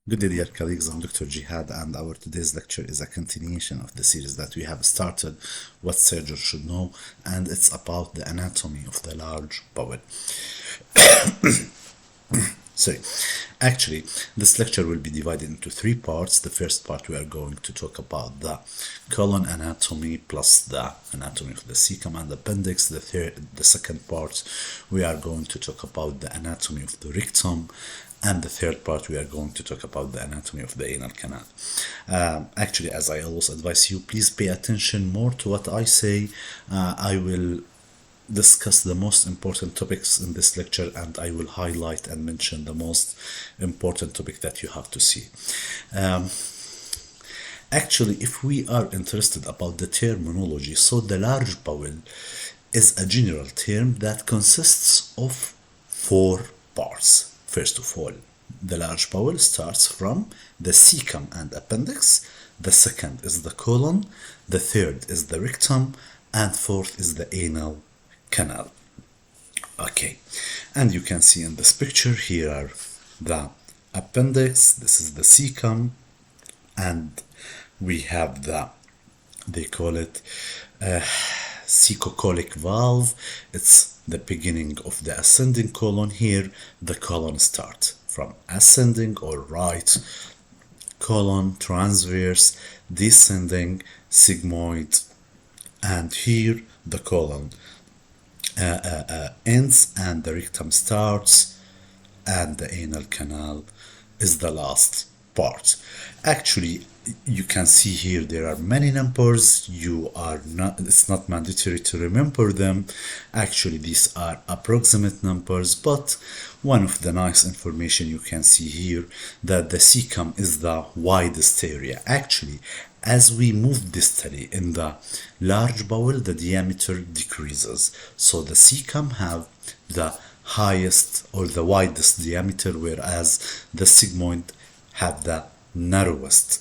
Good day, dear colleagues. I'm Dr. Jihad, and our today's lecture is a continuation of the series that we have started, What Surgeons Should Know, and it's about the anatomy of the large bowel. Sorry. Actually, this lecture will be divided into three parts. The first part, we are going to talk about the colon anatomy plus the anatomy of the cecum and appendix. The second part, we are going to talk about the anatomy of the rectum. And the third part, we are going to talk about the anatomy of the anal canal. Actually, as I always advise you, please pay attention more to what I say. I will discuss the most important topics in this lecture, and I will highlight and mention the most important topic that you have to see. Actually, if we are interested about the terminology, so the large bowel is a general term that consists of four parts. First of all, the large bowel starts from the cecum and appendix. The second is the colon. The third is the rectum. And fourth is the anal canal. Okay, and you can see in this picture here are the appendix. This is the cecum, and we have they call it cecocolic valve. It's the beginning of the ascending colon. Here the colon starts from ascending or right colon, transverse, descending, sigmoid, and here the colon ends and the rectum starts, and the anal canal is the last part. Actually, you can see here there are many numbers. It's not mandatory to remember them. Actually, these are approximate numbers, but one of the nice information you can see here that the cecum is the widest area. Actually, as we move distally in the large bowel, the diameter decreases. So the cecum have the highest or the widest diameter, whereas the sigmoid have the narrowest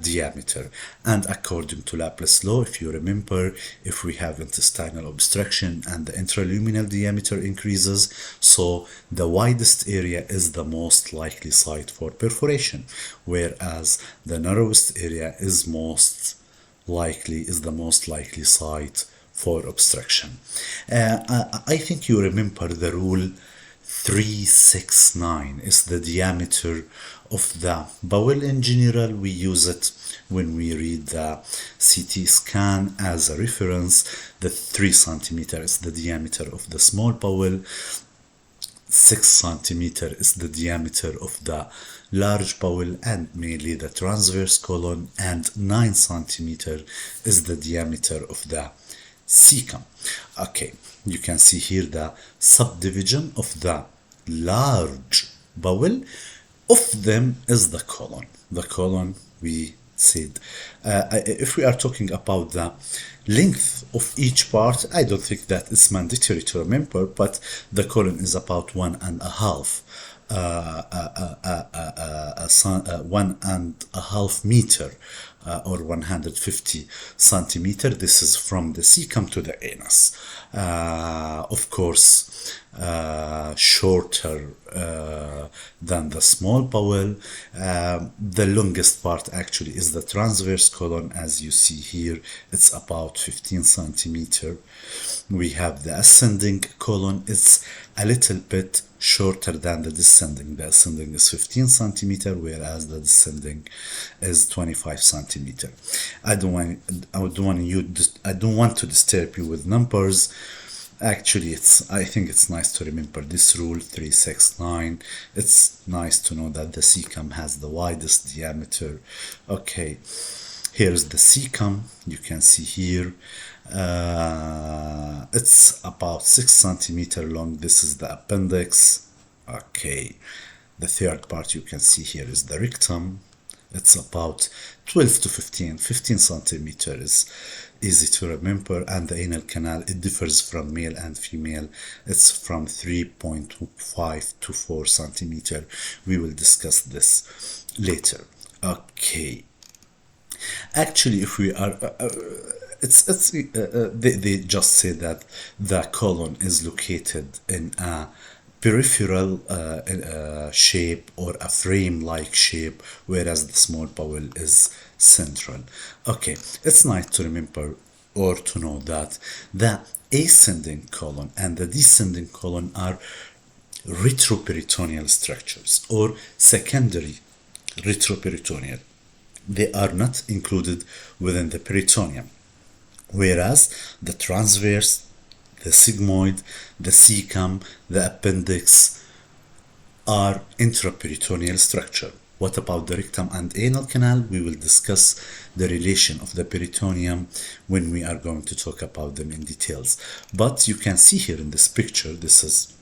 diameter. And according to Laplace law, if you remember, if we have intestinal obstruction and the intraluminal diameter increases, so the widest area is the most likely site for perforation, whereas the narrowest area is the most likely site for obstruction. I think you remember the rule 369 is the diameter of the bowel. In general, we use it when we read the CT scan as a reference. The 3 centimeter is the diameter of the small bowel, 6 centimeter is the diameter of the large bowel and mainly the transverse colon, and 9 centimeter is the diameter of the cecum. Okay, you can see here the subdivision of the large bowel. Of them is the colon. The colon, we said, if we are talking about the length of each part, I don't think that it's mandatory to remember, but the colon is about 1.5 meter or 150 centimeter. This is from the cecum to the anus. Of course, shorter than the small bowel. The longest part actually is the transverse colon. As you see here, it's about 15 centimeter. We have the ascending colon. It's a little bit shorter than the descending. The ascending is 15 centimeter, whereas the descending is 25 centimeter. I don't want to disturb you with numbers. Actually, I think it's nice to remember this rule 369. It's nice to know that the cecum has the widest diameter. Okay, here's the cecum. You can see here it's about 6 centimeter long. This is the appendix. Okay, the third part you can see here is the rectum. It's about 12 to 15 centimeter is easy to remember. And the anal canal, it differs from male and female. It's from 3.5 to 4 centimeter. We will discuss this later. Okay, actually, if we are they just say that the colon is located in a peripheral shape or a frame-like shape, whereas the small bowel is central. Okay, it's nice to remember or to know that the ascending colon and the descending colon are retroperitoneal structures or secondary retroperitoneal. They are not included within the peritoneum, whereas the transverse, the sigmoid, the cecum, the appendix are intraperitoneal structure. What about the rectum and anal canal? We will discuss the relation of the peritoneum when we are going to talk about them in details. But you can see here in this picture, this is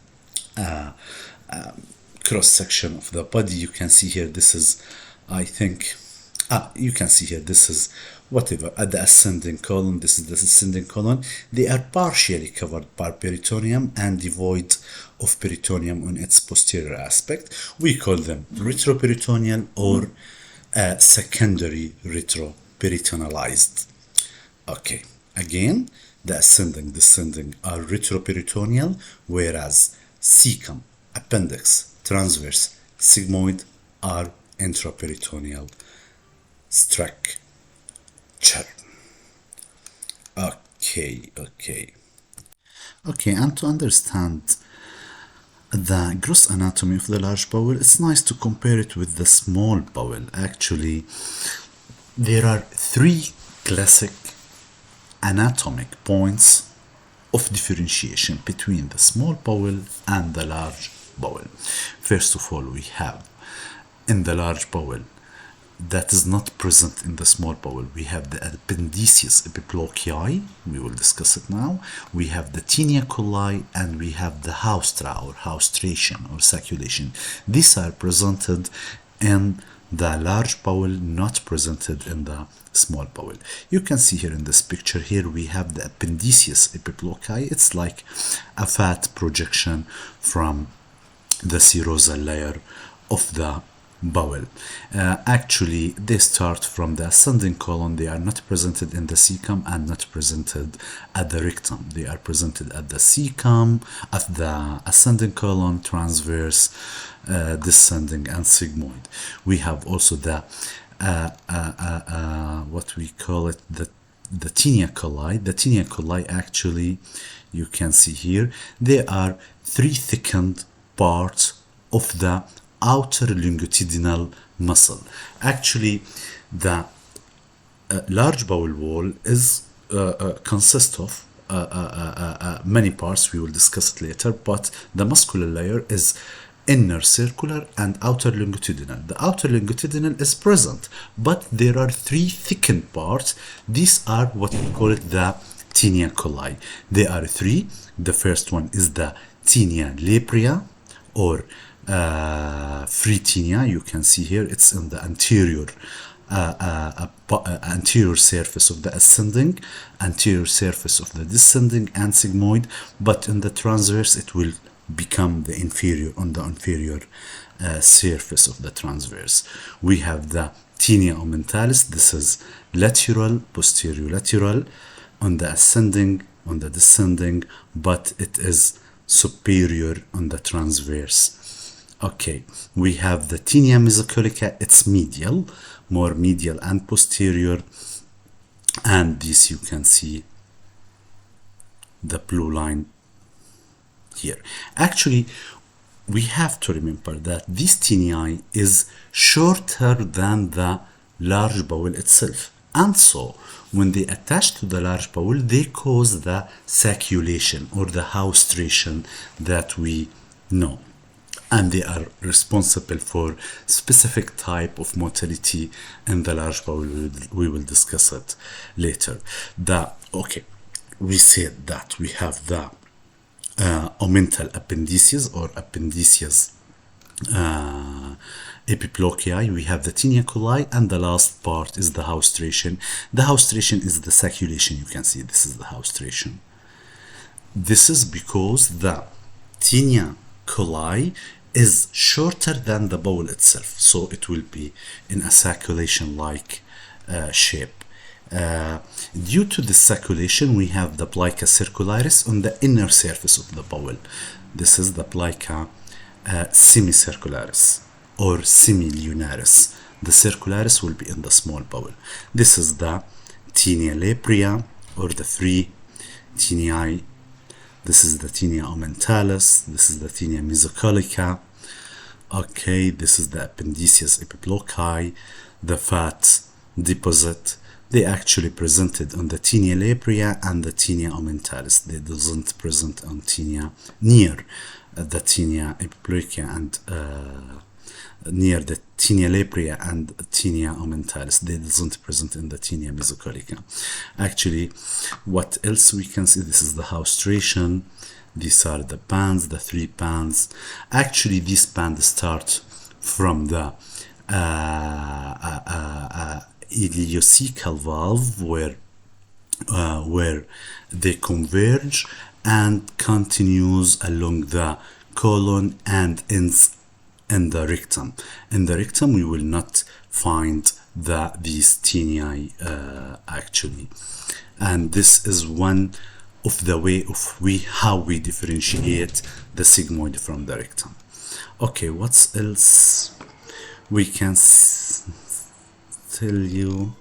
cross section of the body. You can see here, this is, I think, you can see here, this is whatever at the ascending colon, this is the descending colon. They are partially covered by peritoneum and devoid of peritoneum on its posterior aspect. We call them retroperitoneal or secondary retroperitonealized. Okay, again, the ascending, descending are retroperitoneal, whereas cecum, appendix, transverse, sigmoid are intraperitoneal structure. Okay, and to understand the gross anatomy of the large bowel, it's nice to compare it with the small bowel. Actually, there are three classic anatomic points of differentiation between the small bowel and the large bowel. First of all, we have in the large bowel that is not present in the small bowel. We have the appendiceus epiplochii, we will discuss it now. We have the tinea coli, and we have the haustra or haustration or sacculation. These are presented in the large bowel, not presented in the small bowel. You can see here in this picture, here we have the appendiceus epiplochii. It's like a fat projection from the serosal layer of the bowel. Actually, they start from the ascending colon. They are not presented in the cecum and not presented at the rectum. They are presented at the cecum, at the ascending colon, transverse, descending, and sigmoid. We have also the what we call it, the tinea coli. The tinea coli, actually, you can see here, they are three thickened parts of the outer longitudinal muscle. Actually, the large bowel wall is consists of many parts. We will discuss it later, but the muscular layer is inner circular and outer longitudinal. The outer longitudinal is present, but there are three thickened parts. These are what we call it the tinea coli. There are three. The first one is the tinea labria or free tinea. You can see here it's in the anterior anterior surface of the ascending, anterior surface of the descending, and sigmoid, but in the transverse it will become the inferior, on the inferior surface of the transverse. We have the tinea ommentalis. This is lateral, posterior lateral, on the ascending, on the descending, but it is superior on the transverse. Okay, we have the tinea mesocolica. It's medial, more medial and posterior, and this you can see the blue line here. Actually, we have to remember that this tinea is shorter than the large bowel itself, and so when they attach to the large bowel, they cause the sacculation or the haustration that we know, and they are responsible for specific type of motility in the large bowel. We will discuss it later. We said that we have the omental appendices or appendiceus epiplochii. We have the tinea coli, and the last part is the haustration. The haustration is the sacculation. You can see this is the haustration. This is because the tinea coli is shorter than the bowel itself, so it will be in a sacculation like shape. Uh, Due to the circulation, we have the plica circularis on the inner surface of the bowel. This is the plica semicircularis or semilunaris. The circularis will be in the small bowel. This is the tinea labria or the three tinea. This is the tinea aumentalis. This is the tinea mesocolica. Okay, this is the appendiceus epiploci, the fat deposit. They actually presented on the tinea labria and the tinea aumentalis. They doesn't present on tinea near the tinea epiploica and near the tinea labria and tinea aumentalis. They doesn't present in the tinea mesocolica. Actually, what else we can see? This is the haustration. These are the bands, the three bands. Actually, these bands start from the ileocecal valve where they converge and continues along the colon and ends in the rectum. In the rectum, we will not find these tinea actually, and this is one of the way of how we differentiate the sigmoid from the rectum. Okay, what else we can tell you?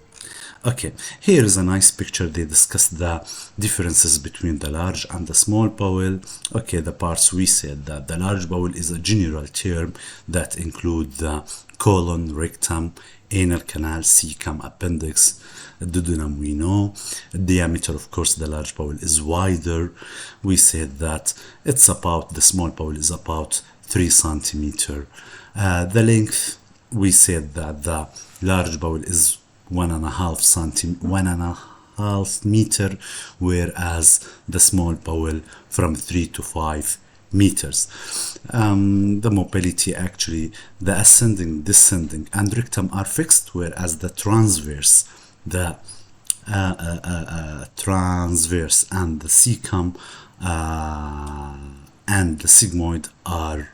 Okay, here is a nice picture. They discuss the differences between the large and the small bowel. Okay, the parts we said that the large bowel is a general term that include the colon, rectum, anal canal, cecum, appendix, duodenum. We know the diameter, of course, the large bowel is wider. We said that it's about, the small bowel is about 3 centimeter. The length, we said that the large bowel is 1.5 meter, whereas the small bowel from 3 to 5 meters. The mobility, actually, the ascending, descending, and rectum are fixed, whereas the transverse, transverse and the cecum and the sigmoid are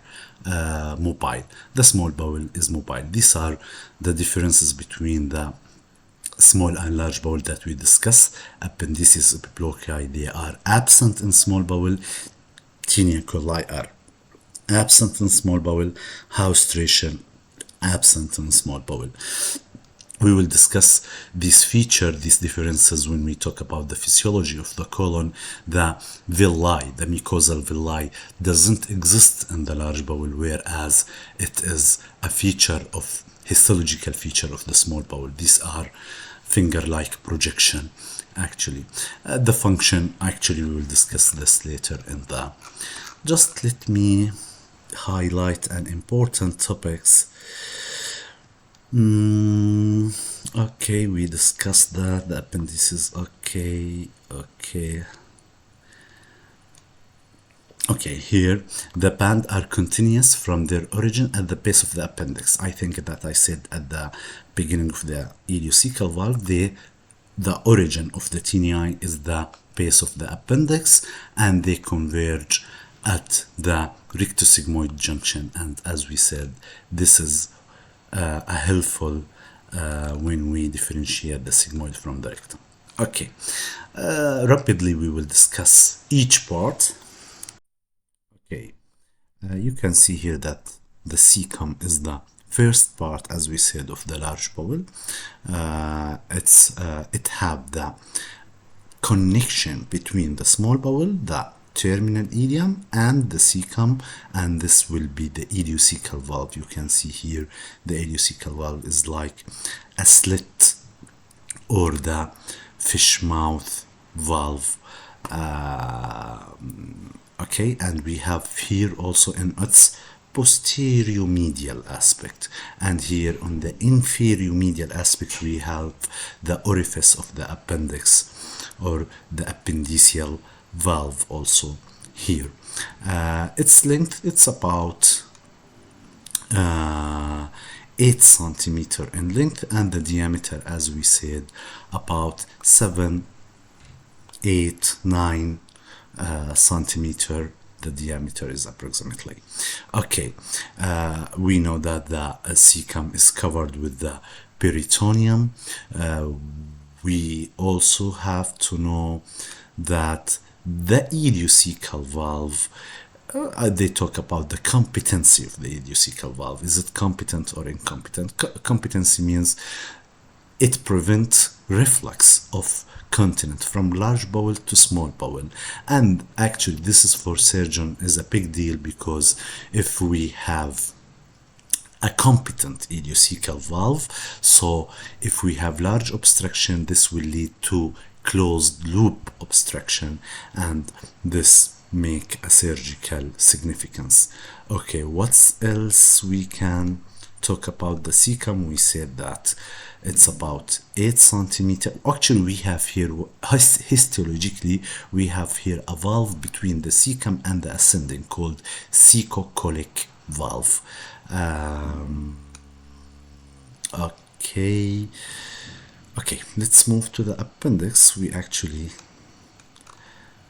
mobile. The small bowel is mobile. These are the differences between the small and large bowel that we discuss. Appendices epiploci, they are absent in small bowel. Tinea coli are absent in small bowel. Haustration absent in small bowel. We will discuss these differences when we talk about the physiology of the colon. The villi, the mucosal villi, doesn't exist in the large bowel, whereas it is a histological feature of the small bowel. These are finger-like projection, actually. The function, actually, we will discuss this later in the... Just let me highlight an important topics. Okay, we discussed that, the appendices. Okay, here the band are continuous from their origin at the base of the appendix. I think that I said at the beginning of the ileocecal valve, the origin of the tinea is the base of the appendix, and they converge at the rectosigmoid junction. And as we said, this is helpful when we differentiate the sigmoid from the rectum. Okay, rapidly we will discuss each part. Okay, you can see here that the cecum is the first part, as we said, of the large bowel. It have the connection between the small bowel, the terminal ileum, and the cecum, and this will be the ileocecal valve. You can see here the ileocecal valve is like a slit or the fish mouth valve. Okay, and we have here also in its posterior-medial aspect, and here on the inferior-medial aspect we have the orifice of the appendix or the appendiceal valve also here. Its length, it's about 8 centimeter in length, and the diameter, as we said, about 7, 8, 9 centimeter. The diameter is approximately. Okay, we know that the cecum is covered with the peritoneum. We also have to know that the ileocecal valve, they talk about the competency of the ileocecal valve. Is it competent or incompetent? Competency means it prevents reflux of continent from large bowel to small bowel. And actually, this is for surgeon is a big deal, because if we have a competent ileocecal valve, so if we have large obstruction, this will lead to closed loop obstruction, and this make a surgical significance. Okay, what else we can talk about the cecum? We said that it's about 8 centimeter. Actually, we have here histologically, we have here a valve between the cecum and the ascending called cecocolic valve. Okay, let's move to the appendix. We actually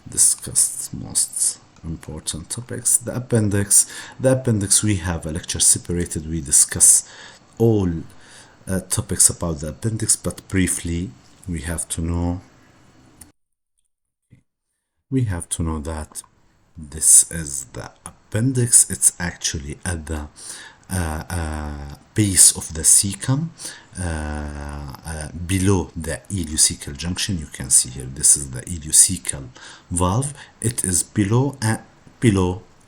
discussed most important topics. The appendix, we have a lecture separated. We discuss all topics about the appendix, but briefly we have to know that this is the appendix. It's actually at the base of the cecum, below the ileocecal junction. You can see here, this is the ileocecal valve. It is below,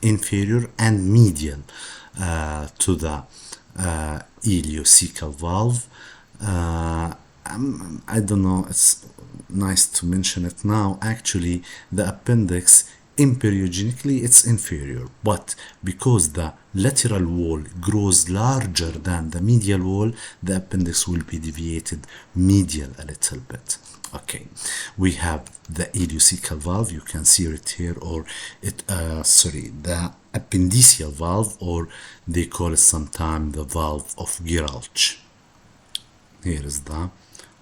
inferior and medial to the ileocecal valve. I don't know, it's nice to mention it now. Actually, the appendix, embryogenically it's inferior, but because the lateral wall grows larger than the medial wall, the appendix will be deviated medial a little bit. Okay, we have the ileocecal valve. You can see it here, or the appendiceal valve, or they call it sometimes the valve of Geralch. Here is the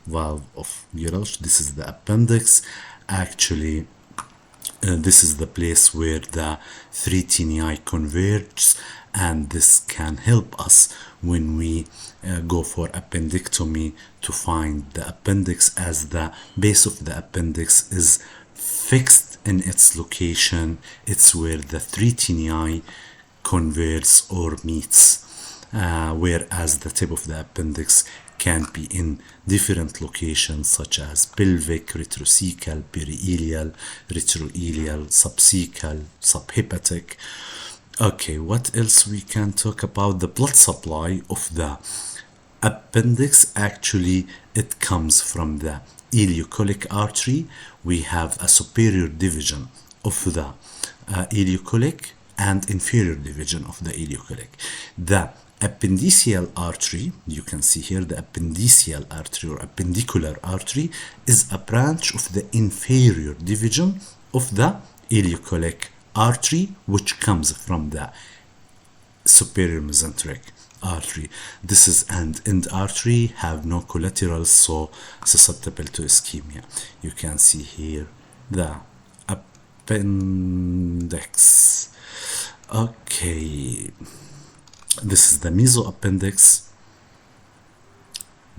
valve of Geralch. This is the appendix. Actually, this is the place where the three tenei converge, and this can help us when we go for appendectomy to find the appendix, as the base of the appendix is fixed in its location. It's where the three tenei converge or meets, whereas the tip of the appendix can be in different locations, such as pelvic, retrocecal, periileal, retroileal, subcecal, subhepatic. Okay, what else we can talk about? The blood supply of the appendix. Actually, it comes from the ileocolic artery. We have a superior division of the ileocolic and inferior division of the ileocolic. The appendiceal artery, you can see here, the appendiceal artery or appendicular artery is a branch of the inferior division of the ileocolic artery, which comes from the superior mesenteric artery. This is an end artery, have no collaterals, so susceptible to ischemia. You can see here the appendix. Okay, this is the mesoappendix,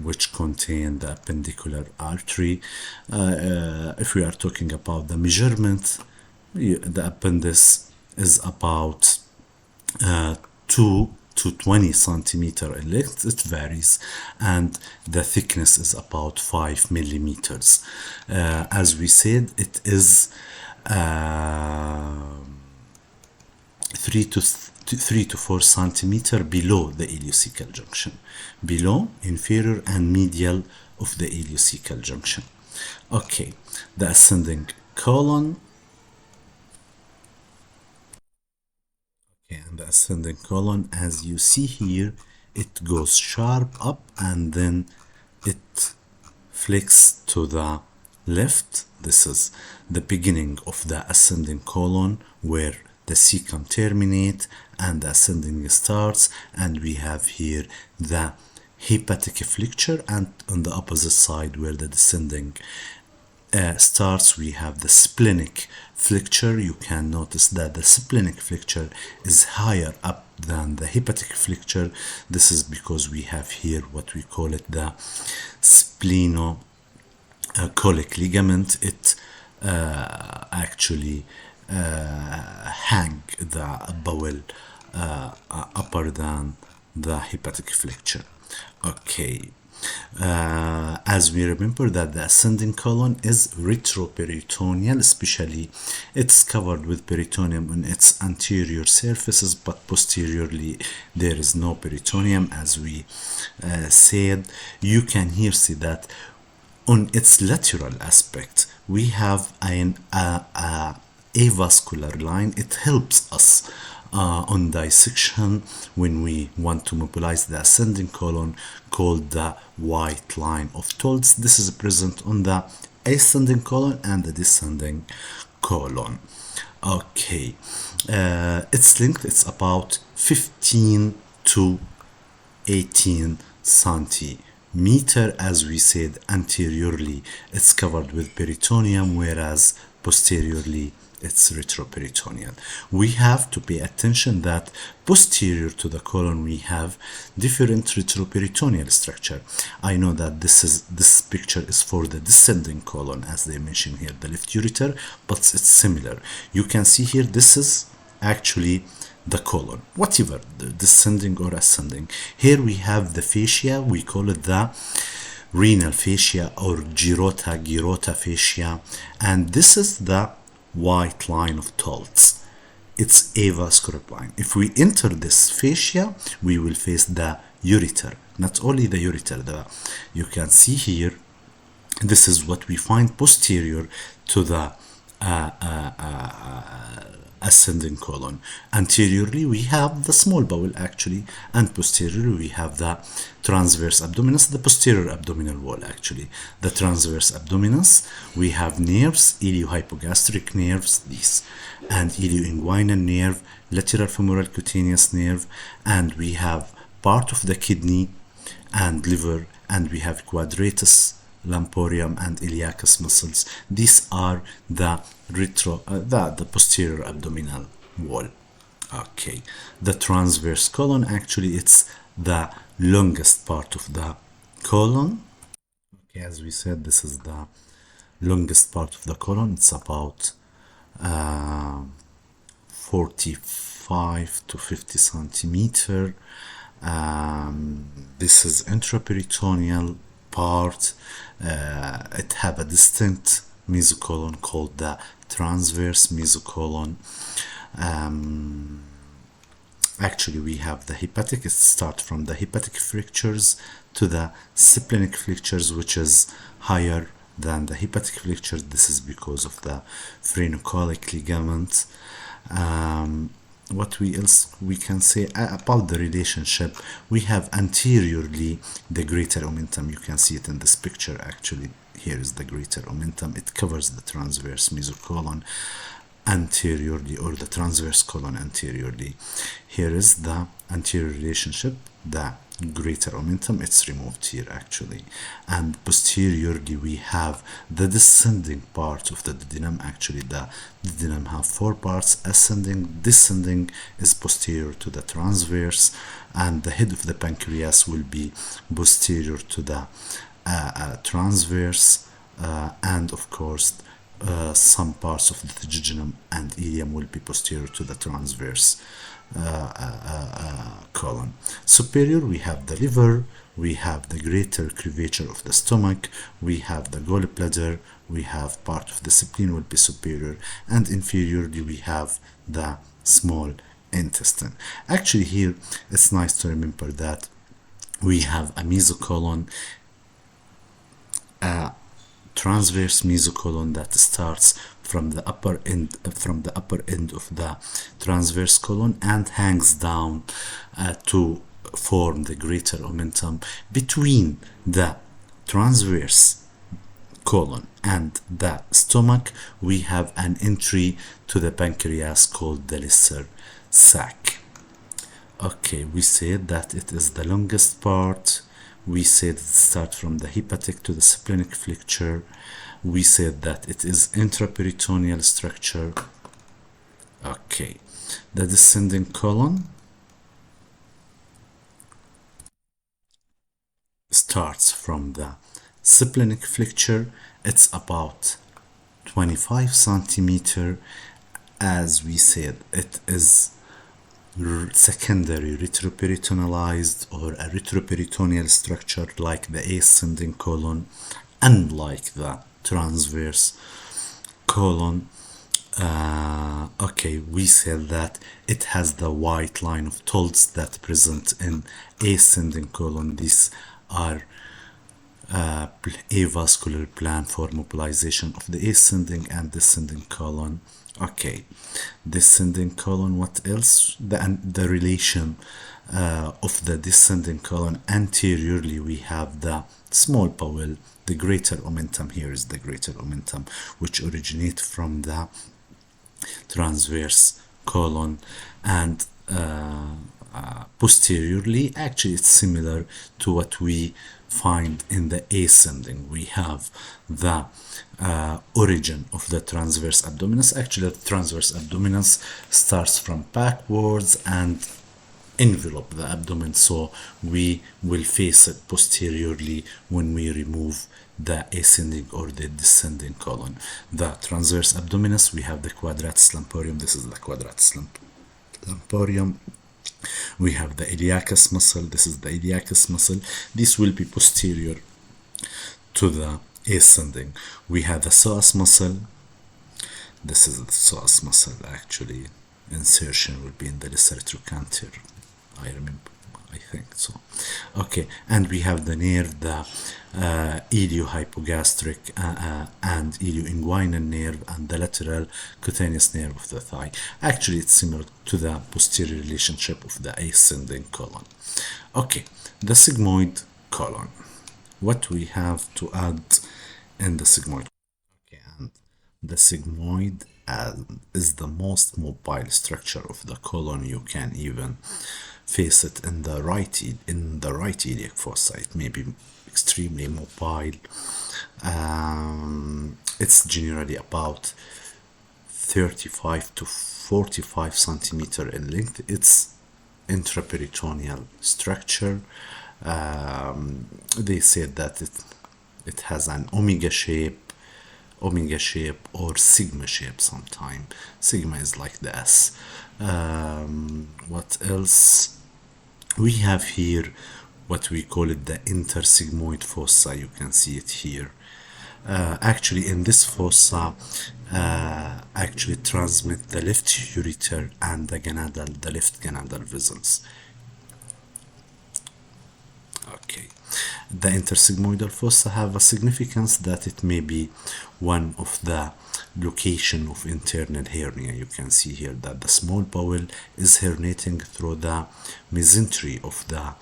which contain the appendicular artery. If we are talking about the measurement, the appendix is about 2 to 20 centimeter in length. It varies, and the thickness is about 5 millimeters. As we said, it is 3 to 4 centimeter below the ileocecal junction, below, inferior and medial of the ileocecal junction. Okay, the ascending colon. Okay, and the ascending colon, as you see here, it goes sharp up and then it flicks to the left. This is the beginning of the ascending colon, where the cecum terminate and the ascending starts, and we have here the hepatic flexure, and on the opposite side where the descending starts, we have the splenic flexure. You can notice that the splenic flexure is higher up than the hepatic flexure. This is because we have here what we call it the colic ligament. It actually hang the bowel upper than the hepatic flexure. Okay. As we remember that the ascending colon is retroperitoneal, especially it's covered with peritoneum on its anterior surfaces, but posteriorly there is no peritoneum. As we said, you can here see that on its lateral aspect we have a avascular line. It helps us on dissection when we want to mobilize the ascending colon, called the white line of Tolz. This is present on the ascending colon and the descending colon. Okay, its length it's about 15 to 18 centimeter. As we said, anteriorly it's covered with peritoneum, whereas posteriorly it's retroperitoneal. We have to pay attention that posterior to the colon we have different retroperitoneal structure. I know that this picture is for the descending colon, as they mention here, the left ureter, but it's similar. You can see here this is actually the colon, whatever, the descending or ascending. Here we have the fascia, we call it the renal fascia or gyrota fascia, and this is the white line of Tolz. It's avascular line. If we enter this fascia, we will face the ureter. Not only the ureter, you can see here, this is what we find posterior to the ascending colon. Anteriorly we have the small bowel actually, and posteriorly we have the transverse abdominis, the posterior abdominal wall actually. The transverse abdominis, we have nerves, iliohypogastric nerves, these, and ilioinguinal nerve, lateral femoral cutaneous nerve, and we have part of the kidney and liver, and we have quadratus, lamporium, and iliacus muscles. These are the the posterior abdominal wall. Okay, the transverse colon actually it's the longest part of the colon. Okay, as we said, this is the longest part of the colon. It's about 45 to 50 centimeter. This is intraperitoneal part. It have a distinct mesocolon called the transverse mesocolon. Actually we have the hepatic, it starts from the hepatic flexures to the splenic flexures, which is higher than the hepatic flexures. This is because of the phrenicochoric ligament. What else we can say about the relationship? We have anteriorly the greater omentum. You can see it in this picture actually. Here is the greater omentum. It covers the transverse mesocolon anteriorly, or the transverse colon anteriorly. Here is the anterior relationship, the greater omentum, it's removed here actually. And posteriorly we have the descending part of the duodenum. Actually the duodenum have four parts: ascending, descending is posterior to the transverse, and the head of the pancreas will be posterior to the transverse, and of course some parts of the jejunum and ileum will be posterior to the transverse colon. Superior we have the liver, we have the greater curvature of the stomach, we have the gallbladder, we have part of the spleen will be superior, and inferiorly we have the small intestine. Actually here it's nice to remember that we have a mesocolon, transverse mesocolon that starts from the upper end of the transverse colon and hangs down to form the greater omentum. Between the transverse colon and the stomach we have an entry to the pancreas called the lesser sac. Okay, we said that it is the longest part. We said it starts from the hepatic to the splenic flexure. We said that it is intraperitoneal structure. Okay, the descending colon starts from the Splenic flexure, it's about 25 centimeter. As we said, it is secondary retroperitonealized or a retroperitoneal structure like the ascending colon, unlike the transverse colon. Okay, we said that it has the white line of Toltz that present in ascending colon. These are avascular plan for mobilization of the ascending and descending colon. Okay, descending colon, what else? The relation of the descending colon anteriorly, we have the small bowel. The greater omentum here is the greater omentum, which originate from the transverse colon, and posteriorly, actually it's similar to what we find in the ascending. We have the origin of the transverse abdominis. Actually, the transverse abdominis starts from backwards and envelop the abdomen, so we will face it posteriorly when we remove the ascending or the descending colon. The transverse abdominis, we have the quadratus lumporium. This is the quadratus lumporium. We have the iliacus muscle. This is the iliacus muscle. This will be posterior to the ascending. We have the psoas muscle. This is the psoas muscle. Actually, insertion will be in the lesser trochanter. I remember, I think so. Okay, and we have the nerve, the iliohypogastric and ilioinguinal nerve, and the lateral cutaneous nerve of the thigh. Actually, it's similar to the posterior relationship of the ascending colon. Okay, the sigmoid colon. What we have to add in the sigmoid? Okay, and the sigmoid is the most mobile structure of the colon. You can even face it in the right iliac fossa. It may be extremely mobile. It's generally about 35 to 45 centimeter in length. It's intraperitoneal structure. They said that it has an omega shape or sigma shape sometime. Sigma is like the S. What else? We have here what we call it the intersigmoid fossa. You can see it here. Actually, in this fossa, actually transmit the left ureter and the left gonadal vessels. Okay. The intersigmoidal fossa have a significance that it may be one of the location of internal hernia. You can see here that the small bowel is herniating through the mesentery of the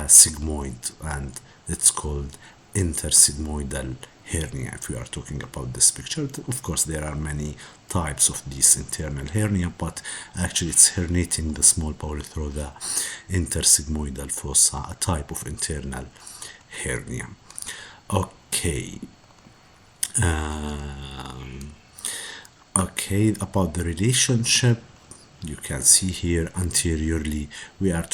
sigmoid, and it's called intersigmoidal hernia. If we are talking about this picture, of course there are many types of this internal hernia, but actually it's herniating the small bowel through the intersigmoidal fossa, a type of internal hernia. Okay. Okay, about the relationship, you can see here anteriorly we are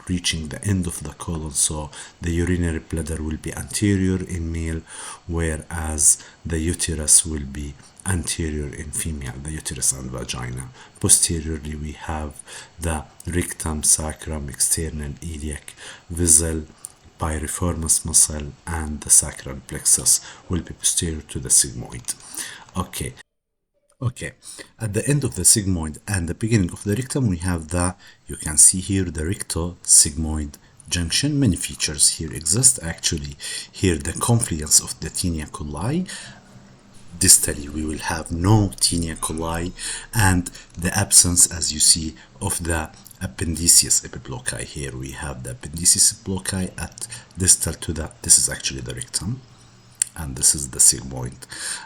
reaching the end of the colon, so the urinary bladder will be anterior in male, whereas the uterus will be anterior in female, the uterus and vagina. Posteriorly we have the rectum, sacrum, external iliac vessel, piriformis muscle, and the sacral plexus will be posterior to the sigmoid. Okay, at the end of the sigmoid and the beginning of the rectum, we have you can see here the recto-sigmoid junction. Many features here exist. Actually, here the confluence of the tinea coli. Distally, we will have no tinea coli, and the absence, as you see, of the appendices epiblochi. Here we have the appendices epiblochi at distal to this is actually the rectum, and this is the sigmoid.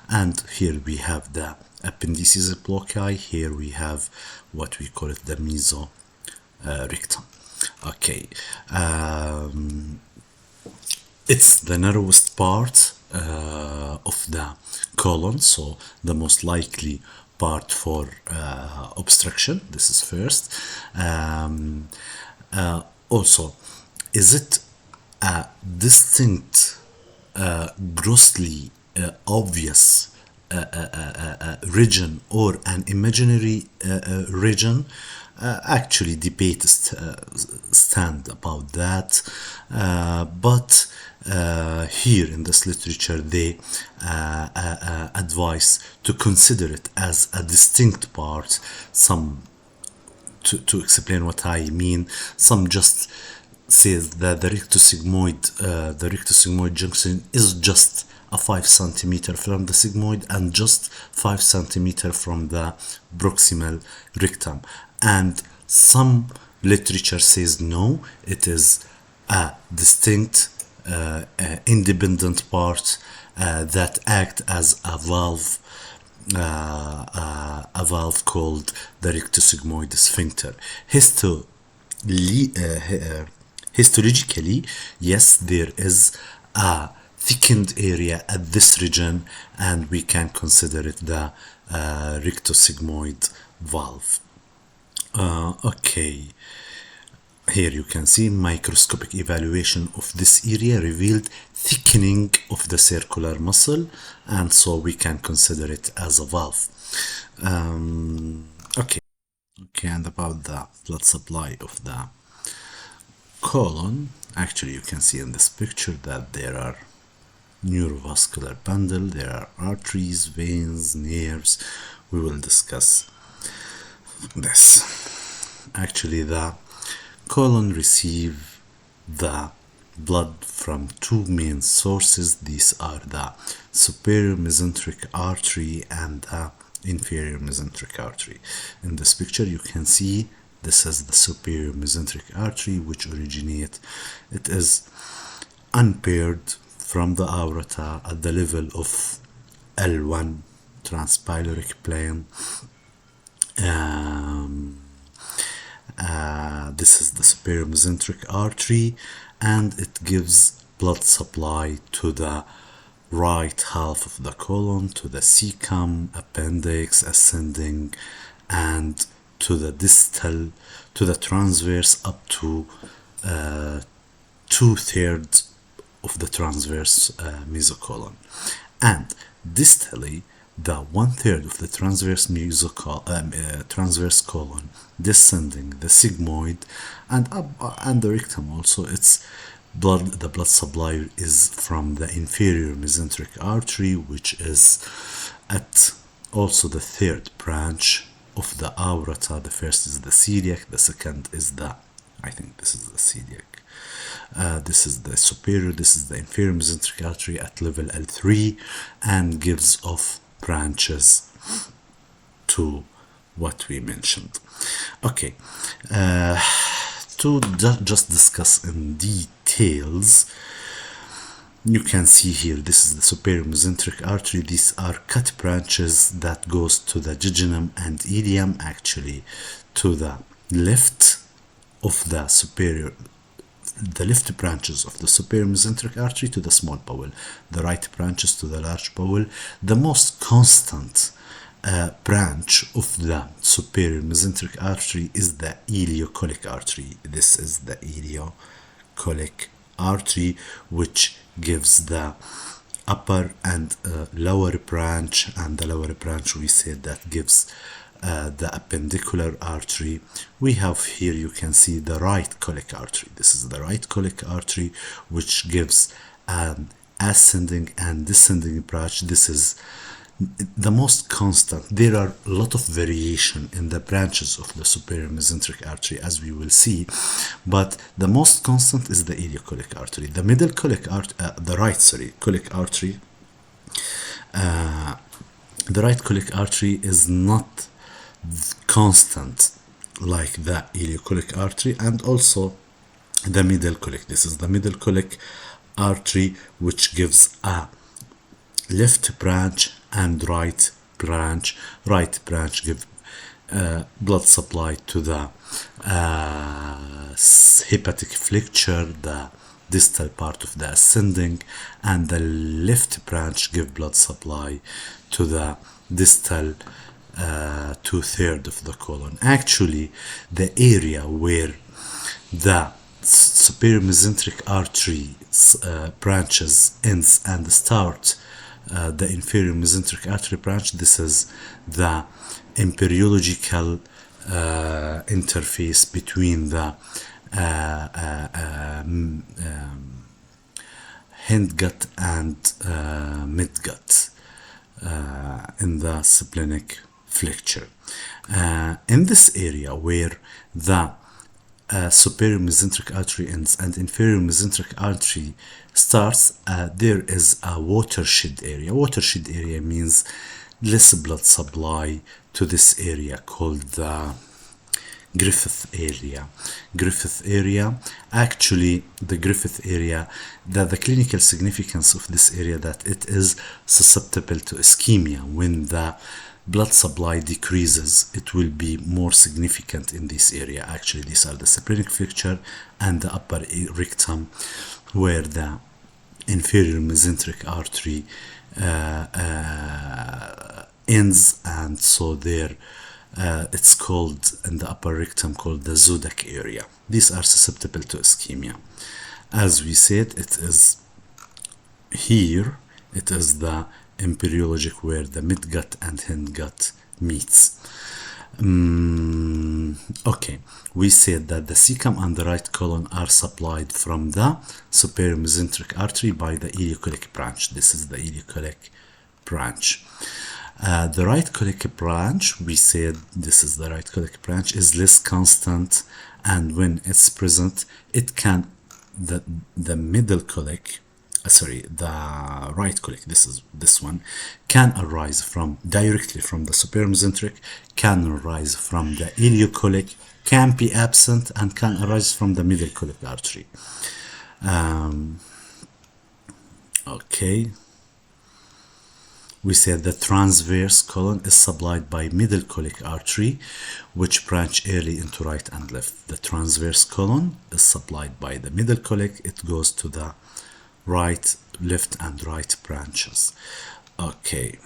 And here we have the appendices epiblochi. Here we have what we call it the meso rectum. Okay, it's the narrowest part of the colon, so the most likely part for obstruction. This is first. Also, is it a distinct grossly obvious region or an imaginary region. Actually, debates stand about that, but here in this literature they advise to consider it as a distinct part. Some to explain what I mean, some just says that the rectosigmoid junction is just a 5 centimeter from the sigmoid and just 5 centimeter from the proximal rectum, and some literature says no, it is a distinct independent part that act as a valve called the rectosigmoid sphincter. Histologically, yes, there is a thickened area at this region, and we can consider it the rectosigmoid valve. Okay. Here you can see microscopic evaluation of this area revealed thickening of the circular muscle, and so we can consider it as a valve. Okay, and about the blood supply of the colon, actually you can see in this picture that there are neurovascular bundle, there are arteries, veins, nerves. We will discuss this. Actually, the colon receive the blood from two main sources. These are the superior mesenteric artery and the inferior mesenteric artery. In this picture you can see this is the superior mesenteric artery, which originate, it is unpaired from the aorta at the level of L1 transpyloric plane. This is the superior mesenteric artery, and it gives blood supply to the right half of the colon, to the cecum, appendix, ascending, and to the distal, to the transverse, up to 2/3 of the transverse mesocolon. And distally, the 1/3 of the transverse colon, descending the sigmoid and up and the rectum also, the blood supply is from the inferior mesenteric artery, which is at also the third branch of the aorta. The first is the celiac, the second is I think this is the celiac. This is the superior, this is the inferior mesenteric artery at level L3, and gives off branches to what we mentioned. Okay, to just discuss in details, you can see here this is the superior mesenteric artery. These are cut branches that goes to the jejunum and ileum, actually to the left of the superior, the left branches of the superior mesenteric artery to the small bowel, the right branches to the large bowel. The most constant branch of the superior mesenteric artery is the ileocolic artery. This is the ileocolic artery, which gives the upper and lower branch, and the lower branch we said that gives the appendicular artery. We have here, you can see the right colic artery. This is the right colic artery, which gives an ascending and descending branch. This is the most constant. There are a lot of variation in the branches of the superior mesenteric artery, as we will see, but the most constant is the ileocolic artery. The middle colic artery, colic artery, the right colic artery is not constant like the ileocolic artery, and also the middle colic. This is the middle colic artery, which gives a left branch and right branch. Right branch give blood supply to the hepatic flexure, the distal part of the ascending, and the left branch give blood supply to the distal 2/3 of the colon. Actually, the area where the superior mesenteric artery branches, ends, and start the inferior mesenteric artery branch. This is the embryological interface between the hindgut and midgut in the splenic flexure. In this area where the superior mesenteric artery ends and inferior mesenteric artery starts, there is a watershed area. Watershed area means less blood supply to this area called the Griffith area. Griffith area, actually the Griffith area, the clinical significance of this area that it is susceptible to ischemia. When the blood supply decreases, it will be more significant in this area. Actually, these are the splenic flexure and the upper rectum, where the inferior mesenteric artery ends, and so there it's called in the upper rectum called the Zudak area. These are susceptible to ischemia. As we said, it is here, it is the embryologic where the midgut and hindgut meets. Okay, we said that the cecum and the right colon are supplied from the superior mesenteric artery by the ileocholic branch. This is the ileocholic branch. The right colic branch, we said this is the right colic branch, is less constant, and when it's present, it can, the middle colic, the right colic, this one, can arise from directly from the superior mesenteric, can arise from the ileocholic, can be absent, and can arise from the middle colic artery. Okay. We said the transverse colon is supplied by middle colic artery, which branch early into right and left. The transverse colon is supplied by the middle colic. It goes to the right, left, and right branches. Okay.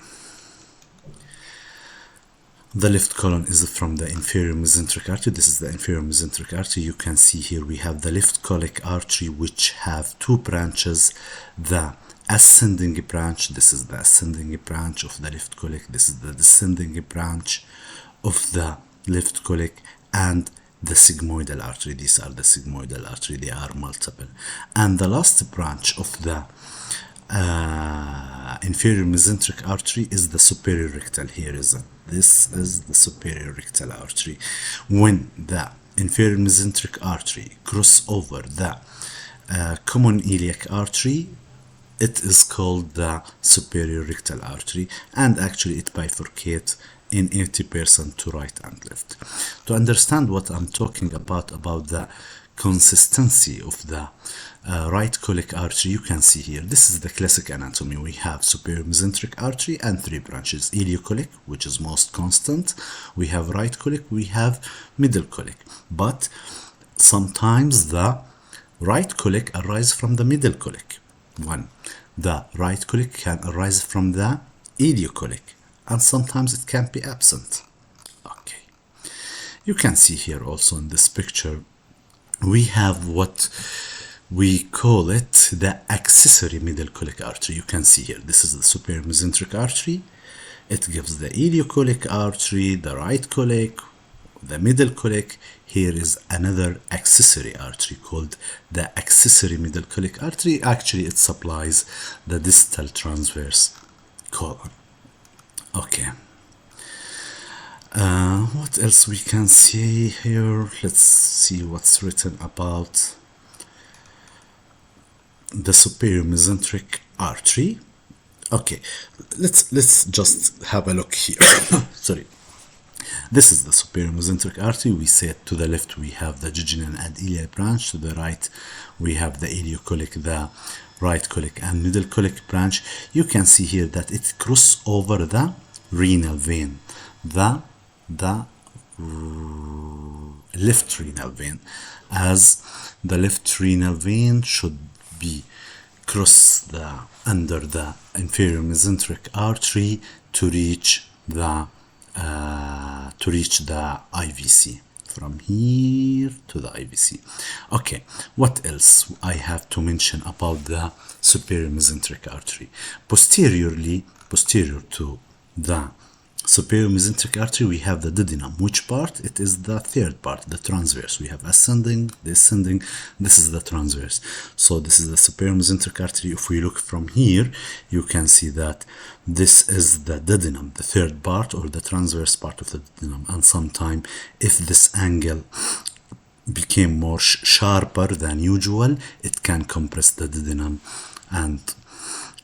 The left colon is from the inferior mesenteric artery. This is the inferior mesenteric artery. You can see here we have the left colic artery, which have two branches. The ascending branch, this is the ascending branch of the left colic, this is the descending branch of the left colic, and the sigmoidal artery. These are the sigmoidal artery, they are multiple. And the last branch of the inferior mesenteric artery is the superior rectal. This is the superior rectal artery. When the inferior mesenteric artery cross over the common iliac artery, it is called the superior rectal artery, and actually it bifurcates in 80% to right and left. To understand what I'm talking about the consistency of the right colic artery, you can see here, this is the classic anatomy. We have superior mesenteric artery and three branches: ileocholic, which is most constant, we have right colic, we have middle colic. But sometimes the right colic arises from the middle colic. The right colic can arise from the ileocholic, and sometimes it can be absent. Okay, you can see here also in this picture we have what we call it the accessory middle colic artery. You can see here, this is the superior mesenteric artery. It gives the ileocholic artery, the right colic, the middle colic. Here is another accessory artery called the accessory middle colic artery. Actually, it supplies the distal transverse colon. Okay. What else we can see here? Let's see what's written about the superior mesenteric artery. Okay, let's just have a look here. Sorry. This is the superior mesenteric artery. We said to the left we have the jejunal and iliac branch. To the right we have the ileocholic, the right colic, and middle colic branch. You can see here that it crosses over the renal vein, the left renal vein, as the left renal vein should be cross under the inferior mesenteric artery to reach the IVC, from here to the IVC. Okay, what else I have to mention about the superior mesenteric artery? Posterior to the superior mesenteric artery, we have the duodenum. Which part? It is the third part, the transverse. We have ascending, descending. This is the transverse. So this is the superior mesenteric artery. If we look from here, you can see that this is the duodenum, the third part or the transverse part of the duodenum. And sometime, if this angle became more sharper than usual, it can compress the duodenum and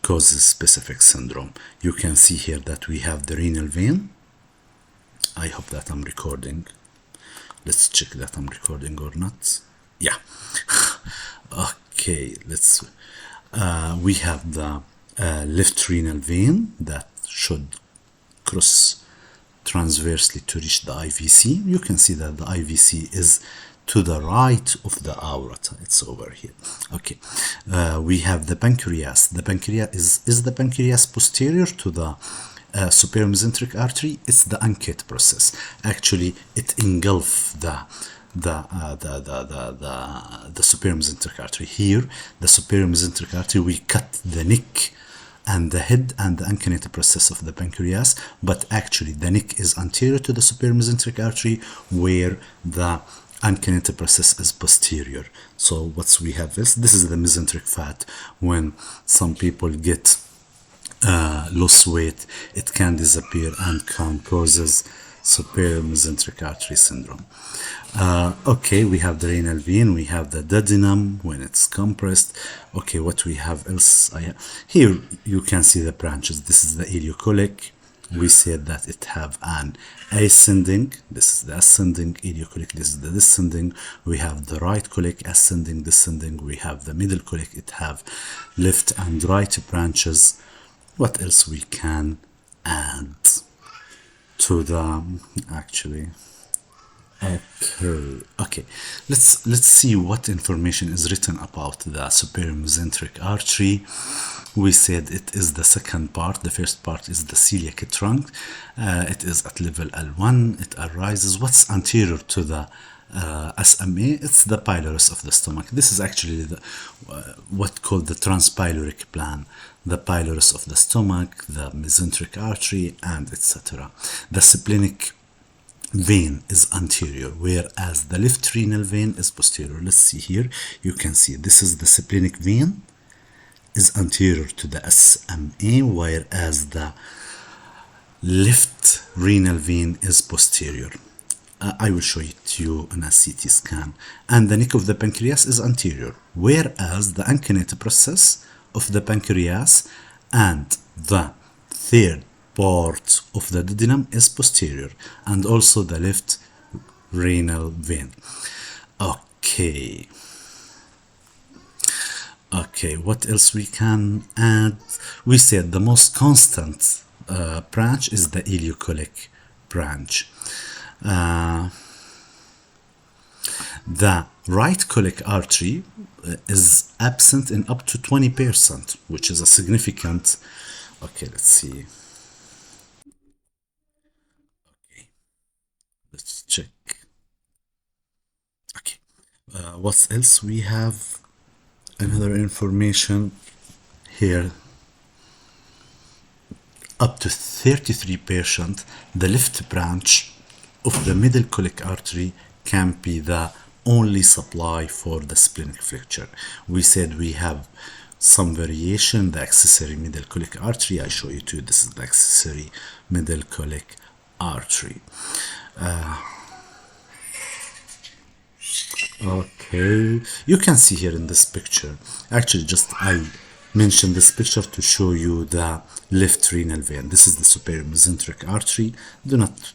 causes specific syndrome. You can see here that we have the renal vein. I hope that I'm recording. Let's check that I'm recording or not. Yeah. Okay, let's we have the left renal vein that should cross transversely to reach the IVC. You can see that the IVC is to the right of the aorta. It's over here. Okay, we have the pancreas. The pancreas is the pancreas posterior to the superior mesenteric artery. It's the uncate process. Actually, it engulfs the superior mesenteric artery. Here, the superior mesenteric artery, we cut the neck and the head and the uncanate process of the pancreas, but actually the neck is anterior to the superior mesenteric artery, where the uncanate process is posterior. So what we have is, this is the mesenteric fat. When some people get lose weight, it can disappear and can causes superior mesenteric artery syndrome. Okay, we have the renal vein, we have the duodenum when it's compressed. Okay, what we have else? Here you can see the branches. This is the ileocolic. We said that it have an ascending. This is the ascending ileocolic. This is the descending. We have the right colic, ascending, descending. We have the middle colic. It have left and right branches. What else we can add to the actually? Okay. Let's see what information is written about the superior mesenteric artery. We said it is the second part. The first part is the celiac trunk. It is at level L1. It arises. What's anterior to the SMA? It's the pylorus of the stomach. This is actually the what called the transpyloric plan. The pylorus of the stomach, the mesenteric artery, and etc. The splenic vein is anterior, whereas the left renal vein is posterior. Let's see here. You can see this is the splenic vein is anterior to the SMA, whereas the left renal vein is posterior. I will show it to you in a CT scan. And the neck of the pancreas is anterior, whereas the uncanate process of the pancreas and the third part of the duodenum is posterior, and also the left renal vein. Okay, what else we can add? We said the most constant branch is the ileocolic branch. The right colic artery is absent in up to 20%, which is a significant. Okay, let's see. Let's check. Okay, what else we have? Another information here. Up to 33%, the left branch of the middle colic artery can be the only supply for the splenic fracture. We said we have some variation, the accessory middle colic artery. I show you too. This is the accessory middle colic artery. Okay, you can see here in this picture, actually just I mentioned this picture to show you the left renal vein. This is the superior mesenteric artery. Do not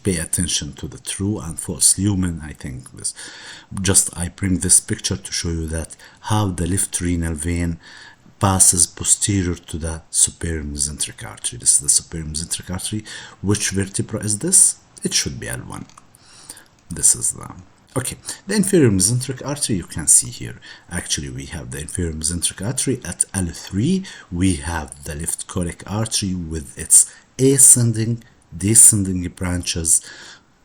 pay attention to the true and false lumen. I think this, just I bring this picture to show you that how the left renal vein passes posterior to the superior mesenteric artery. This is the superior mesenteric artery. Which vertebra is this? It should be L1. This is the okay. The inferior mesenteric artery, you can see here. Actually, we have the inferior mesenteric artery at L3. We have the left colic artery with its ascending, descending branches.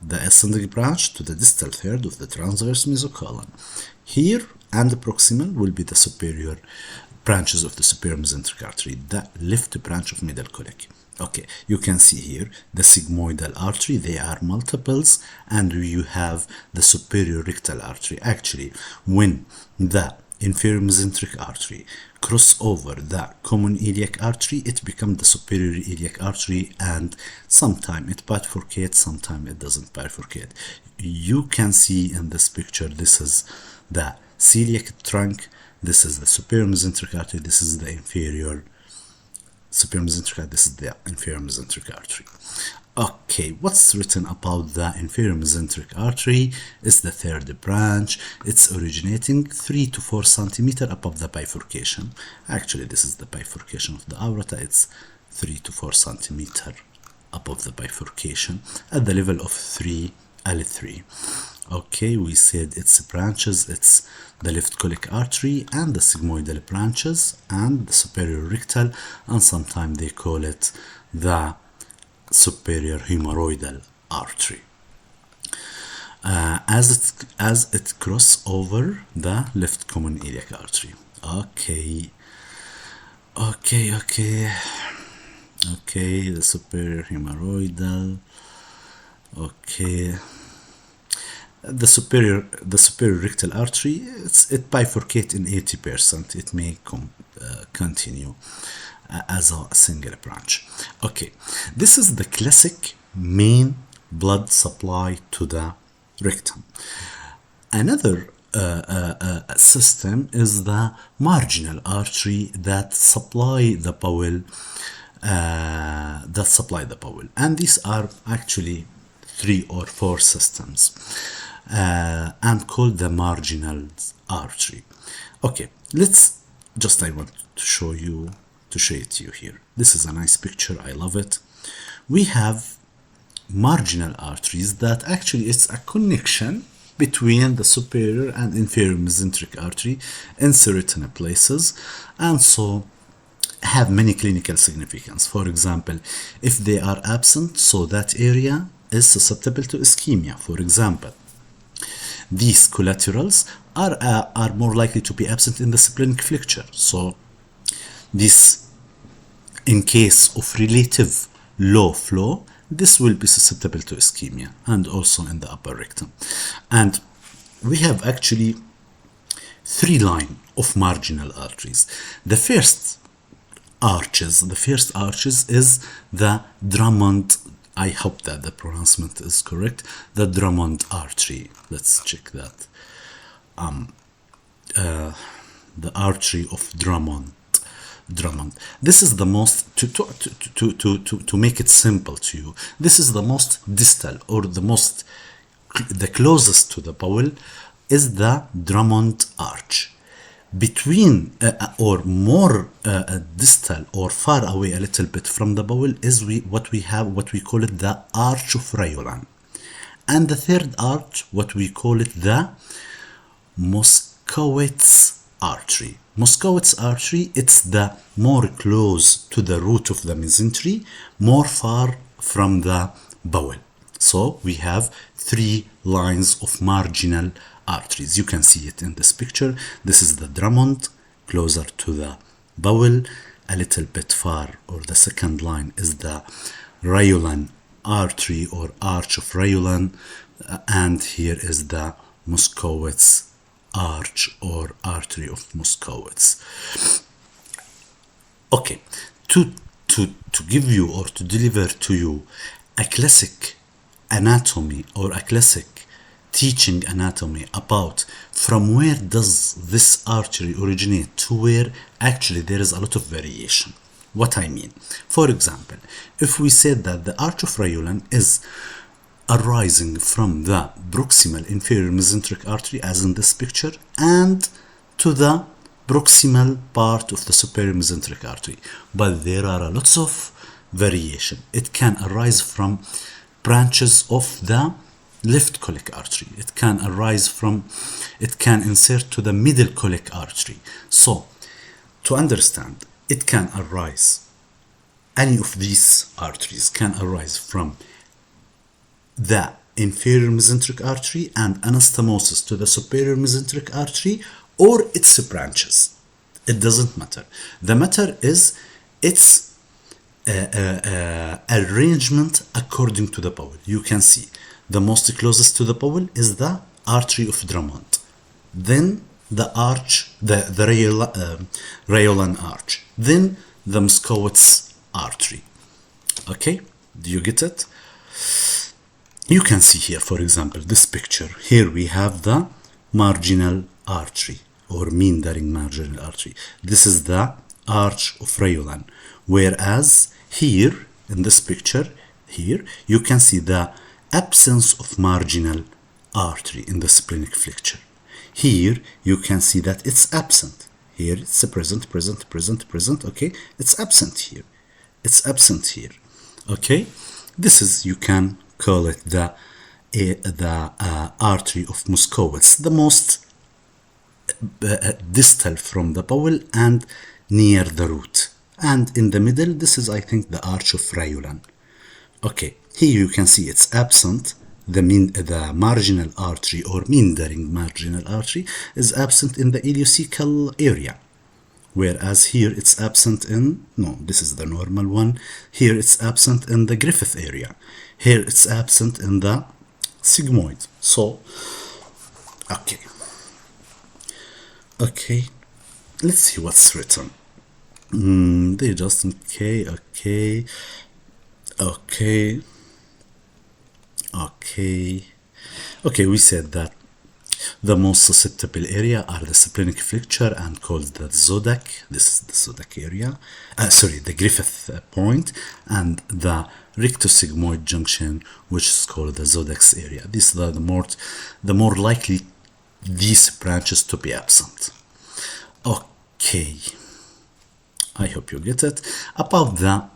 the ascending branch to the distal third of the transverse mesocolon. Here and the proximal will be the superior branches of the superior mesenteric artery, the left branch of middle colic. Okay, you can see here the sigmoidal artery, they are multiples, and you have the superior rectal artery. Actually, when the inferior mesenteric artery cross over the common iliac artery, it becomes the superior iliac artery, and sometimes it bifurcates, sometimes it doesn't bifurcate. You can see in this picture, this is the celiac trunk, this is the superior mesenteric artery, this is the inferior superior mesenteric artery, this is the inferior mesenteric artery. Okay, what's written about the inferior mesenteric artery is the third branch. It's originating 3 to 4 centimeter above the bifurcation. Actually, this is the bifurcation of the aorta. It's 3 to 4 centimeter above the bifurcation at the level of 3L3. Okay, we said its branches, it's the left colic artery and the sigmoidal branches and the superior rectal, and sometimes they call it the superior hemorrhoidal artery. As it cross over the left common iliac artery. Okay, the superior hemorrhoidal. Okay, the superior rectal artery, it bifurcates in 80%. It may continue as a single branch. Okay, this is the classic main blood supply to the rectum. Another system is the marginal artery that supply the bowel. And these are actually 3 or 4 systems, and called the marginal artery. Okay, I want to show it to you here. This is a nice picture, I love it. We have marginal arteries that actually it's a connection between the superior and inferior mesenteric artery in certain places, and so have many clinical significance. For example, if they are absent, so that area is susceptible to ischemia. For example, these collaterals are more likely to be absent in the splenic flexure. So this, in case of relative low flow, this will be susceptible to ischemia, and also in the upper rectum. And we have actually 3 lines of marginal arteries. The first arches is the Drummond. I hope that the pronouncement is correct. The Drummond artery. Let's check that. The artery of Drummond. This is the most, to make it simple to you, this is the most distal, or the closest to the bowel is the Drummond arch. Between or more distal or far away a little bit from the bowel is what we call it the arch of Rayulan. And the third arch, what we call it the Moskowitz artery. Moskowitz artery, it's the more close to the root of the mesentery, more far from the bowel. So we have 3 lines of marginal arteries. You can see it in this picture. This is the Drummond, closer to the bowel, a little bit far, or the second line is the Rayulan artery or arch of Rayulan, and here is the Moskowitz arch or artery of Moskowitz. Okay, to give you or to deliver to you a classic anatomy or a classic teaching anatomy about from where does this artery originate to where, actually there is a lot of variation. What I mean, for example, if we said that the arch of Rayulan is arising from the proximal inferior mesenteric artery, as in this picture, and to the proximal part of the superior mesenteric artery, but there are lots of variation. It can arise from branches of the left colic artery. It can insert to the middle colic artery. So, to understand, it can arise, any of these arteries can arise from the inferior mesenteric artery and anastomosis to the superior mesenteric artery or its branches. It doesn't matter. The matter is its arrangement according to the bowel. You can see the most closest to the bowel is the artery of Drummond, then the Raylan arch, then the Muskowitz artery. Okay, do you get it? You can see here, for example, this picture. Here we have the marginal artery or meandering marginal artery. This is the arch of Raylan, whereas here in this picture, here you can see the absence of marginal artery in the splenic flexure. Here you can see that it's absent. Here it's present. Okay, it's absent here. It's absent here. Okay, this is, you can call it the artery of Muskowitz, the most distal from the bowel and near the root. And in the middle, this is, I think, the arch of Raylan. Okay, here you can see it's absent. The marginal artery or meandering marginal artery is absent in the ileocecal area, whereas here it's absent in, no, this is the normal one. Here it's absent in the Griffith area. Here it's absent in the sigmoid. So, okay, let's see what's written. They just, okay, we said that the most susceptible area are the splenic flexure and called the Zodak. This is the Zodak area. The Griffith point, and the rectosigmoid junction, which is called the Zodak's area. These are the more likely these branches to be absent. Okay, I hope you get it. About the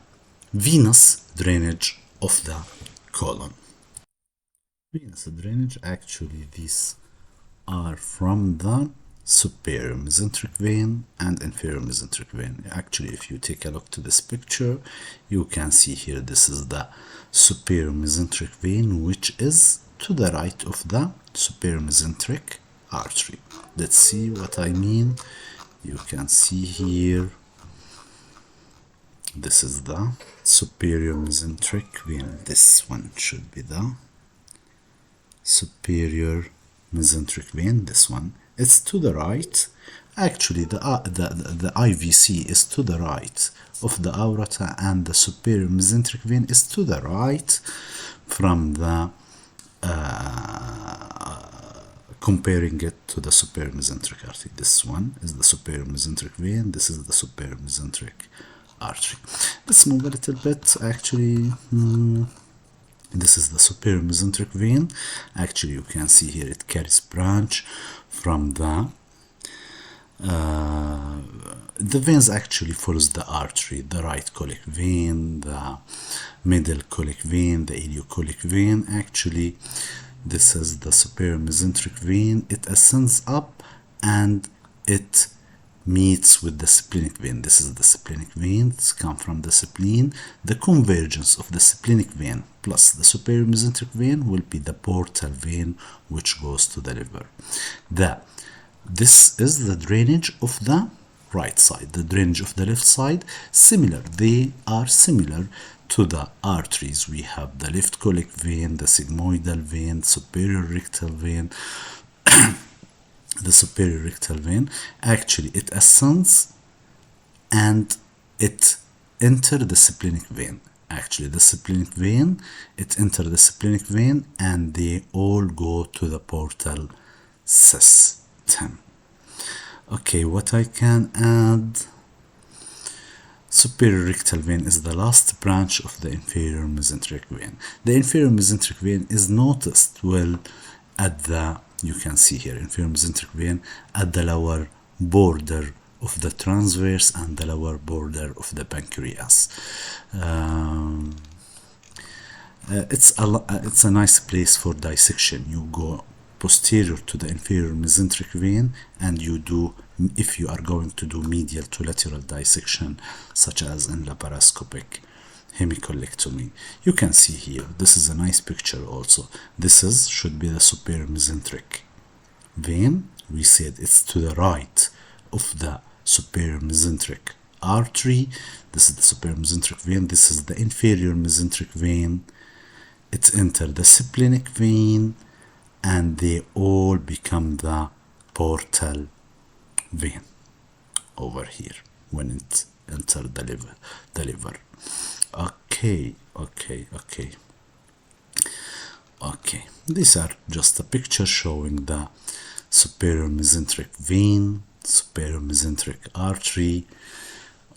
venous drainage of the colon. Venous drainage, actually these are from the superior mesenteric vein and inferior mesenteric vein. Actually, if you take a look to this picture, you can see here this is the superior mesenteric vein, which is to the right of the superior mesenteric artery. Let's see what I mean. You can see here, this is the superior mesenteric vein. This one should be the superior mesenteric vein. This one, it's to the right. Actually, the IVC is to the right of the aorta, and the superior mesenteric vein is to the right from the comparing it to the superior mesenteric artery. This one is the superior mesenteric vein. This is the superior mesenteric artery. Let's move a little bit. Actually, this is the superior mesenteric vein. Actually, you can see here it carries branch from the veins actually follows the artery, the right colic vein, the middle colic vein, the ileocolic vein. Actually, this is the superior mesenteric vein. It ascends up and it meets with the splenic vein. This is the splenic vein. It's come from the spleen. The convergence of the splenic vein plus the superior mesenteric vein will be the portal vein, which goes to the liver. This is the drainage of the right side. The drainage of the left side, similar. They are similar to the arteries. We have the left colic vein, the sigmoidal vein, superior rectal vein. The superior rectal vein, actually it ascends and it enters the splenic vein. Actually, the splenic vein, it enters the splenic vein, and they all go to the portal system. Okay, what I can add? Superior rectal vein is the last branch of the inferior mesenteric vein. The inferior mesenteric vein is noticed well at the, you can see here, inferior mesenteric vein at the lower border of the transverse and the lower border of the pancreas. It's a nice place for dissection. You go posterior to the inferior mesenteric vein, and you do, if you are going to do medial to lateral dissection, such as in laparoscopic hemicolectomy. You can see here, this is a nice picture also. This is should be the superior mesenteric vein. We said it's to the right of the superior mesenteric artery. This is the superior mesenteric vein. This is the inferior mesenteric vein. It's enter the splenic vein, and they all become the portal vein over here when it enter the liver. Okay. These are just a picture showing the superior mesenteric vein, superior mesenteric artery.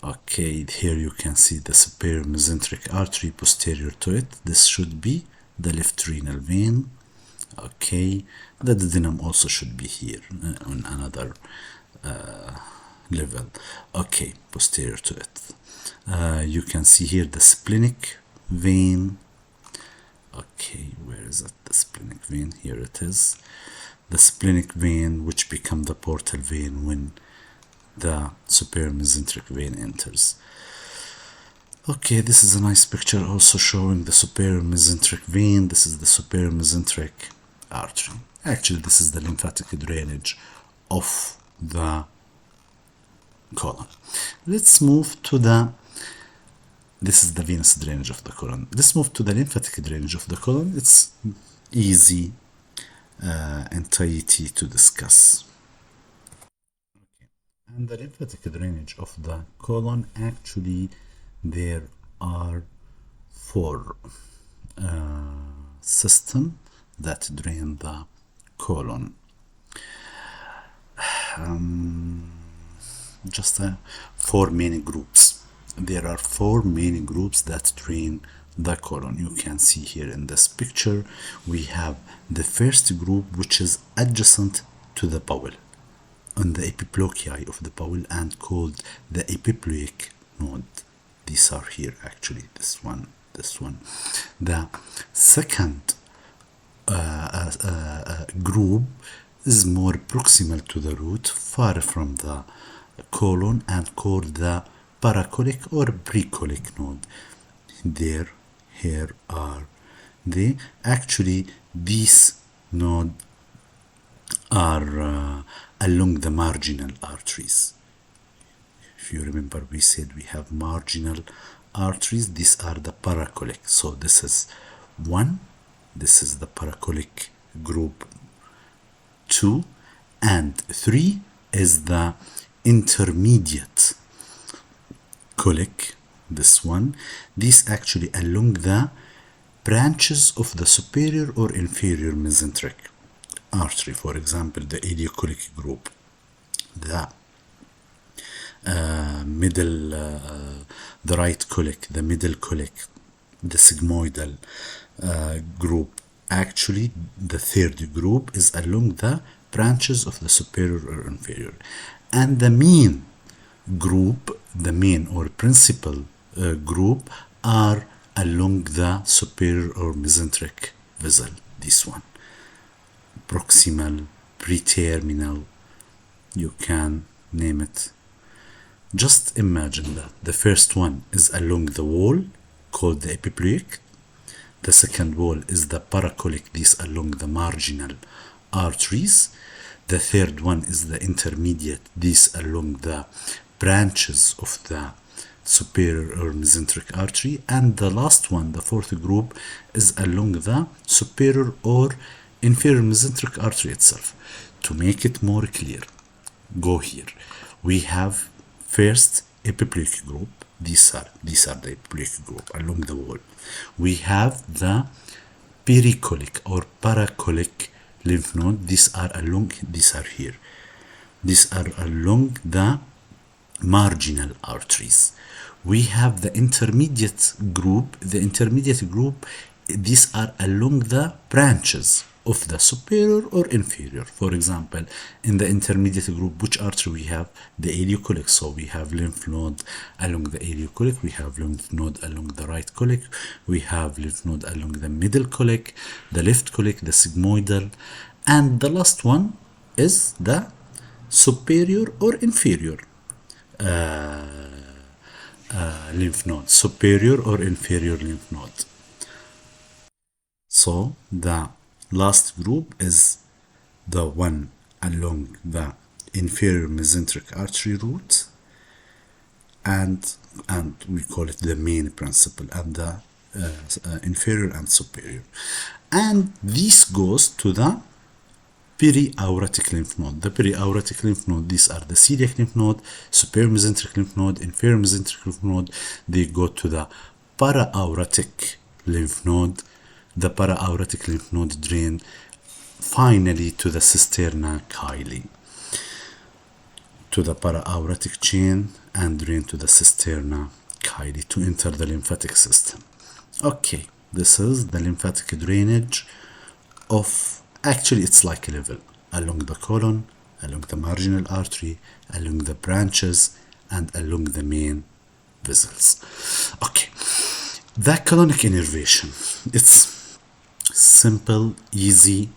Okay, here you can see the superior mesenteric artery posterior to it. This should be the left renal vein. Okay, the duodenum also should be here on another level. Okay, posterior to it. You can see here the splenic vein. Okay, where is it? The splenic vein, here it is. The splenic vein, which become the portal vein when the superior mesenteric vein enters. Okay, this is a nice picture also showing the superior mesenteric vein. This is the superior mesenteric artery. Actually, this is the lymphatic drainage of the colon. Let's move to this is the venous drainage of the colon. Let's move to the lymphatic drainage of the colon. It's easy and tidy to discuss. Okay. And the lymphatic drainage of the colon, actually there are four systems that drain the colon. Four main groups. There are four main groups that drain the colon. You can see here in this picture, we have the first group, which is adjacent to the bowel, on the epiplochii of the bowel, and called the epiploic node. These are here actually, this one. The second group is more proximal to the root, far from the colon, and called the paracolic or precolic node. Here are they. Actually, these nodes are along the marginal arteries. If you remember, we said we have marginal arteries. These are the paracolic. So this is one. This is the paracolic group 2, and 3 is the intermediate colic. This one. These actually along the branches of the superior or inferior mesenteric artery. For example, the ileocolic group, the the right colic, the middle colic, the sigmoidal group. Actually, the third group is along the branches of the superior or inferior. And the main group, the main or principal group, are along the superior or mesenteric vessel. This one. Proximal, preterminal, you can name it. Just imagine that the first one is along the wall, called the epiploic. The second wall is the paracolic, these along the marginal arteries. The third one is the intermediate, these along the branches of the superior or mesenteric artery. And the last one, the fourth group, is along the superior or inferior mesenteric artery itself. To make it more clear, go here. We have first epiploic group. These are the epiploic group along the wall. We have the pericolic or paracolic lymph node. These are here. These are along the marginal arteries. We have the intermediate group. These are along the branches of the superior or inferior. For example, in the intermediate group, which artery we have? The ileocolic. So we have lymph node along the ileocolic, we have lymph node along the right colic, we have lymph node along the middle colic, the left colic, the sigmoidal, and the last one is the superior or inferior lymph node, superior or inferior lymph node. So the last group is the one along the inferior mesenteric artery root, and we call it the main principle, and the inferior and superior. And this goes to the periaortic lymph node. The periaortic lymph node, these are the celiac lymph node, superior mesenteric lymph node, inferior mesenteric lymph node. They go to the paraaortic lymph node. The paraaortic lymph node drain finally to the cisterna chyli, to the paraaortic chain, and drain to the cisterna chyli to enter the lymphatic system. Okay, this is the lymphatic drainage of, actually it's like a level along the colon, along the marginal artery, along the branches, and along the main vessels. Okay, the colonic innervation, it's simple, easy,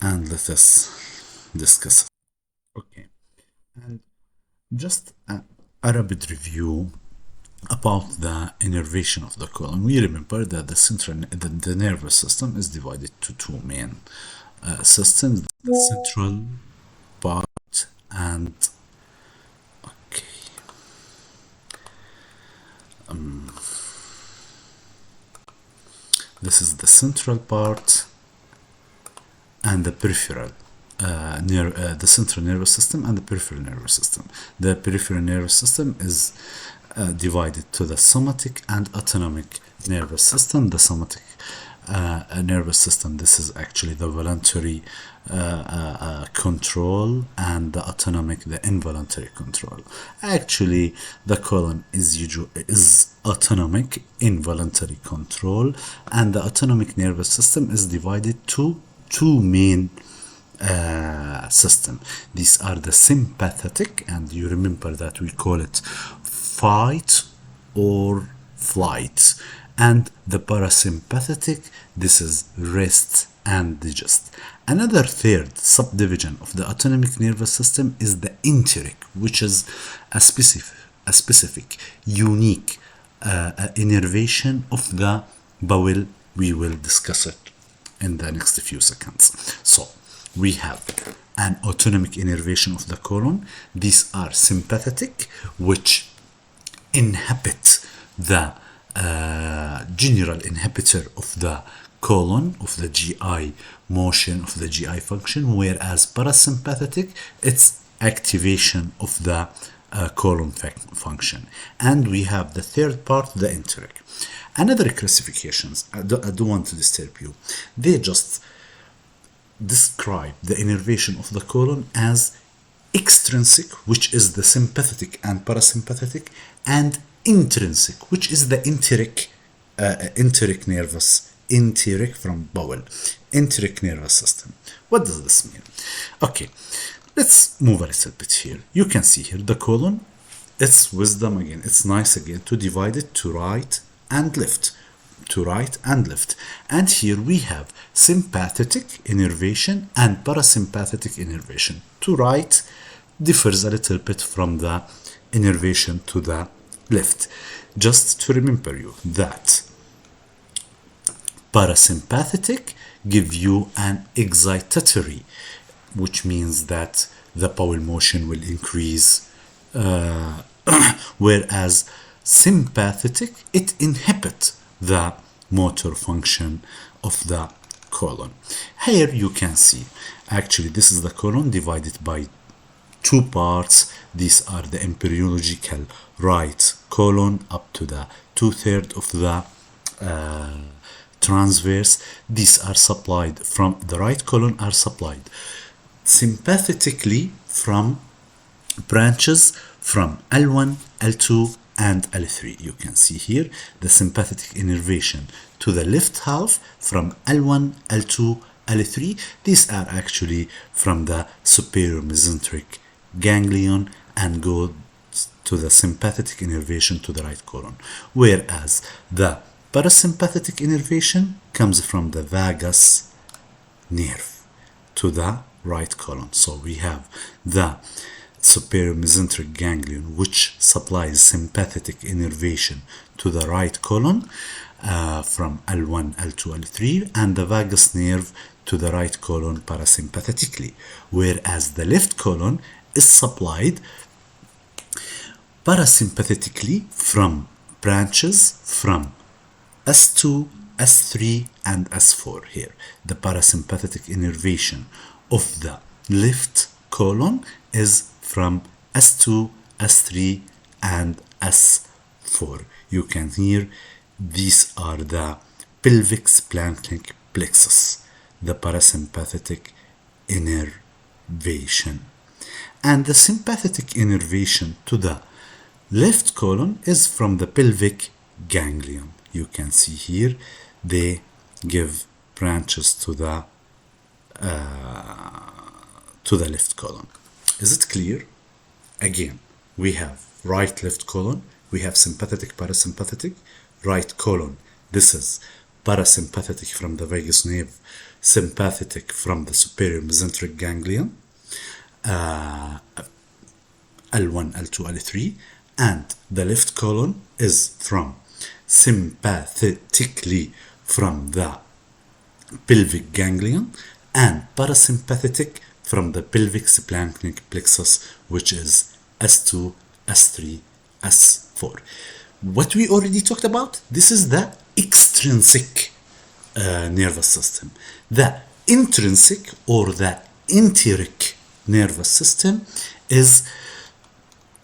and let us discuss it. Okay, and just a rapid review about the innervation of the colon. We remember that the nervous system is divided to two main systems: the central part and this is the central part and the peripheral. The central nervous system and the peripheral nervous system. The peripheral nervous system is divided to the somatic and autonomic nervous system. The somatic nervous system, this is actually the voluntary control, and the autonomic, the involuntary control. Actually, the colon is autonomic, involuntary control, and the autonomic nervous system is divided to two main system. These are the sympathetic, and you remember that we call it fight or flight, and the parasympathetic, this is rest and digest. Another third subdivision of the autonomic nervous system is the enteric, which is a specific unique innervation of the bowel. We will discuss it in the next few seconds. So we have an autonomic innervation of the colon. These are sympathetic, which inhibit the general inhibitor of the colon, of the GI motion, of the GI function, whereas parasympathetic, it's activation of the colon function. And we have the third part, the enteric. Another classifications, I don't want to disturb you, they just describe the innervation of the colon as extrinsic, which is the sympathetic and parasympathetic, and intrinsic, which is the enteric nervous, enteric from bowel, enteric nervous system. What does this mean? Okay, let's move a little bit here. You can see here the colon, it's wisdom again, it's nice again to divide it to right and left, to right and left. And here we have sympathetic innervation and parasympathetic innervation. To right differs a little bit from the innervation to the left. Just to remember you that parasympathetic give you an excitatory, which means that the bowel motion will increase, whereas sympathetic, it inhibits the motor function of the colon. Here you can see, actually this is the colon divided by two parts. These are the embryological right colon up to the 2/3 of the transverse. These are supplied from the right colon, are supplied sympathetically from branches from L1, L2, and L3. You can see here the sympathetic innervation to the left half from L1, L2, L3. These are actually from the superior mesenteric ganglion and go to the sympathetic innervation to the right colon, whereas the parasympathetic innervation comes from the vagus nerve to the right colon. So we have the superior mesenteric ganglion, which supplies sympathetic innervation to the right colon from L1, L2, L3, and the vagus nerve to the right colon parasympathetically, whereas the left colon is supplied parasympathetically from branches from S2, S3, and S4 here. The parasympathetic innervation of the left colon is from S2, S3, and S4. You can hear these are the pelvic splanchnic plexus, the parasympathetic innervation. And the sympathetic innervation to the left colon is from the pelvic ganglion. You can see here they give branches to the left colon. Is it clear? Again, we have right left colon, we have sympathetic parasympathetic, right colon. This is parasympathetic from the vagus nerve, sympathetic from the superior mesenteric ganglion, L1, L2, L3, and the left colon is from sympathetically from the pelvic ganglion and parasympathetic from the pelvic splanchnic plexus, which is S2, S3, S4. What we already talked about, this is the extrinsic nervous system. The intrinsic or the enteric nervous system is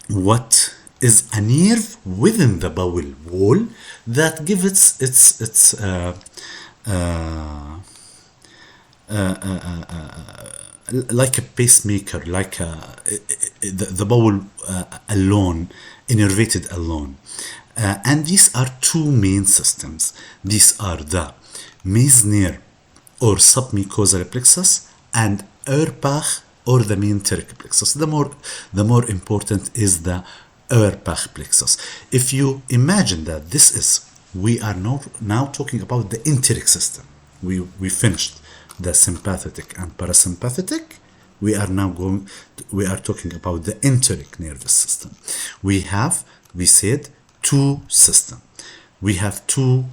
what is a nerve within the bowel wall that gives its like a pacemaker, like the bowel alone, innervated alone. And these are two main systems. These are the Meissner or submucosal plexus and Auerbach or the mesenteric plexus. The more important is the Auerbach plexus. If you imagine that we are now talking about the enteric system. We finished the sympathetic and parasympathetic. We are talking about the enteric nervous system. We said two systems. We have two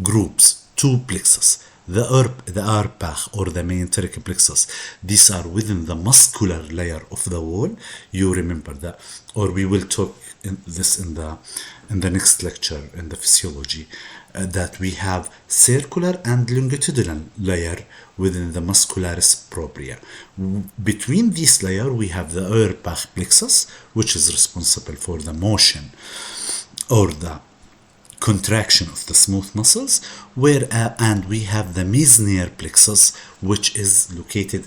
groups, two plexus. The Auerbach or the mesenteric plexus, these are within the muscular layer of the wall. You remember that, or we will talk in the next lecture in the physiology, that we have circular and longitudinal layer within the muscularis propria. Between this layer, we have the Auerbach plexus, which is responsible for the motion or the contraction of the smooth muscles, and we have the Meissner plexus, which is located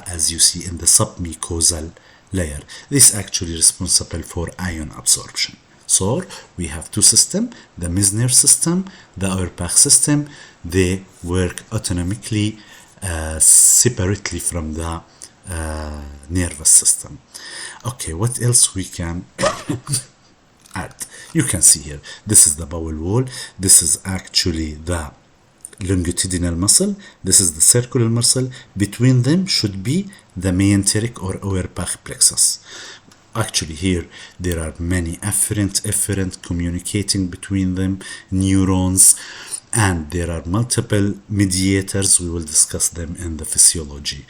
as you see, in the submucosal layer. This is actually responsible for ion absorption. So we have two systems, the Meissner system, the Auerbach system. They work autonomically, separately from the nervous system. Okay, what else we can add? You can see here, this is the bowel wall. This is actually the longitudinal muscle. This is the circular muscle. Between them should be the mesenteric or Auerbach plexus. Actually, here there are many efferent communicating between them, neurons, and there are multiple mediators. We will discuss them in the physiology.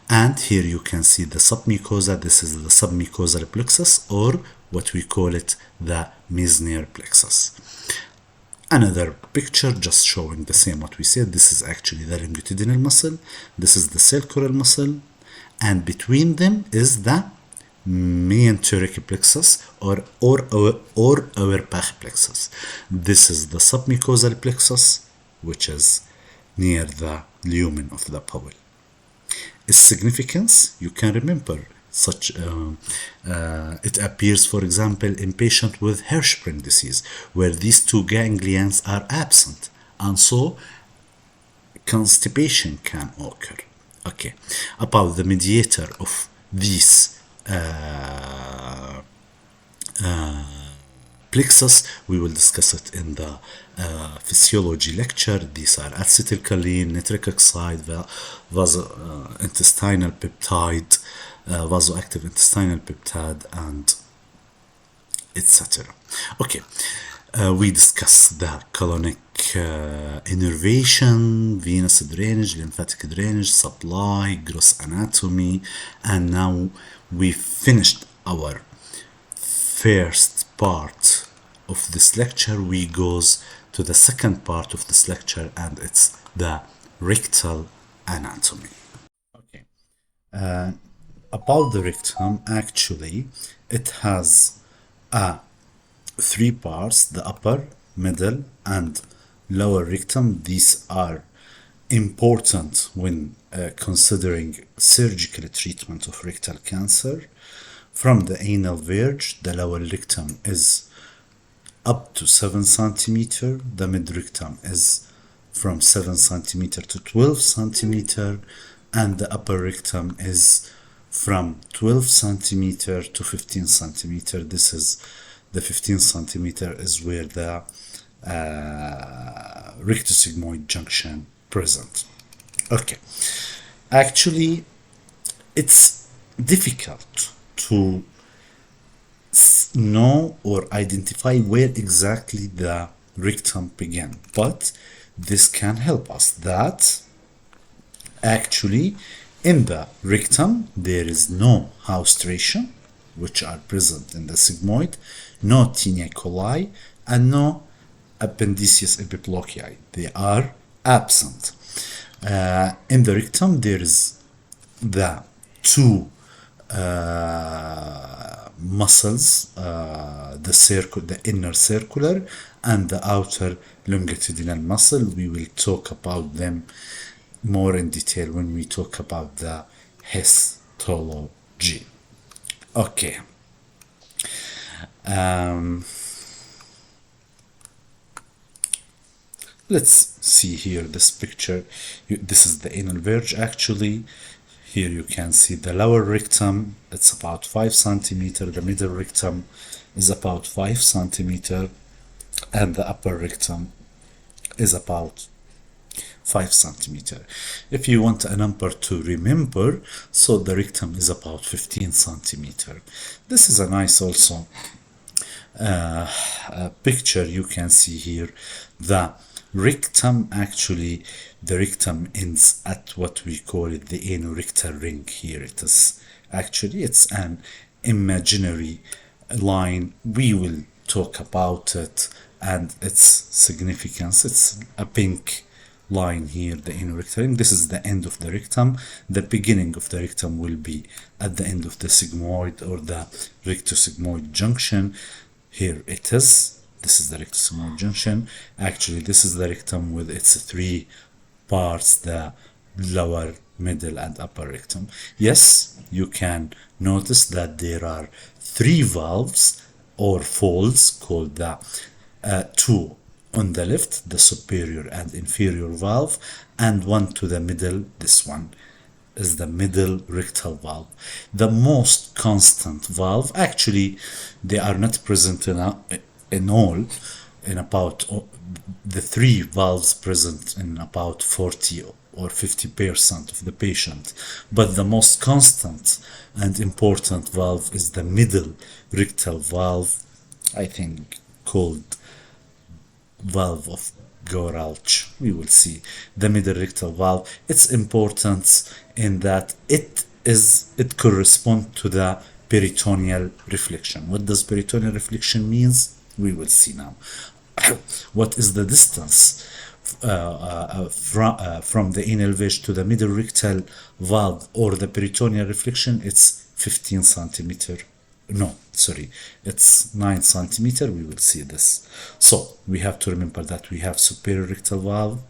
And here you can see the submucosa. This is the submucosal plexus, or what we call it, the Meissner plexus. Another picture just showing the same what we said. This is actually the longitudinal muscle. This is the circular muscle, and between them is the mesenteric plexus or Auerbach plexus. This is the submucosal plexus, which is near the lumen of the bowel. Its significance, you can remember, it appears, for example, in patients with Hirschsprung disease, where these two ganglions are absent, and so constipation can occur. Okay, about the mediator of these plexus, we will discuss it in the physiology lecture. These are acetylcholine, nitric oxide, intestinal peptide, vasoactive intestinal peptide, and etc. Okay, we discuss the colonic innervation, venous drainage, lymphatic drainage, supply, gross anatomy, and now we finished our first part of this lecture. We goes to the second part of this lecture, and it's the rectal anatomy. Okay. About the rectum, actually, it has three parts: the upper, middle, and lower rectum. These are important when considering surgical treatment of rectal cancer. From the anal verge, the lower rectum is up to 7 centimeter. The mid rectum is from 7 centimeter to 12 centimeter, and the upper rectum is from 12 centimeter to 15 centimeter. This is the 15 centimeter is where the rectosigmoid junction present. Okay, actually, it's difficult to know or identify where exactly the rectum began, but this can help us that actually in the rectum there is no haustration, which are present in the sigmoid, no tinea coli, and no appendiceous epiplochii. They are absent. In the rectum there is the two muscles, the inner circular and the outer longitudinal muscle. We will talk about them more in detail when we talk about the histology. Okay. Let's see here this picture. This is the anal verge actually. Here you can see the lower rectum, it's about 5 centimeter, the middle rectum is about 5 centimeter, and the upper rectum is about 5 centimeter. If you want a number to remember, so the rectum is about 15 centimeter. This is a nice also picture you can see here. The rectum, actually the rectum ends at what we call it the anorectal ring. Here it is, actually it's an imaginary line. We will talk about it and its significance. It's a pink line here, the anorectal ring. This is the end of the rectum. The beginning of the rectum will be at the end of the sigmoid or the rectosigmoid junction. Here it is. This is the rectosigmoid junction. Actually, this is the rectum with its three parts, the lower, middle, and upper rectum. Yes, you can notice that there are three valves or folds called the two on the left, the superior and inferior valve, and one to the middle. This one is the middle rectal valve. The most constant valve, actually, they are not present in all, in about the three valves present in about 40 or 50% of the patient, but the most constant and important valve is the middle rectal valve, I think called valve of Goralch. We will see the middle rectal valve. Its importance in that it corresponds to the peritoneal reflection. What does peritoneal reflection means? We will see now. What is the distance from the anal verge to the middle rectal valve or the peritoneal reflection? It's 15 centimeter. No, sorry, it's 9 centimeter. We will see this. So we have to remember that we have superior rectal valve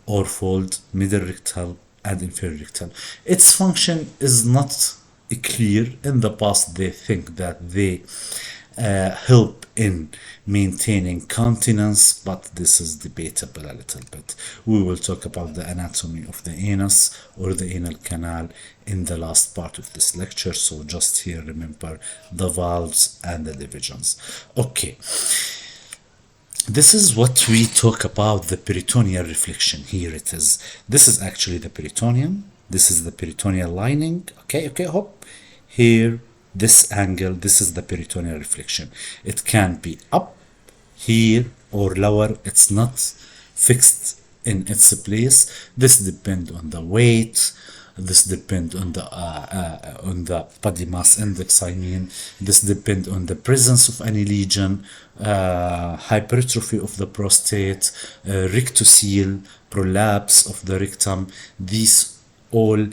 or fold, middle rectal, and inferior rectal. Its function is not clear. In the past, they think that they help in maintaining continence, but this is debatable a little bit. We will talk about the anatomy of the anus or the anal canal in the last part of this lecture, so just here remember the valves and the divisions. Okay, this is what we talk about, the peritoneal reflection. Here it is. This is actually the peritoneum. This is the peritoneal lining. Okay, hop. Here, this angle, this is the peritoneal reflection. It can be up here or lower. It's not fixed in its place. This depends on the weight. This depends on the body mass index. I mean, this depends on the presence of any lesion, hypertrophy of the prostate, rectocele, prolapse of the rectum. These all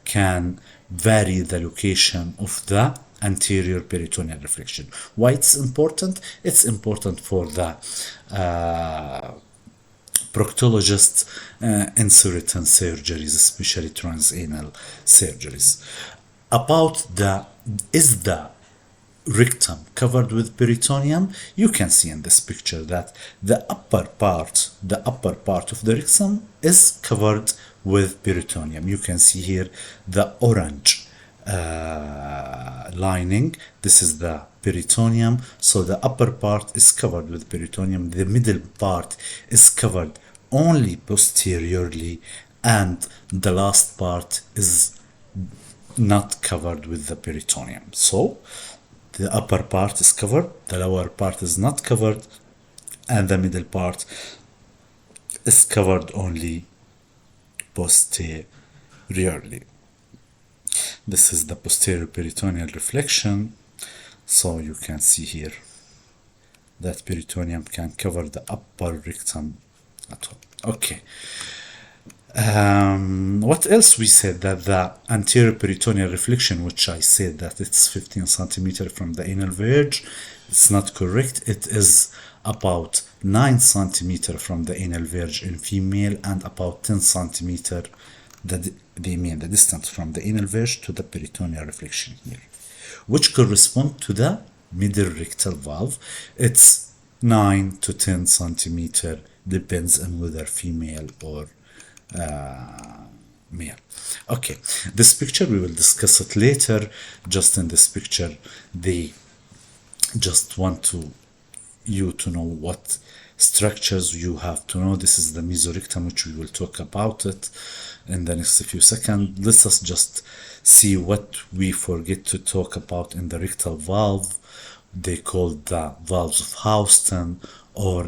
can vary the location of the anterior peritoneal reflection. Why it's important? It's important for the proctologists in certain surgeries, especially transanal surgeries. About is the rectum covered with peritoneum? You can see in this picture that the upper part of the rectum is covered with peritoneum. You can see here the orange lining. This is the peritoneum. So the upper part is covered with peritoneum. The middle part is covered only posteriorly, and the last part is not covered with the peritoneum. So the upper part is covered, the lower part is not covered, and the middle part is covered only posteriorly. This is the posterior peritoneal reflection. So you can see here that peritoneum can cover the upper rectum at all. Okay. What else we said? That the anterior peritoneal reflection, which I said that it's 15 centimeter from the anal verge, it's not correct. It is about 9 centimeter from the anal verge in female, and about 10 centimeter the distance from the anal verge to the peritoneal reflection here, which correspond to the middle rectal valve. It's 9 to 10 centimeter, depends on whether female or male. Okay, this picture we will discuss it later. Just in this picture, they just want you to know what structures you have to know. This is the mesorectum, which we will talk about it in the next few seconds. Let us just see what we forget to talk about in the rectal valve. They call the valves of Houston or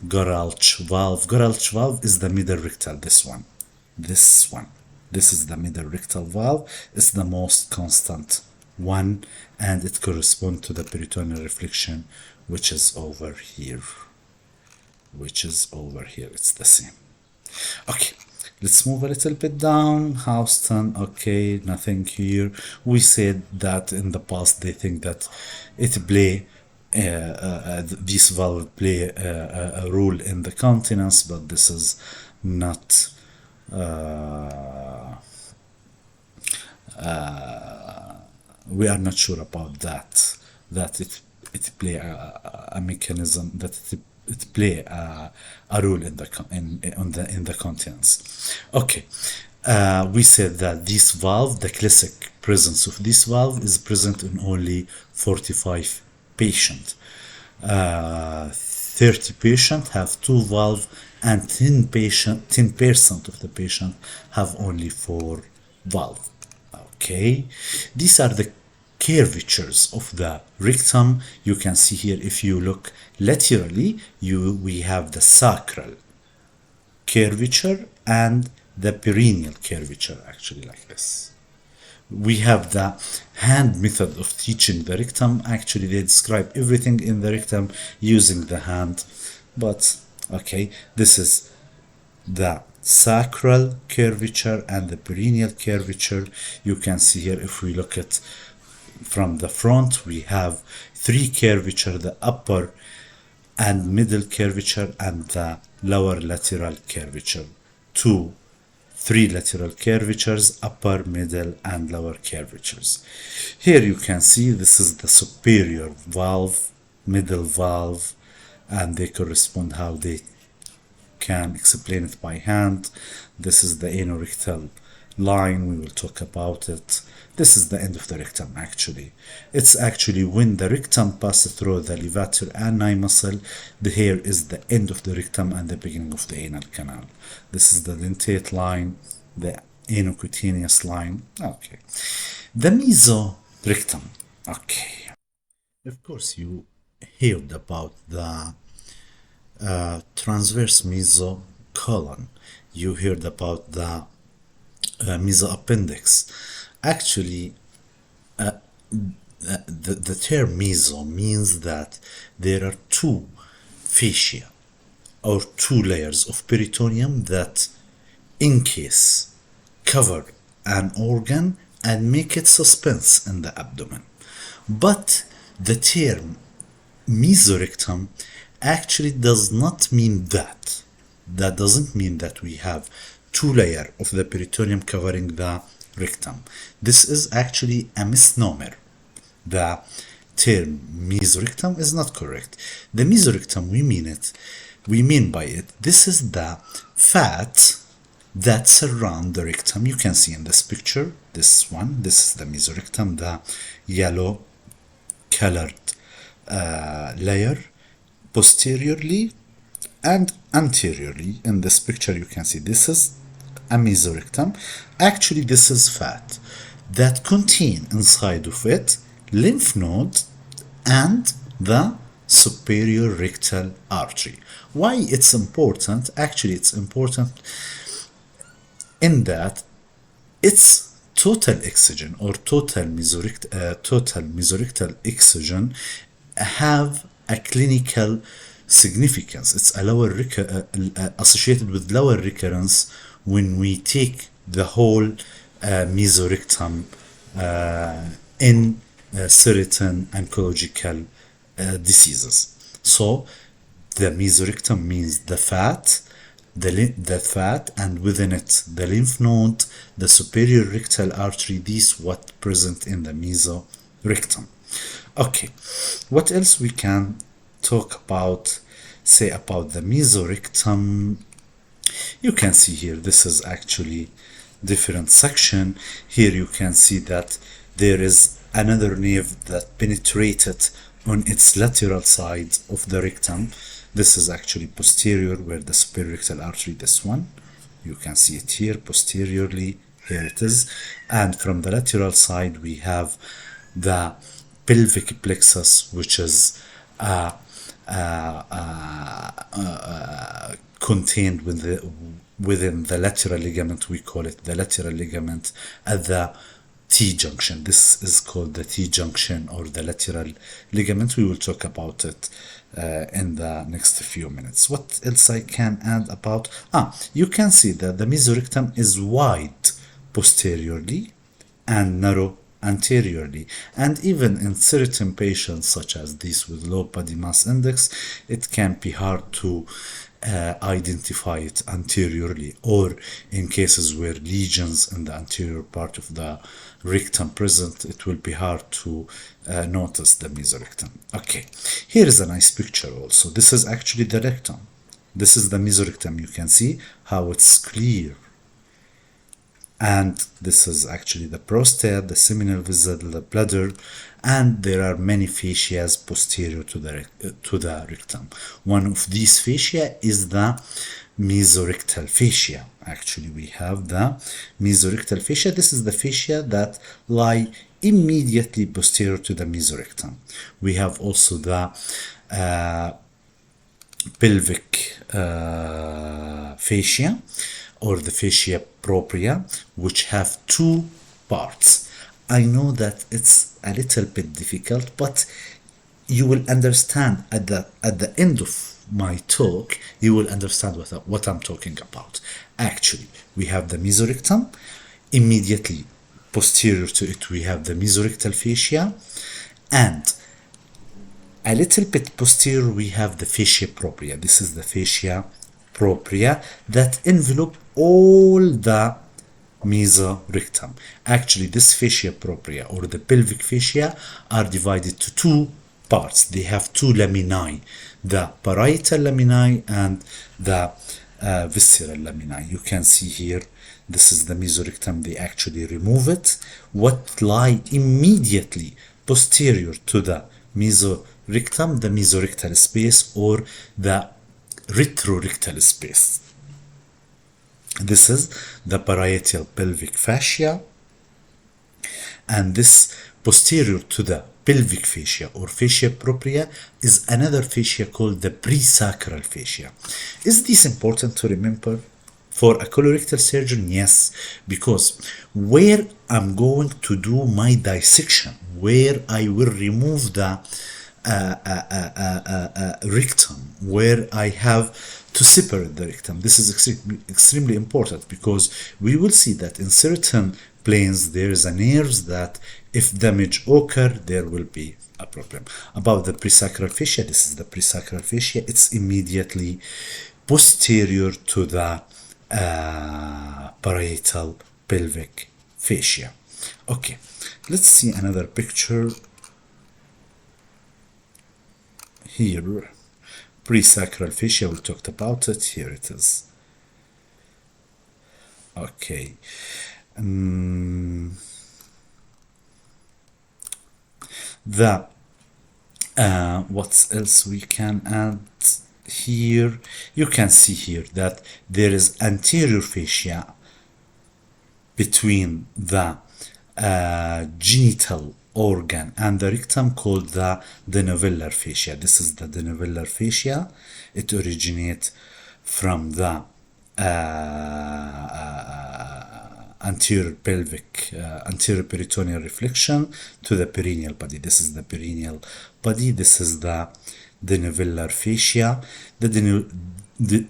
Geralch valve. Geralch valve is the middle rectal. This one. This is the middle rectal valve. It's the most constant one, and it corresponds to the peritoneal reflection, which is over here. It's the same. Okay, let's move a little bit down. Houston, okay, nothing here. We said that in the past they think that this valve play a role in the continence, but this is not we are not sure about that it play a mechanism, that it play a role in the continence. Okay, we said that this valve, the classic presence of this valve, is present in only 45 patients. 30 patients have 2 valves, and 10% of the patient have only 4 valves. Okay, these are the curvatures of the rectum. You can see here, if you look laterally, we have the sacral curvature and the perineal curvature, actually like this. We have the hand method of teaching the rectum. Actually, they describe everything in the rectum using the hand, but okay, this is the sacral curvature and the perineal curvature. You can see here, if we look at from the front, we have 3 curvature: the upper and middle curvature and the lower lateral curvature. 3 lateral curvatures: upper, middle, and lower curvatures. Here you can see this is the superior valve, middle valve, and they correspond how they can explain it by hand. This is the anorectal line. We will talk about it. This is the end of the rectum. Actually, it's actually when the rectum passes through the levator ani muscle, the here is the end of the rectum and the beginning of the anal canal. This is the dentate line. the anocutaneous line. Okay. The mesorectum. Okay. Of course, you heard about the transverse mesocolon. You heard about the mesoappendix. Actually, the term meso means that there are two fascia or two layers of peritoneum that encase, cover an organ and make it suspense in the abdomen. But the term mesorectum actually does not mean that. That doesn't mean that we have two layers of the peritoneum covering the rectum. This is actually a misnomer. The term mesorectum is not correct. The mesorectum, we mean by it, this is the fat that surround the rectum. You can see in this picture, this is the mesorectum, the yellow colored layer posteriorly and anteriorly. In this picture you can see this is a mesorectum. Actually, this is fat that contain inside of it lymph node and the superior rectal artery. Why it's important? Actually, it's important in that its total excision or total mesorectal excision have a clinical significance. It's a lower associated with lower recurrence when we take the whole mesorectum in certain oncological diseases. So the mesorectum means the fat, the fat, and within it the lymph node, the superior rectal artery. These what present in the mesorectum. Okay, what else we can talk about? Say about the mesorectum. You can see here, this is actually different section. Here you can see that there is another nerve that penetrated on its lateral side of the rectum. This is actually posterior, where the superior rectal artery, this one, you can see it here posteriorly. Here it is. And from the lateral side we have the pelvic plexus, which is contained within the lateral ligament. We call it the lateral ligament at the T-junction. This is called the T-junction or the lateral ligament. We will talk about it in the next few minutes. What else I can add about? You can see that the mesorectum is wide posteriorly and narrow anteriorly, and even in certain patients such as these with low body mass index, it can be hard to identify it anteriorly, or in cases where lesions in the anterior part of the rectum present, it will be hard to notice the mesorectum. Okay, here is a nice picture also. This is actually the rectum. This is the mesorectum. You can see how it's clear. And this is actually the prostate, the seminal vessel, the bladder, and there are many fascias posterior to the rectum. One of these fascia is the mesorectal fascia. Actually, we have the mesorectal fascia. This is the fascia that lie immediately posterior to the mesorectum. We have also the pelvic fascia, or the fascia propria, which have two parts. I know that it's a little bit difficult, but you will understand at the end of my talk. You will understand what I'm talking about. Actually, we have the mesorectum. Immediately posterior to it, we have the mesorectal fascia, and a little bit posterior, we have the fascia propria. This is the fascia propria that envelop all the mesorectum. Actually, this fascia propria or the pelvic fascia are divided to two parts. They have two laminae, the parietal laminae and the visceral laminae. You can see here, this is the mesorectum. They actually remove it. What lie immediately posterior to the mesorectum, the mesorectal space or the retrorectal space. This is the parietal pelvic fascia, and this posterior to the pelvic fascia or fascia propria is another fascia called the presacral fascia. Is this important to remember? For a colorectal surgeon, yes, because where I'm going to do my dissection, where I will remove the rectum, where I have to separate the rectum. This is extremely important because we will see that in certain planes there is a nerve that if damage occur, there will be a problem. About the presacral fascia, this is the presacral fascia. It's immediately posterior to the parietal pelvic fascia. Okay, let's see another picture. Here, presacral fascia, we talked about it. Here it is. Okay. The what else we can add here? You can see here that there is anterior fascia between the genital organ and the rectum called the denovellar fascia. This is the denovellar fascia. It originates from the anterior peritoneal reflection to the perineal body. This is the perineal body. This is the denovellar fascia.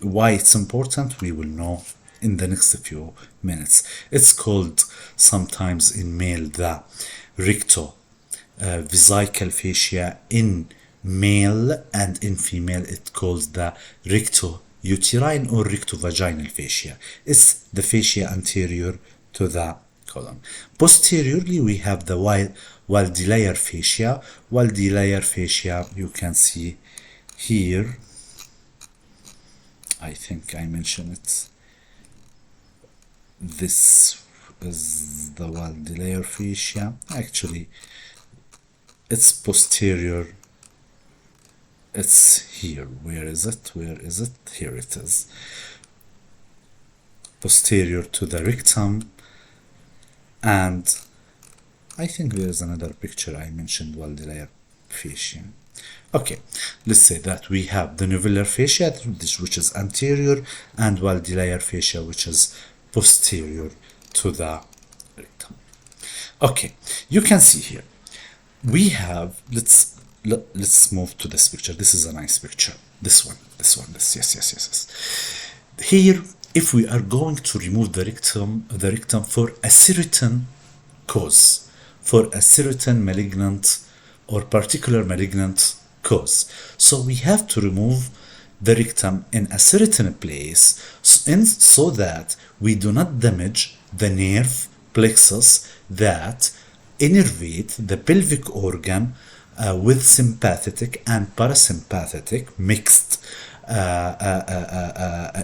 Why it's important, we will know in the next few minutes. It's called sometimes in male the recto-vesical fascia. In male and in female it calls the recto-uterine or recto-vaginal fascia. It's the fascia anterior to the colon. Posteriorly we have the Waldelayar fascia. Waldelayar fascia, you can see here, I think I mentioned it. This is the Waldelayar fascia. Actually, it's posterior. It's here. Where is it? Where is it? Here it is. Posterior to the rectum. And I think there is another picture I mentioned Waldelayar fascia. Okay, let's say that we have the denovellar fascia, which is anterior, and Waldelayar fascia, which is posterior to the rectum. Okay, you can see here we have, let's move to this picture. This is a nice picture. This one, yes. Here, if we are going to remove the rectum for a certain cause, for a certain malignant or particular malignant cause, so we have to remove the rectum in a certain place so that we do not damage the nerve plexus that innervate the pelvic organ with sympathetic and parasympathetic mixed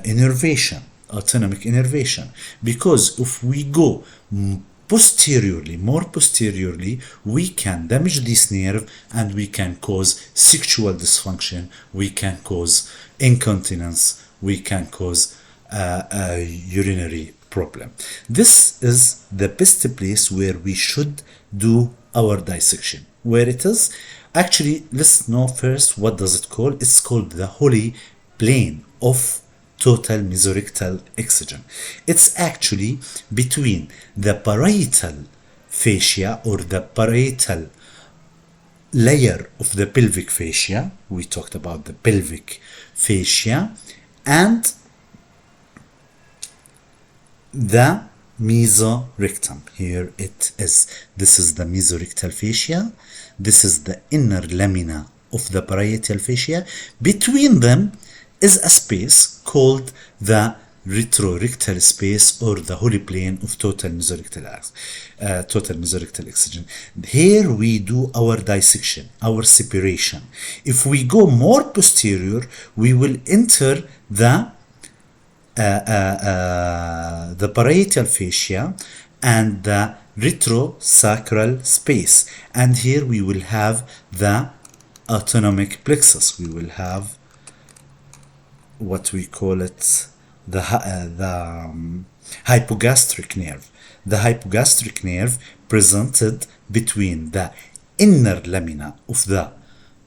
innervation, autonomic innervation. Because if we go more posteriorly, we can damage this nerve and we can cause sexual dysfunction, we can cause incontinence, we can cause a urinary problem. This is the best place where we should do our dissection. Where it is? Actually, let's know first what does it call. It's called the holy plane of total mesorectal excision. It's actually between the parietal fascia or the parietal layer of the pelvic fascia. We talked about the pelvic fascia and the mesorectum. Here it is. This is the mesorectal fascia. This is the inner lamina of the parietal fascia. Between them is a space called the retrorectal space or the holy plane of total mesorectal excision. Here we do our dissection, our separation. If we go more posterior, we will enter the parietal fascia and the retrosacral space, and here we will have the autonomic plexus. We will have what we call it hypogastric nerve. The hypogastric nerve presented between the inner lamina of the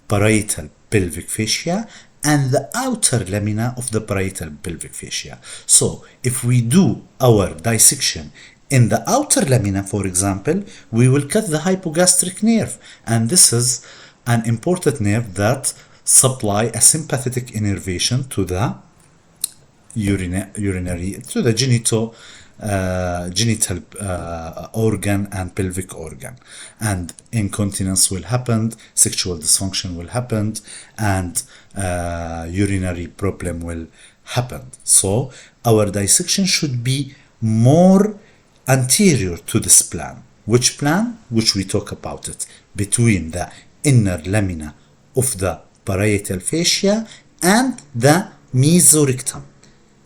parietal pelvic fascia and the outer lamina of the parietal pelvic fascia. So if we do our dissection in the outer lamina, for example, we will cut the hypogastric nerve, and this is an important nerve that supply a sympathetic innervation to the urinary, to the genital organ and pelvic organ, and incontinence will happen, sexual dysfunction will happen, and urinary problem will happen. So our dissection should be more anterior to this plan. Which plan? Which we talk about it, between the inner lamina of the parietal fascia and the mesorectum,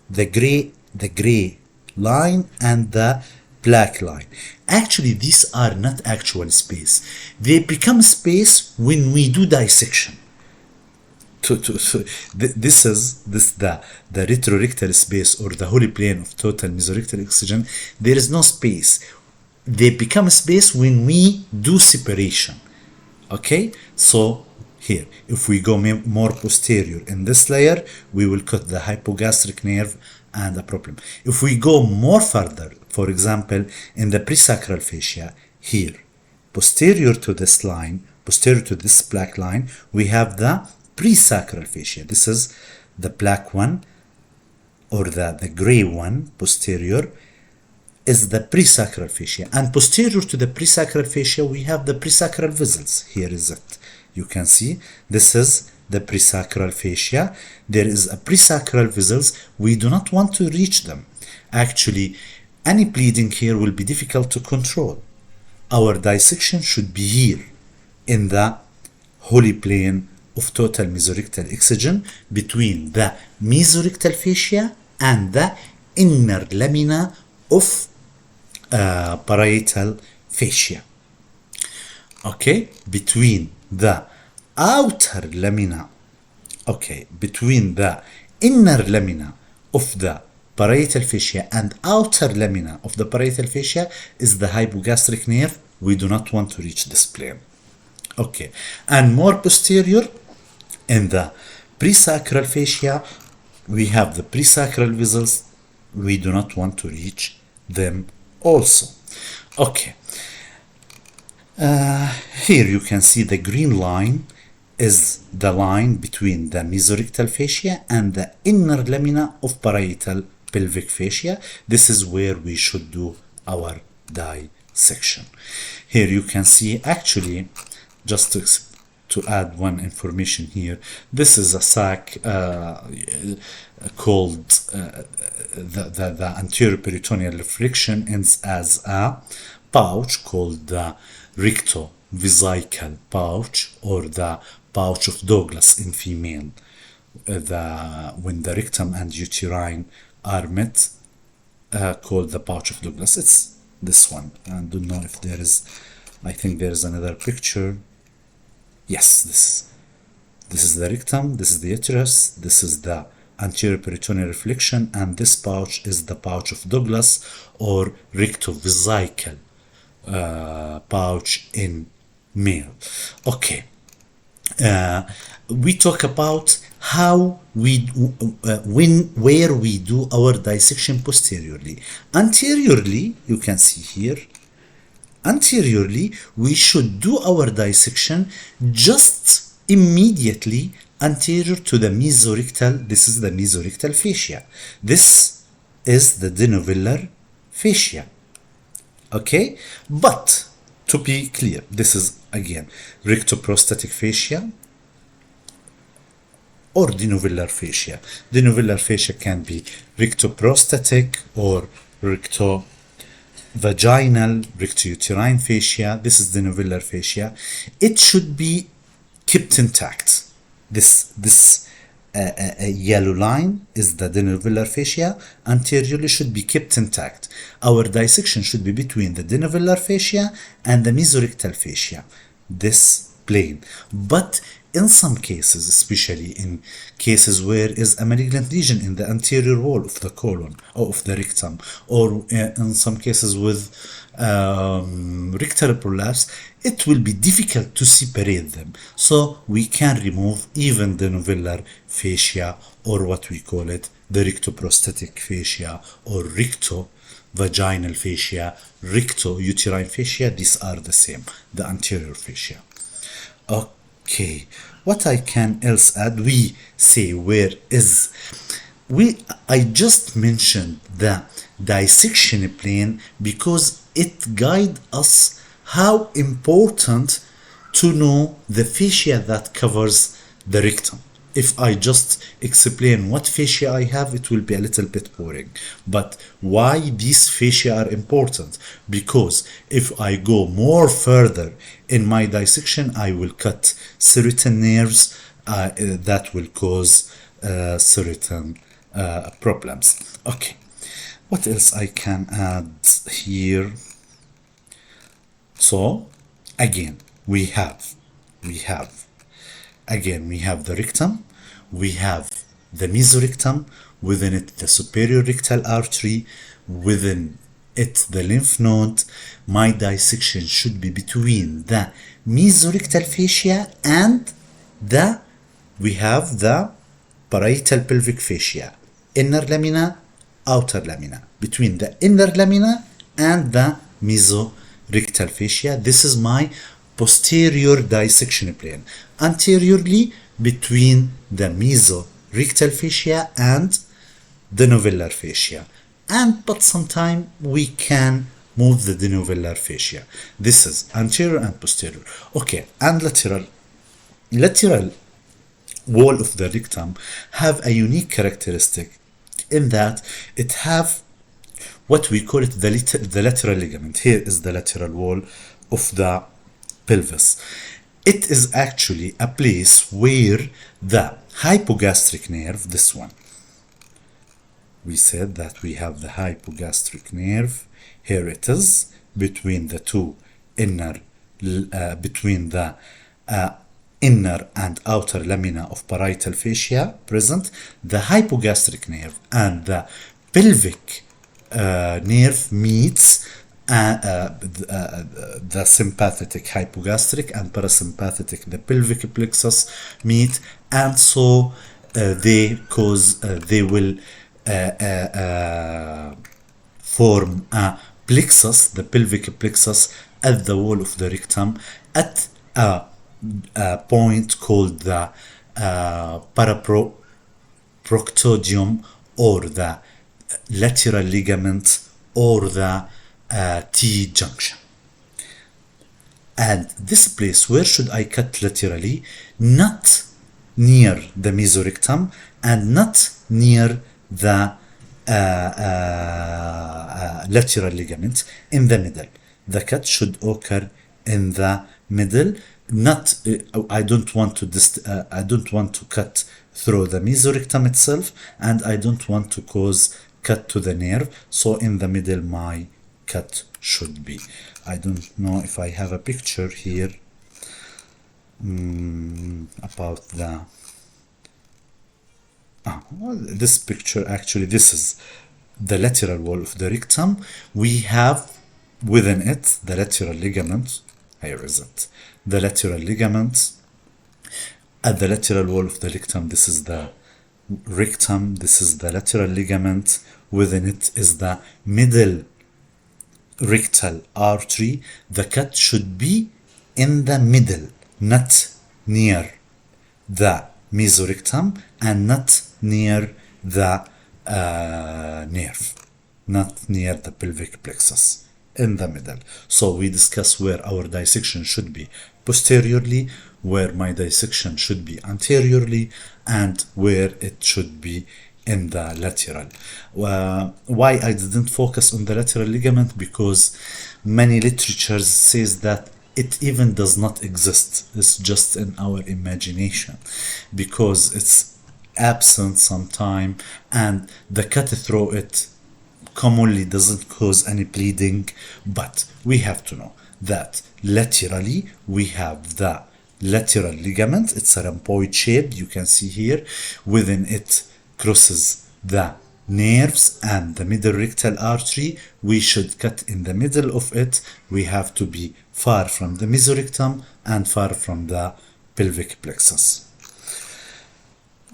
the gray line and the black line. Actually, these are not actual space. They become space when we do dissection. This is the retrorectal space, or the holy plane of total mesorectal excision. There is no space. They become space when we do separation. Okay, so here, if we go more posterior in this layer, we will cut the hypogastric nerve and a problem. If we go more further, for example, in the presacral fascia, here, posterior to this line, posterior to this black line, we have the presacral fascia. This is the black one, or the gray one, posterior, is the presacral fascia. And posterior to the presacral fascia, we have the presacral vessels. Here is it. You can see this is the presacral fascia. There is a presacral vessels. We do not want to reach them. Actually, any bleeding here will be difficult to control. Our dissection should be here in the holy plane of total mesorectal excision, between the mesorectal fascia and the inner lamina of parietal fascia. Okay, between the outer lamina, okay, between the inner lamina of the parietal fascia and outer lamina of the parietal fascia is the hypogastric nerve. We do not want to reach this plane. Okay, and more posterior in the presacral fascia, we have the presacral vessels. We do not want to reach them also. Okay, here you can see the green line is the line between the mesorectal fascia and the inner lamina of parietal pelvic fascia. This is where we should do our dissection. Here you can see, actually, just to add one information here, this is a sac called the anterior peritoneal friction ends as a pouch called the rectovesical pouch, or the pouch of Douglas in female. When the rectum and uterine are met, called the pouch of Douglas. It's this one. I don't know if there is, I think there is another picture. Yes, this is the rectum, this is the uterus, this is the anterior peritoneal reflection, and this pouch is the pouch of Douglas, or rectovesical pouch in male. Okay, we talk about how we where we do our dissection posteriorly. Anteriorly, you can see here, anteriorly we should do our dissection just immediately anterior to the mesorectal. This is the mesorectal fascia. This is the denovillar fascia. Okay, but to be clear, this is again rectoprostatic fascia or denovillar fascia. Denovillar fascia can be rectoprostatic or rectovaginal, rectouterine fascia. This is denovillar fascia. It should be kept intact. This yellow line is the denovillar fascia. Anteriorly should be kept intact. Our dissection should be between the denovillar fascia and the mesorectal fascia, this plane. But in some cases, especially in cases where is a malignant lesion in the anterior wall of the colon or of the rectum, or in some cases with rectal prolapse, it will be difficult to separate them. So we can remove even the novellar fascia, or what we call it, the rectoprostatic fascia, or recto-vaginal fascia, recto-uterine fascia. These are the same, the anterior fascia. Okay, what I can else add, we say where is, I just mentioned the dissection plane because it guides us how important to know the fascia that covers the rectum. If I just explain what fascia I have, it will be a little bit boring. But why these fascia are important? Because if I go more further in my dissection, I will cut certain nerves that will cause certain problems. Okay, what else I can add here? So again, we have the rectum, we have the mesorectum, within it the superior rectal artery, within it the lymph node. My dissection should be between the mesorectal fascia and we have the parietal pelvic fascia, inner lamina, outer lamina, between the inner lamina and the mesorectal fascia. This is my posterior dissection plane. Anteriorly, between the mesorectal fascia and the novellar fascia. But sometime we can move the denovellar fascia. This is anterior and posterior. Okay, and lateral wall of the rectum have a unique characteristic in that it have what we call it the lateral ligament. Here is the lateral wall of the pelvis. It is actually a place where the hypogastric nerve, this one, we said that we have the hypogastric nerve. Here it is, between the two inner, between the inner and outer lamina of parietal fascia present. The hypogastric nerve and the pelvic nerve meets. The sympathetic hypogastric and parasympathetic, the pelvic plexus, meet, and so they will form a plexus, the pelvic plexus, at the wall of the rectum at a point called the paraproctodium, or the lateral ligament, or the T junction. And this place, where should I cut laterally? Not near the mesorectum and not near the lateral ligament, in the middle. The cut should occur in the middle. Not I don't want to cut through the mesorectum itself, and I don't want to cause cut to the nerve. So in the middle my cut should be. I don't know if I have a picture here about the this picture. Actually, this is the lateral wall of the rectum. We have within it the lateral ligament. Here is it, the lateral ligament at the lateral wall of the rectum. This is the rectum, this is the lateral ligament. Within it is the middle rectal artery. The cut should be in the middle, not near the mesorectum and not near the nerve, not near the pelvic plexus, in the middle. So we discuss where our dissection should be posteriorly, where my dissection should be anteriorly, and where it should be in the lateral. Why I didn't focus on the lateral ligament? Because many literatures says that it even does not exist. It's just in our imagination, because it's absent sometime, and the cut through it commonly doesn't cause any bleeding. But we have to know that laterally we have the lateral ligament. It's a rhomboid shape, you can see here. Within it crosses the nerves and the middle rectal artery. We should cut in the middle of it. We have to be far from the mesorectum and far from the pelvic plexus.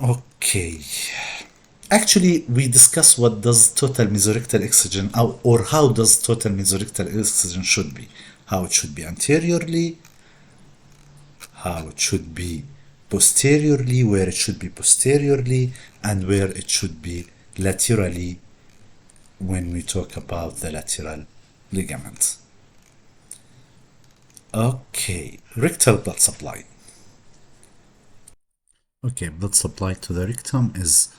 Okay. Actually, we discuss what does total mesorectal excision, or how does total mesorectal excision should be. How it should be anteriorly, how it should be posteriorly, where it should be posteriorly, and where it should be laterally when we talk about the lateral ligament. Okay, rectal blood supply. Okay, blood supply to the rectum is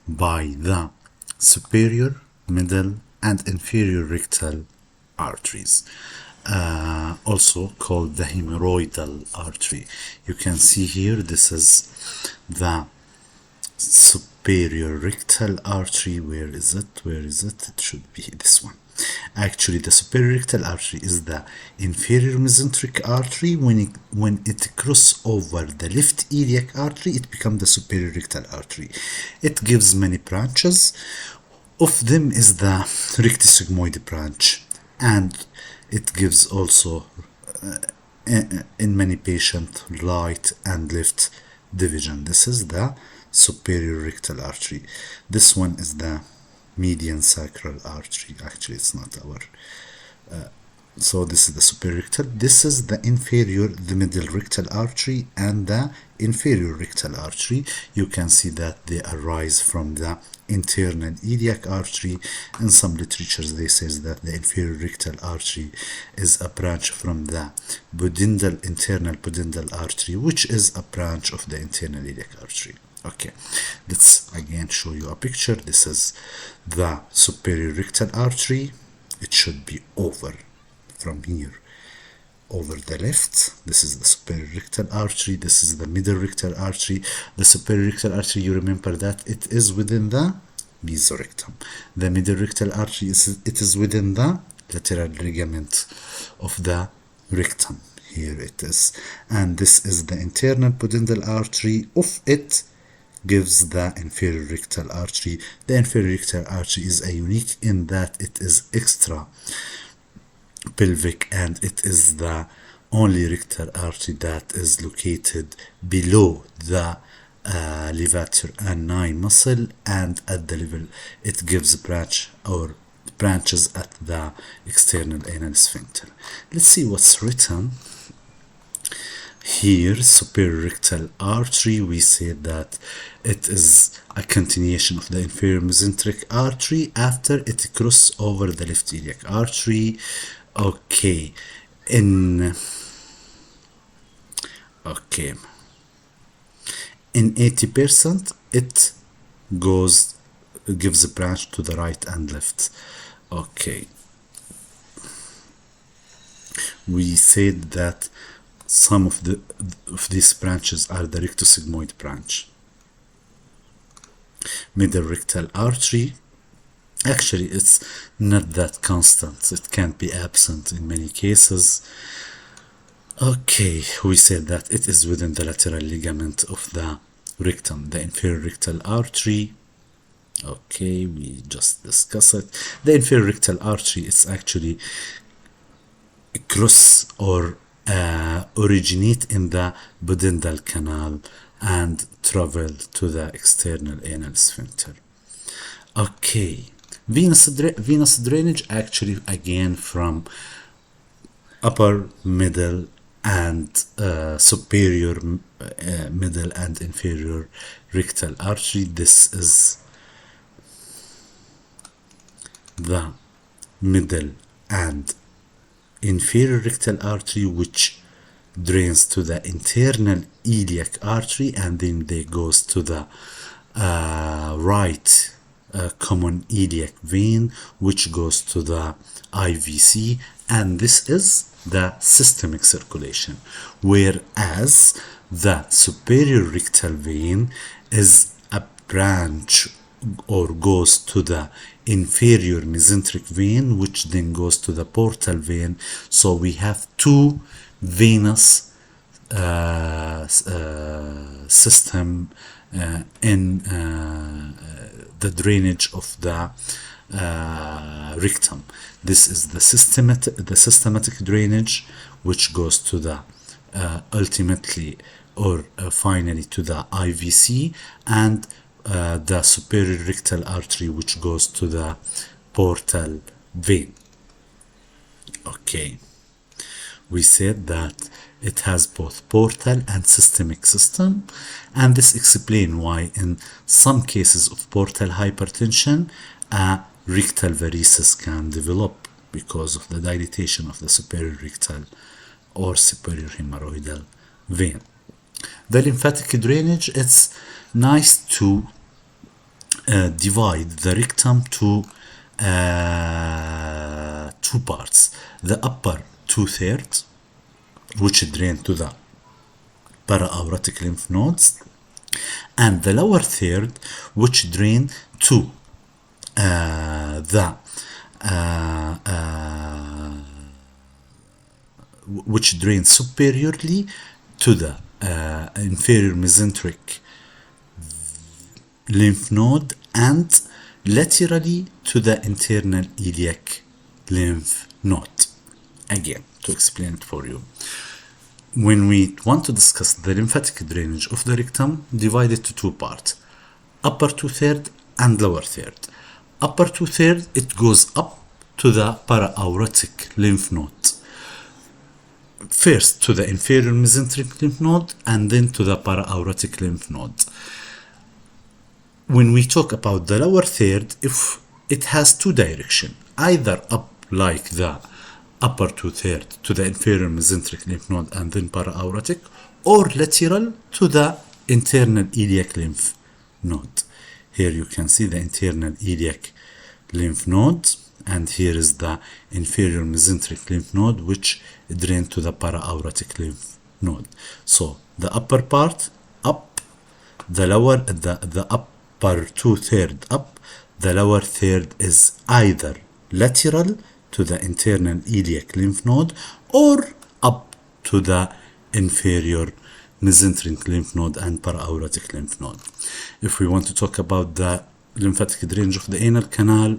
by the superior, middle, and inferior rectal arteries, also called the hemorrhoidal artery. You can see here, this is the superior rectal artery. Where is it? It should be this one. Actually, the superior rectal artery is the inferior mesenteric artery. When it crosses over the left iliac artery, it becomes the superior rectal artery. It gives many branches. Of them is the rectosigmoid branch, and it gives also in many patients right and left division. This is the superior rectal artery. This one is the median sacral artery. Actually, it's not our so this is the superior rectal. This is the inferior, the middle rectal artery, and the inferior rectal artery. You can see that they arise from the internal iliac artery. In some literatures, they says that the inferior rectal artery is a branch from the internal pudendal artery, which is a branch of the internal iliac artery. Okay, let's again show you a picture. This is the superior rectal artery. It should be over from here, over the left. This is the superior rectal artery. This is the middle rectal artery. The superior rectal artery, you remember that it is within the mesorectum. The middle rectal artery is within the lateral ligament of the rectum. Here it is. And this is the internal pudendal artery. Of it gives the inferior rectal artery. The inferior rectal artery is a unique in that it is extra pelvic, and it is the only rectal artery that is located below the levator ani muscle, and at the level it gives branches at the external anal sphincter. Let's see what's written here. Superior rectal artery, we say that it is a continuation of the inferior mesenteric artery after it crosses over the left iliac artery. Okay, in 80% it gives a branch to the right and left. Okay, we said that some of these branches are the rectosigmoid branch. Middle rectal artery, actually it's not that constant, it can be absent in many cases. Okay, we said that it is within the lateral ligament of the rectum, the inferior rectal artery. Okay, we just discussed it. The inferior rectal artery is actually cross or originate in the pudendal canal and travel to the external anal sphincter. Okay, venous drainage, actually again from upper, middle, and superior, middle, and inferior rectal artery. This is the middle and inferior rectal artery, which drains to the internal iliac artery, and then they goes to the right common iliac vein, which goes to the IVC, and this is the systemic circulation, whereas the superior rectal vein is a branch or goes to the inferior mesenteric vein, which then goes to the portal vein. So we have two venous system in the drainage of the rectum. This is the systematic drainage, which goes to the ultimately or finally to the IVC, and the superior rectal artery, which goes to the portal vein. Okay, we said that it has both portal and systemic system, and this explains why in some cases of portal hypertension a rectal varices can develop because of the dilatation of the superior rectal or superior hemorrhoidal vein. The lymphatic drainage, it's nice to divide the rectum to two parts. The upper 2/3, which drain to the para-aortic lymph nodes, and the lower third, which drain to which drain superiorly to the inferior mesenteric lymph node and laterally to the internal iliac lymph node. Again, to explain it for you. When we want to discuss the lymphatic drainage of the rectum, divide it to two parts, upper 2/3 and lower third. Upper 2/3, it goes up to the para-aortic lymph node. First to the inferior mesenteric lymph node and then to the para-aortic lymph node. When we talk about the lower third, if it has two directions, either up like the upper 2/3 to the inferior mesenteric lymph node and then para-aortic, or lateral to the internal iliac lymph node. Here you can see the internal iliac lymph node, and here is the inferior mesenteric lymph node, which drain to the para-aortic lymph node. So the upper part up, the lower, the upper 2/3 up, the lower third is either lateral to the internal iliac lymph node or up to the inferior mesenteric lymph node and para-aortic lymph node. If we want to talk about the lymphatic drainage of the anal canal,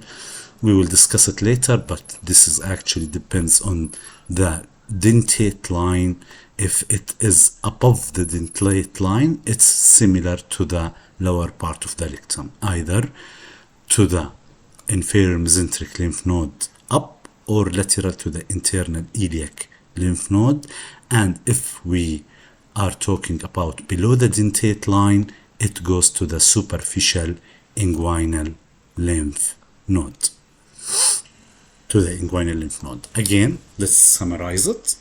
we will discuss it later, but this is actually depends on the dentate line. If it is above the dentate line, it's similar to the lower part of the rectum, either to the inferior mesenteric lymph node up or lateral to the internal iliac lymph node. And if we are talking about below the dentate line, it goes to the superficial inguinal lymph node. To the inguinal lymph node. Again, let's summarize it.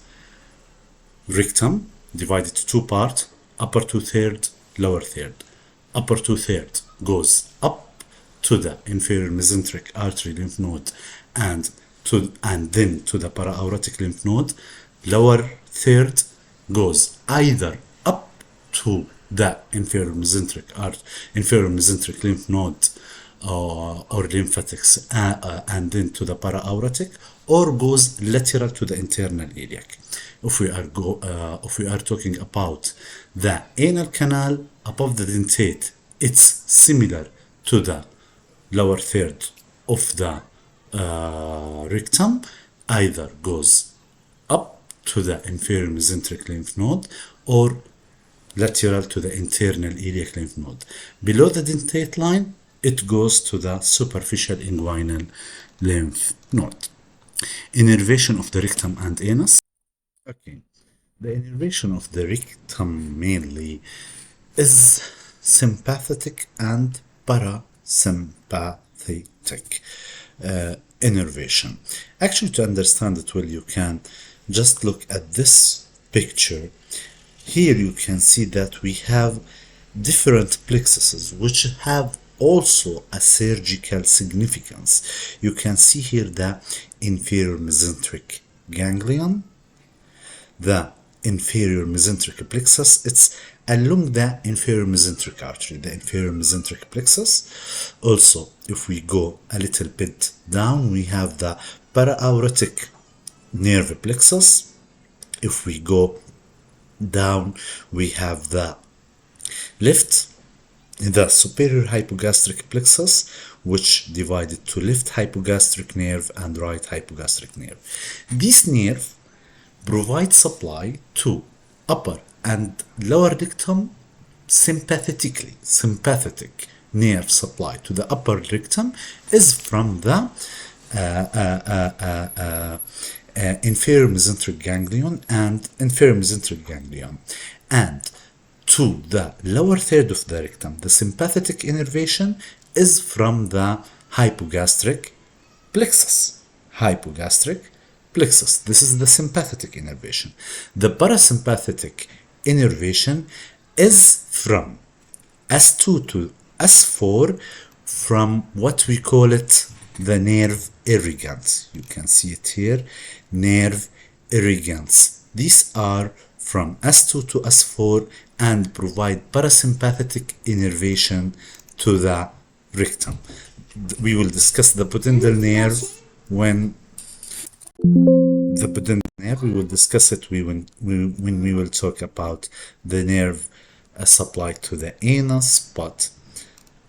Rectum divided to two parts, upper 2/3, lower third. Upper 2/3 goes up to the inferior mesenteric artery lymph node and then to the para-aortic lymph node. Lower third goes either up to the inferior mesenteric lymph node or lymphatics and then to the para-aortic, or goes lateral to the internal iliac. If we are talking about the anal canal above the dentate, it's similar to the lower third of the rectum, either goes up to the inferior mesenteric lymph node or lateral to the internal iliac lymph node. Below the dentate line, it goes to the superficial inguinal lymph node. Innervation of the rectum and anus. Okay, the innervation of the rectum mainly is sympathetic and parasympathetic innervation. Actually, to understand it well, you can just look at this picture. Here you can see that we have different plexuses which have also a surgical significance. You can see here the inferior mesenteric ganglion, the inferior mesenteric plexus. It's along the inferior mesenteric artery, the inferior mesenteric plexus. Also, if we go a little bit down, we have the para-aortic nerve plexus. If we go Down we have the superior hypogastric plexus, which divided to left hypogastric nerve and right hypogastric nerve. This nerve provides supply to upper and lower rectum sympathetically. Sympathetic nerve supply to the upper rectum is from the inferior mesenteric ganglion and inferior mesenteric ganglion, and to the lower third of the rectum, the sympathetic innervation is from the hypogastric plexus. Hypogastric plexus. This is the sympathetic innervation. The parasympathetic innervation is from S2 to S4 from what we call it the nerve irrigans. You can see it here, nerve irrigans. These are from S2 to S4 and provide parasympathetic innervation to the rectum. We will discuss the pudendal nerve when the pudendal nerve, we will discuss it when we will talk about the nerve supplied to the anus, but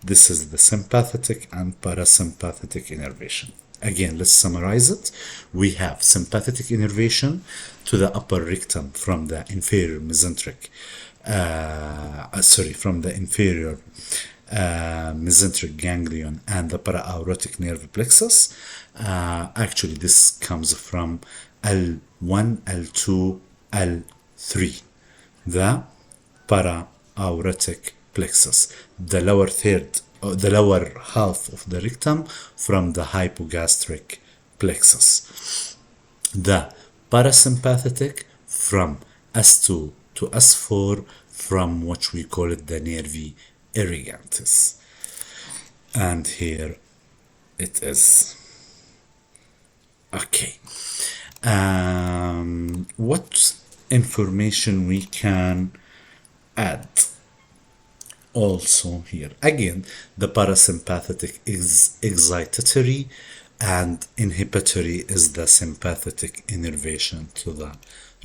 this is the sympathetic and parasympathetic innervation. Again, let's summarize it. We have sympathetic innervation to the upper rectum from the inferior mesenteric, from the inferior mesenteric ganglion and the para-aortic nerve plexus. Actually, this comes from L1, L2, L3, the para-aortic plexus, the lower third, the lower half of the rectum from the hypogastric plexus. The parasympathetic from S2 to S4 from what we call it the nervi irrigantis. And here it is. Okay. What information we can add? Also here, again, the parasympathetic is excitatory and inhibitory is the sympathetic innervation to the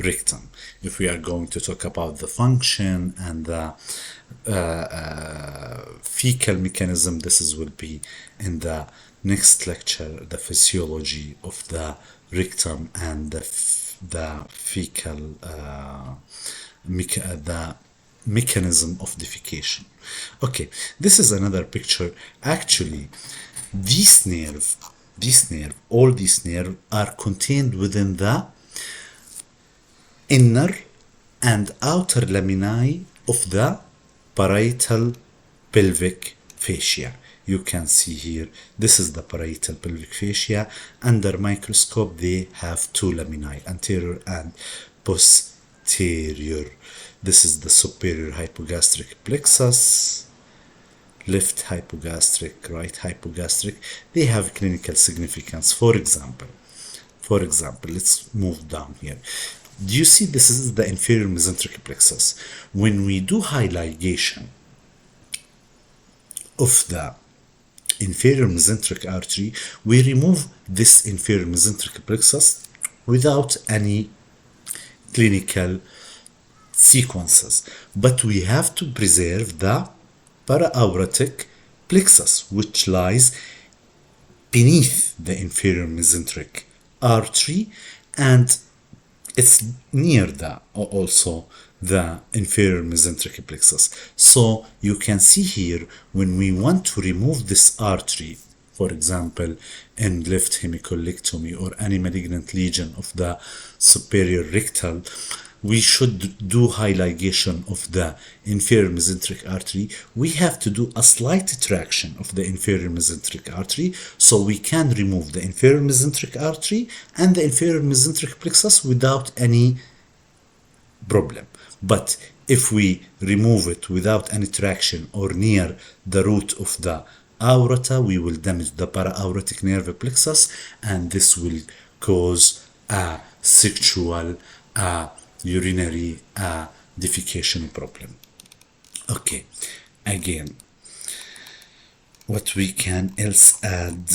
rectum. If we are going to talk about the function and the fecal mechanism, this will be in the next lecture, the physiology of the rectum and the fecal the mechanism of defecation. Okay, this is another picture. Actually, all these nerves are contained within the inner and outer laminae of the parietal pelvic fascia. You can see here, this is the parietal pelvic fascia. Under microscope, they have two laminae, anterior and posterior. This is the superior hypogastric plexus, left hypogastric, right hypogastric. They have clinical significance. For example, let's move down here. Do you see this is the inferior mesenteric plexus? When we do high ligation of the inferior mesenteric artery, we remove this inferior mesenteric plexus without any clinical sequences, but we have to preserve the para-aortic plexus, which lies beneath the inferior mesenteric artery, and it's near also the inferior mesenteric plexus. So you can see here, when we want to remove this artery, for example, in left hemicolectomy or any malignant lesion of the superior rectal, we should do high ligation of the inferior mesenteric artery. We have to do a slight traction of the inferior mesenteric artery so we can remove the inferior mesenteric artery and the inferior mesenteric plexus without any problem. But if we remove it without any traction or near the root of the aorta, we will damage the para-aortic nerve plexus, and this will cause a sexual urinary defecation problem. Okay, again, what we can else add?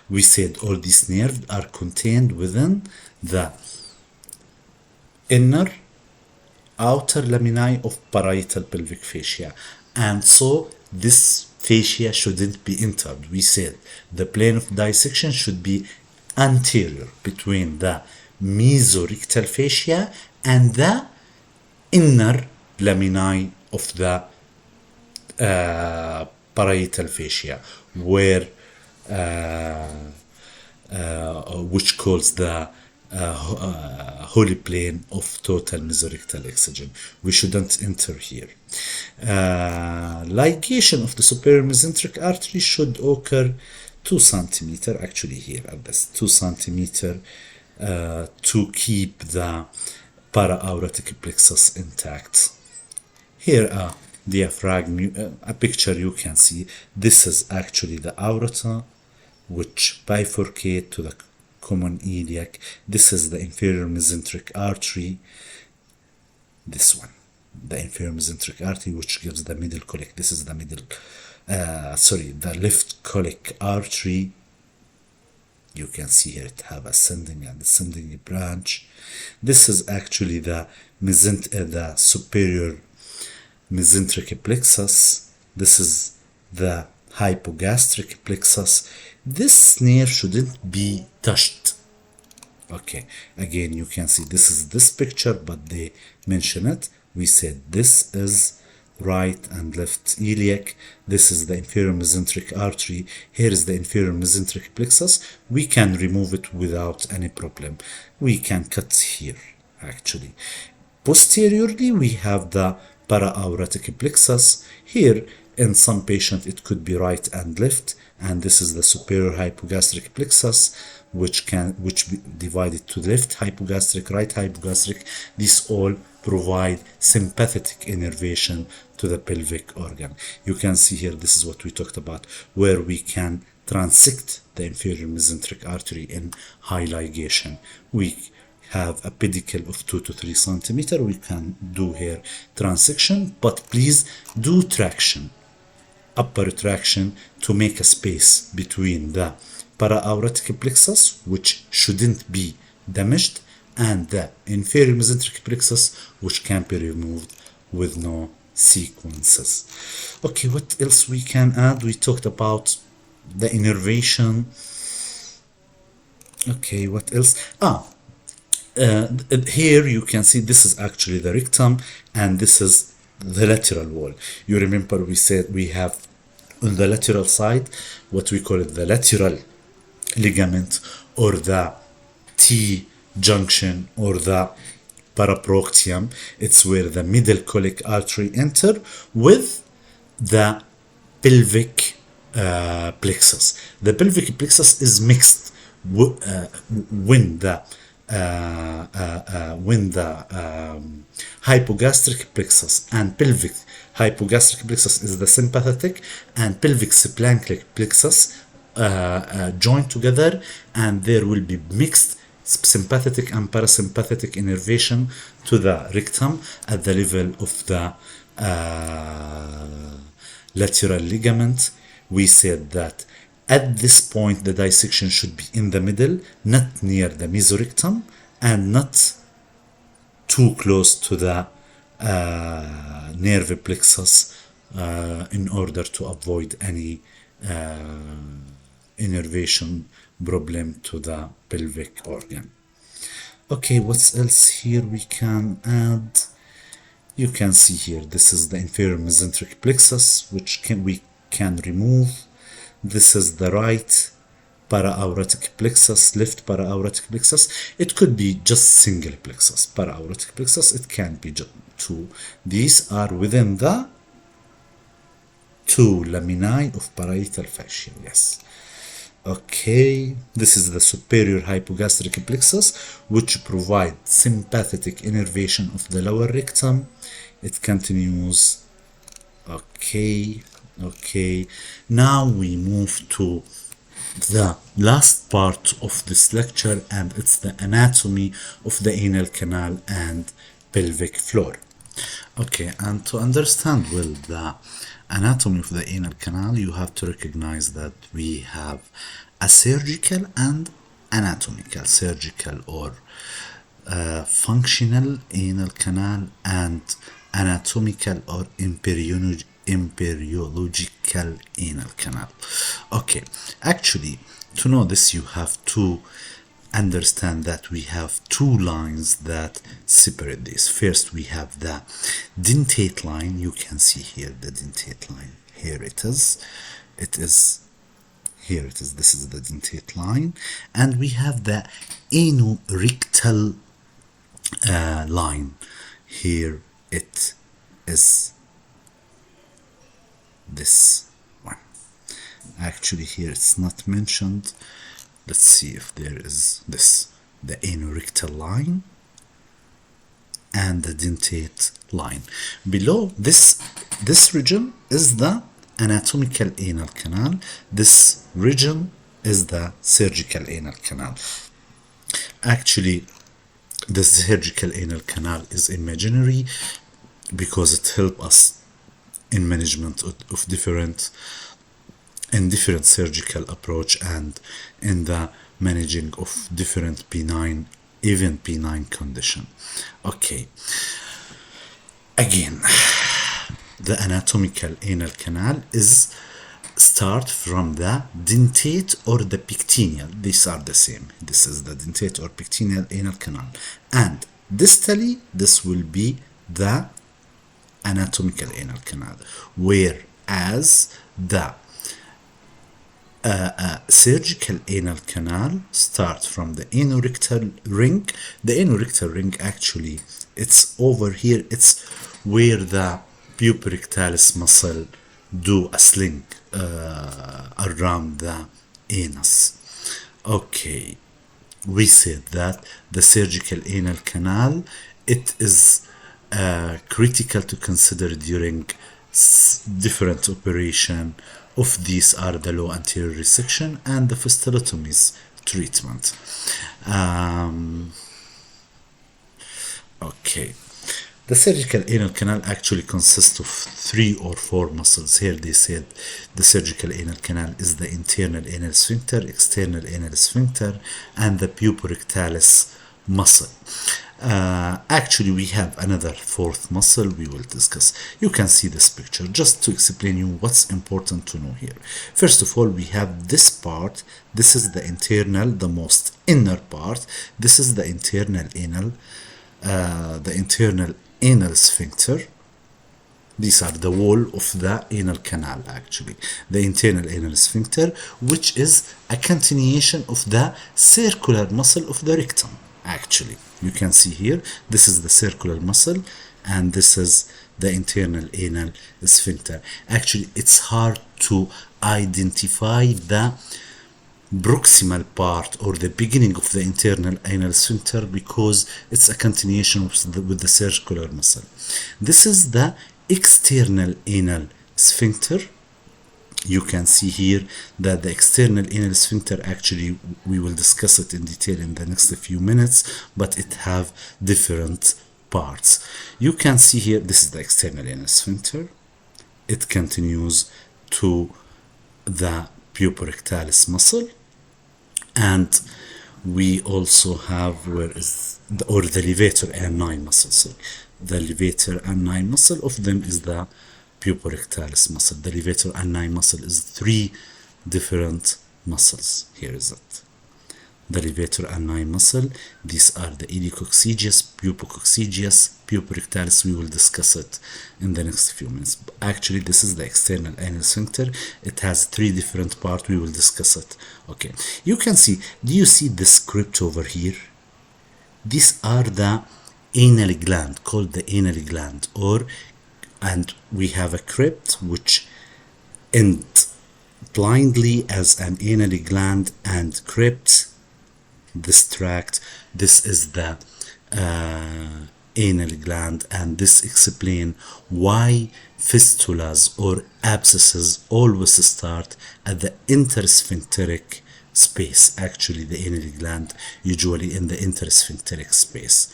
We said all these nerves are contained within the inner, outer laminae of parietal pelvic fascia. And so this fascia shouldn't be entered. We said the plane of dissection should be anterior between the mesorectal fascia and the inner laminae of the parietal fascia, where which calls the holy plane of total mesorectal exogen. We shouldn't enter here. Ligation of the superior mesenteric artery should occur 2 centimeter, actually here at this 2 centimeter, to keep the para-aortic plexus intact. Here a diaphragm, a picture you can see. This is actually the aorta, which bifurcate to the common iliac. This is the inferior mesenteric artery. This one, the inferior mesenteric artery, which gives the middle colic. This is the the left colic artery. You can see here it have ascending and descending branch. This is actually the superior mesenteric plexus. This is the hypogastric plexus. This nerve shouldn't be touched. Okay, again you can see this is this picture, but they mention it. We said this is right and left iliac. This is the inferior mesenteric artery. Here is the inferior mesenteric plexus. We can remove it without any problem. We can cut here actually. Posteriorly we have the para-aortic plexus. Here in some patients it could be right and left, and this is the superior hypogastric plexus, which be divided to left hypogastric, right hypogastric. These all provide sympathetic innervation to the pelvic organ. You can see here, this is what we talked about, where we can transect the inferior mesenteric artery in high ligation. We have a pedicle of 2 to 3 centimeter. We can do here transection, but please do traction, upper traction, to make a space between the para-aortic plexus, which shouldn't be damaged, and the inferior mesenteric plexus, which can be removed with no sequences. Okay, what else we can add? We talked about the innervation. Okay, what else? Here you can see this is actually the rectum, and this is the lateral wall. You remember we said we have on the lateral side what we call it the lateral ligament, or the T junction, or the paraproctium. It's where the middle colic artery enter with the pelvic plexus. The pelvic plexus is mixed when the hypogastric plexus and pelvic hypogastric plexus is the sympathetic, and pelvic splanchnic plexus joined together, and there will be mixed sympathetic and parasympathetic innervation to the rectum at the level of the lateral ligament. We said that at this point the dissection should be in the middle, not near the mesorectum, and not too close to the nerve plexus, in order to avoid any innervation problem to the pelvic organ. Okay, what else here we can add? You can see here, this is the inferior mesenteric plexus, which we can remove. This is the right para-aortic plexus, left para-aortic plexus. It could be just single plexus, para-aortic plexus. It can be just 2. These are within the 2 laminae of parietal fascia. Yes. Okay, this is the superior hypogastric plexus, which provides sympathetic innervation of the lower rectum. It continues. Okay. Now we move to the last part of this lecture, and it's the anatomy of the anal canal and pelvic floor. Okay, and to understand well the anatomy of the anal canal, you have to recognize that we have a surgical and anatomical. Surgical, or functional anal canal and anatomical or embryological anal canal. Okay, actually, to know this, you have to understand that we have two lines that separate this. First, we have the dentate line. You can see here the dentate line. Here it is. Here it is. This is the dentate line. And we have the anorectal line. Here it is. This one. Actually, here it's not mentioned. Let's see if there is this, the anorectal line and the dentate line. Below this region is the anatomical anal canal. This region is the surgical anal canal. Actually, the surgical anal canal is imaginary because it helps us in management of different surgical approach and in the managing of different benign, even benign condition. Okay. Again, the anatomical anal canal is start from the dentate or the pectineal. These are the same. This is the dentate or pectineal anal canal. And distally, this will be the anatomical anal canal. Whereas the surgical anal canal starts from the anorectal ring. The anorectal ring, actually, it's over here. It's where the puborectalis muscle do a sling around the anus. Okay, we said that the surgical anal canal, it is critical to consider during different operation. Of these are the low anterior resection and the fistulotomies treatment. Okay. The surgical anal canal actually consists of 3 or 4 muscles. Here they said the surgical anal canal is the internal anal sphincter, external anal sphincter, and the puborectalis muscle. Actually, we have another 4th muscle we will discuss. You can see this picture just to explain you what's important to know here. First of all, we have this part. This is the internal, the most inner part. This is the internal anal sphincter. These are the wall of the anal canal, actually. The internal anal sphincter, which is a continuation of the circular muscle of the rectum, actually. You can see here, this is the circular muscle, and this is the internal anal sphincter. Actually, it's hard to identify the proximal part or the beginning of the internal anal sphincter because it's a continuation with the circular muscle. This is the external anal sphincter. You can see here that the external anal sphincter, actually we will discuss it in detail in the next few minutes, but it have different parts. You can see here, this is the external anal sphincter. It continues to the puborectalis muscle, and we also have the levator ani muscle. So the levator ani muscle, of them is the puborectalis muscle. The levator ani muscle is 3 different muscles. Here is it. The levator ani muscle, these are the idiococcygeus, pubococcygeus, puborectalis. We will discuss it in the next few minutes. Actually, this is the external anal sphincter. It has 3 different parts. We will discuss it. Okay. You can see, do you see this script over here? These are the anal gland, called the anal gland, and we have a crypt which ends blindly as an anal gland, and crypt, this tract, this is the anal gland, and this explains why fistulas or abscesses always start at the intersphincteric space. Actually, the anal gland usually in the intersphincteric space.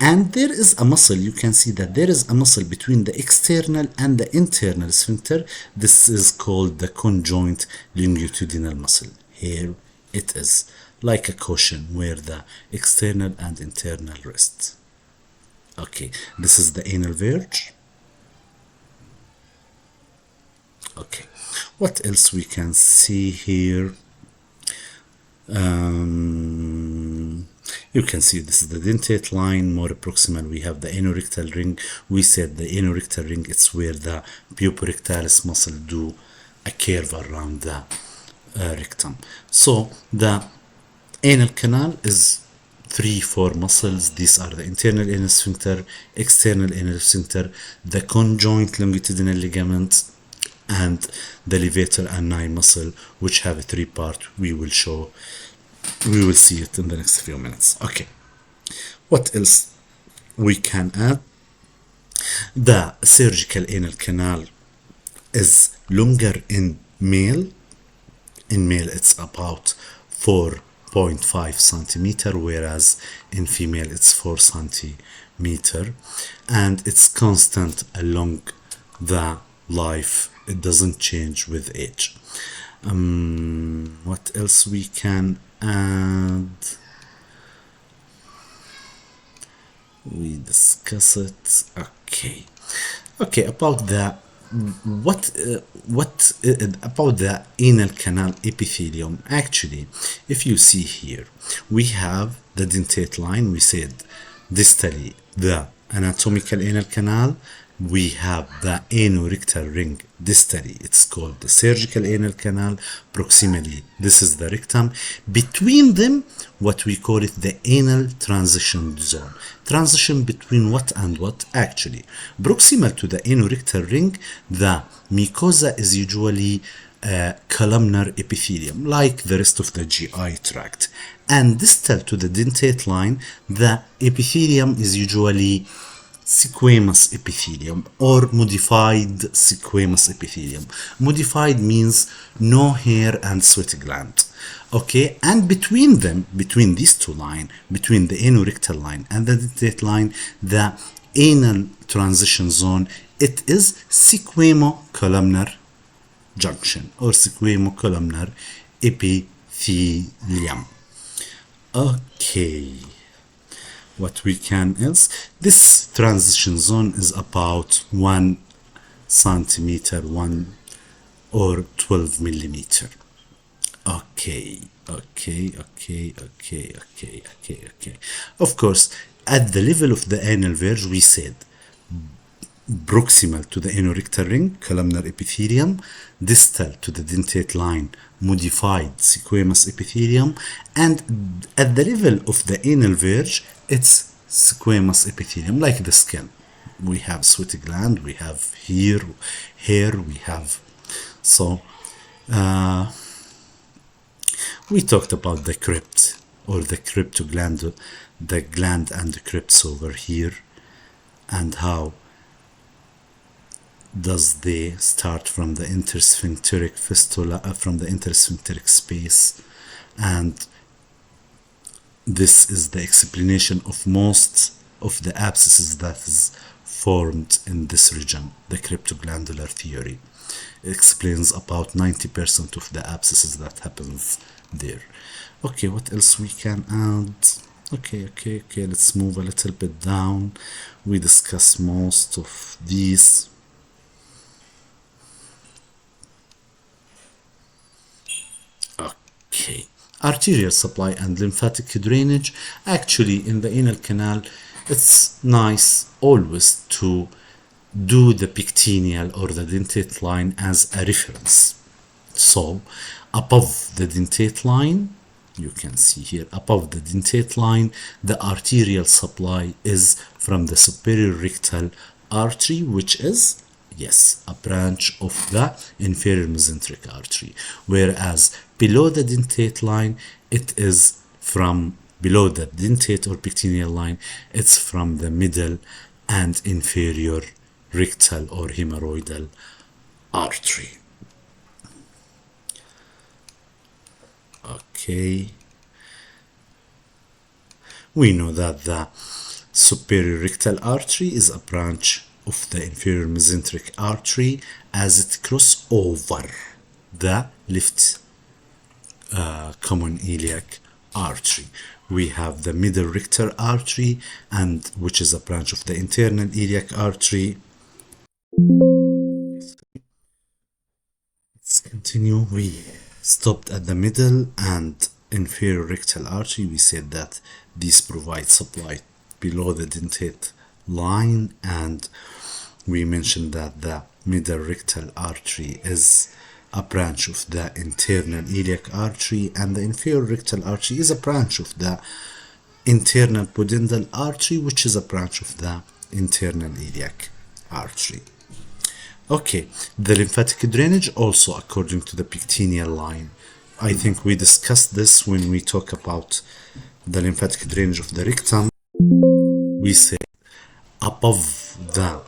And there is a muscle, you can see that there is a muscle between the external and the internal sphincter. This is called the conjoint longitudinal muscle. Here it is. like a cushion where the external and internal rest. Okay, this is the anal verge. Okay, what else we can see here? You can see this is the dentate line. More proximal, we have the anorectal ring. We said the anorectal ring, it's where the puborectalis muscle do a curve around the rectum. So the anal canal is 3-4 muscles. These are the internal anal sphincter, external anal sphincter, the conjoint longitudinal ligament, and the levator ani muscle, which have a 3-part. We will see it in the next few minutes. Okay, what else we can add? The surgical anal canal is longer in male. In male, it's about 4.5 centimeter, whereas in female, it's 4 centimeter, and it's constant along the life. It doesn't change with age. What else we can add? We discuss it. Okay, about the about the anal canal epithelium. Actually, if you see here, we have the dentate line. We said distally the anatomical anal canal. We have the anorectal ring distally. It's called the surgical anal canal. Proximally, this is the rectum. Between them, what we call it the anal transition zone. Transition between what and what? Actually, proximal to the anorectal ring, the mucosa is usually columnar epithelium, like the rest of the GI tract. And distal to the dentate line, the epithelium is usually squamous epithelium or modified squamous epithelium. Modified means no hair and sweat gland. Okay, and between them, between these two lines, between the anorectal line and the dentate line, the anal transition zone, it is sequamo-columnar junction or sequamo-columnar epithelium. Okay, what we can else? This transition zone is about 1 centimeter, 1 or 12 millimeter. Okay. Of course, at the level of the anal verge, we said proximal to the anorectal ring, columnar epithelium, distal to the dentate line, modified squamous epithelium, and at the level of the anal verge, it's squamous epithelium, like the skin. We have sweat gland, we have hair, we have. So, we talked about the crypt or the cryptogland, the gland and the crypts over here, and how does they start from the intersphincteric fistula, from the intersphincteric space, and this is the explanation of most of the abscesses that is formed in this region. The cryptoglandular theory explains about 90% of the abscesses that happens there. Okay, what else we can add? Okay, let's move a little bit down. We discuss most of these. Okay, arterial supply and lymphatic drainage. Actually, in the anal canal, it's nice always to do the pectineal or the dentate line as a reference. So, above the dentate line, you can see here, above the dentate line, the arterial supply is from the superior rectal artery, which is, yes, a branch of the inferior mesenteric artery. Whereas below the dentate line, it is from below the dentate or pectineal line, it's from the middle and inferior rectal or hemorrhoidal artery. Okay. We know that the superior rectal artery is a branch of the inferior mesenteric artery as it crosses over the left common iliac artery. We have the middle rectal artery, and which is a branch of the internal iliac artery. Let's continue. We stopped at the middle and inferior rectal artery. We said that these provide supply below the dentate line, and we mentioned that the middle rectal artery is a branch of the internal iliac artery, and the inferior rectal artery is a branch of the internal pudendal artery, which is a branch of the internal iliac artery. Okay, the lymphatic drainage also according to the pectineal line. I think we discussed this when we talk about the lymphatic drainage of the rectum. We say above the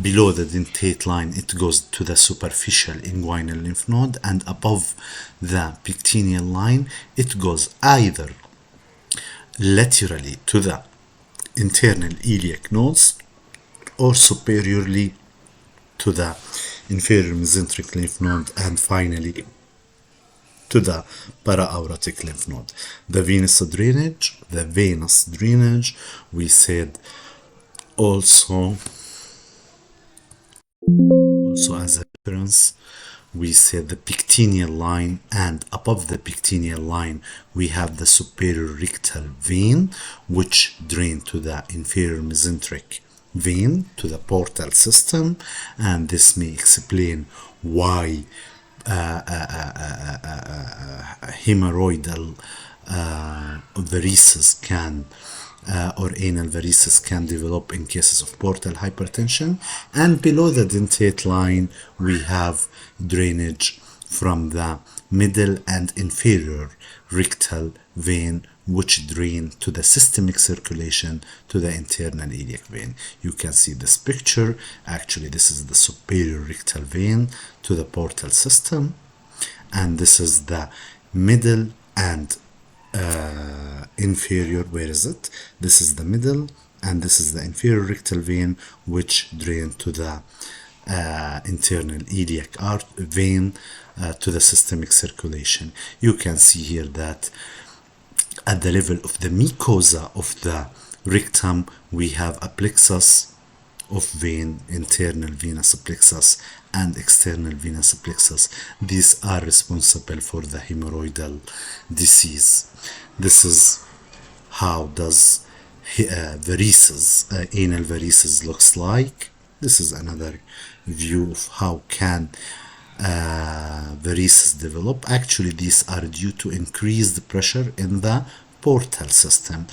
below the dentate line it goes to the superficial inguinal lymph node, and above the pectineal line it goes either laterally to the internal iliac nodes or superiorly to the inferior mesenteric lymph node, and finally to the para-aortic lymph node. The venous drainage, we said also as a reference, we said the pectineal line, and above the pectineal line we have the superior rectal vein, which drain to the inferior mesenteric vein to the portal system, and this may explain why hemorrhoidal varices can or anal varices can develop in cases of portal hypertension. And below the dentate line we have drainage from the middle and inferior rectal vein, which drain to the systemic circulation to the internal iliac vein. You can see this picture. Actually, this is the superior rectal vein to the portal system, and this is the middle and inferior. Where is it? This is the middle, and this is the inferior rectal vein, which drain to the internal iliac vein to the systemic circulation. You can see here that at the level of the mucosa of the rectum we have a plexus of vein, internal venous plexus and external venous plexus. These are responsible for the hemorrhoidal disease. This is how does varices, anal varices looks like. This is another view of how can varices develop. Actually, these are due to increased pressure in the portal system,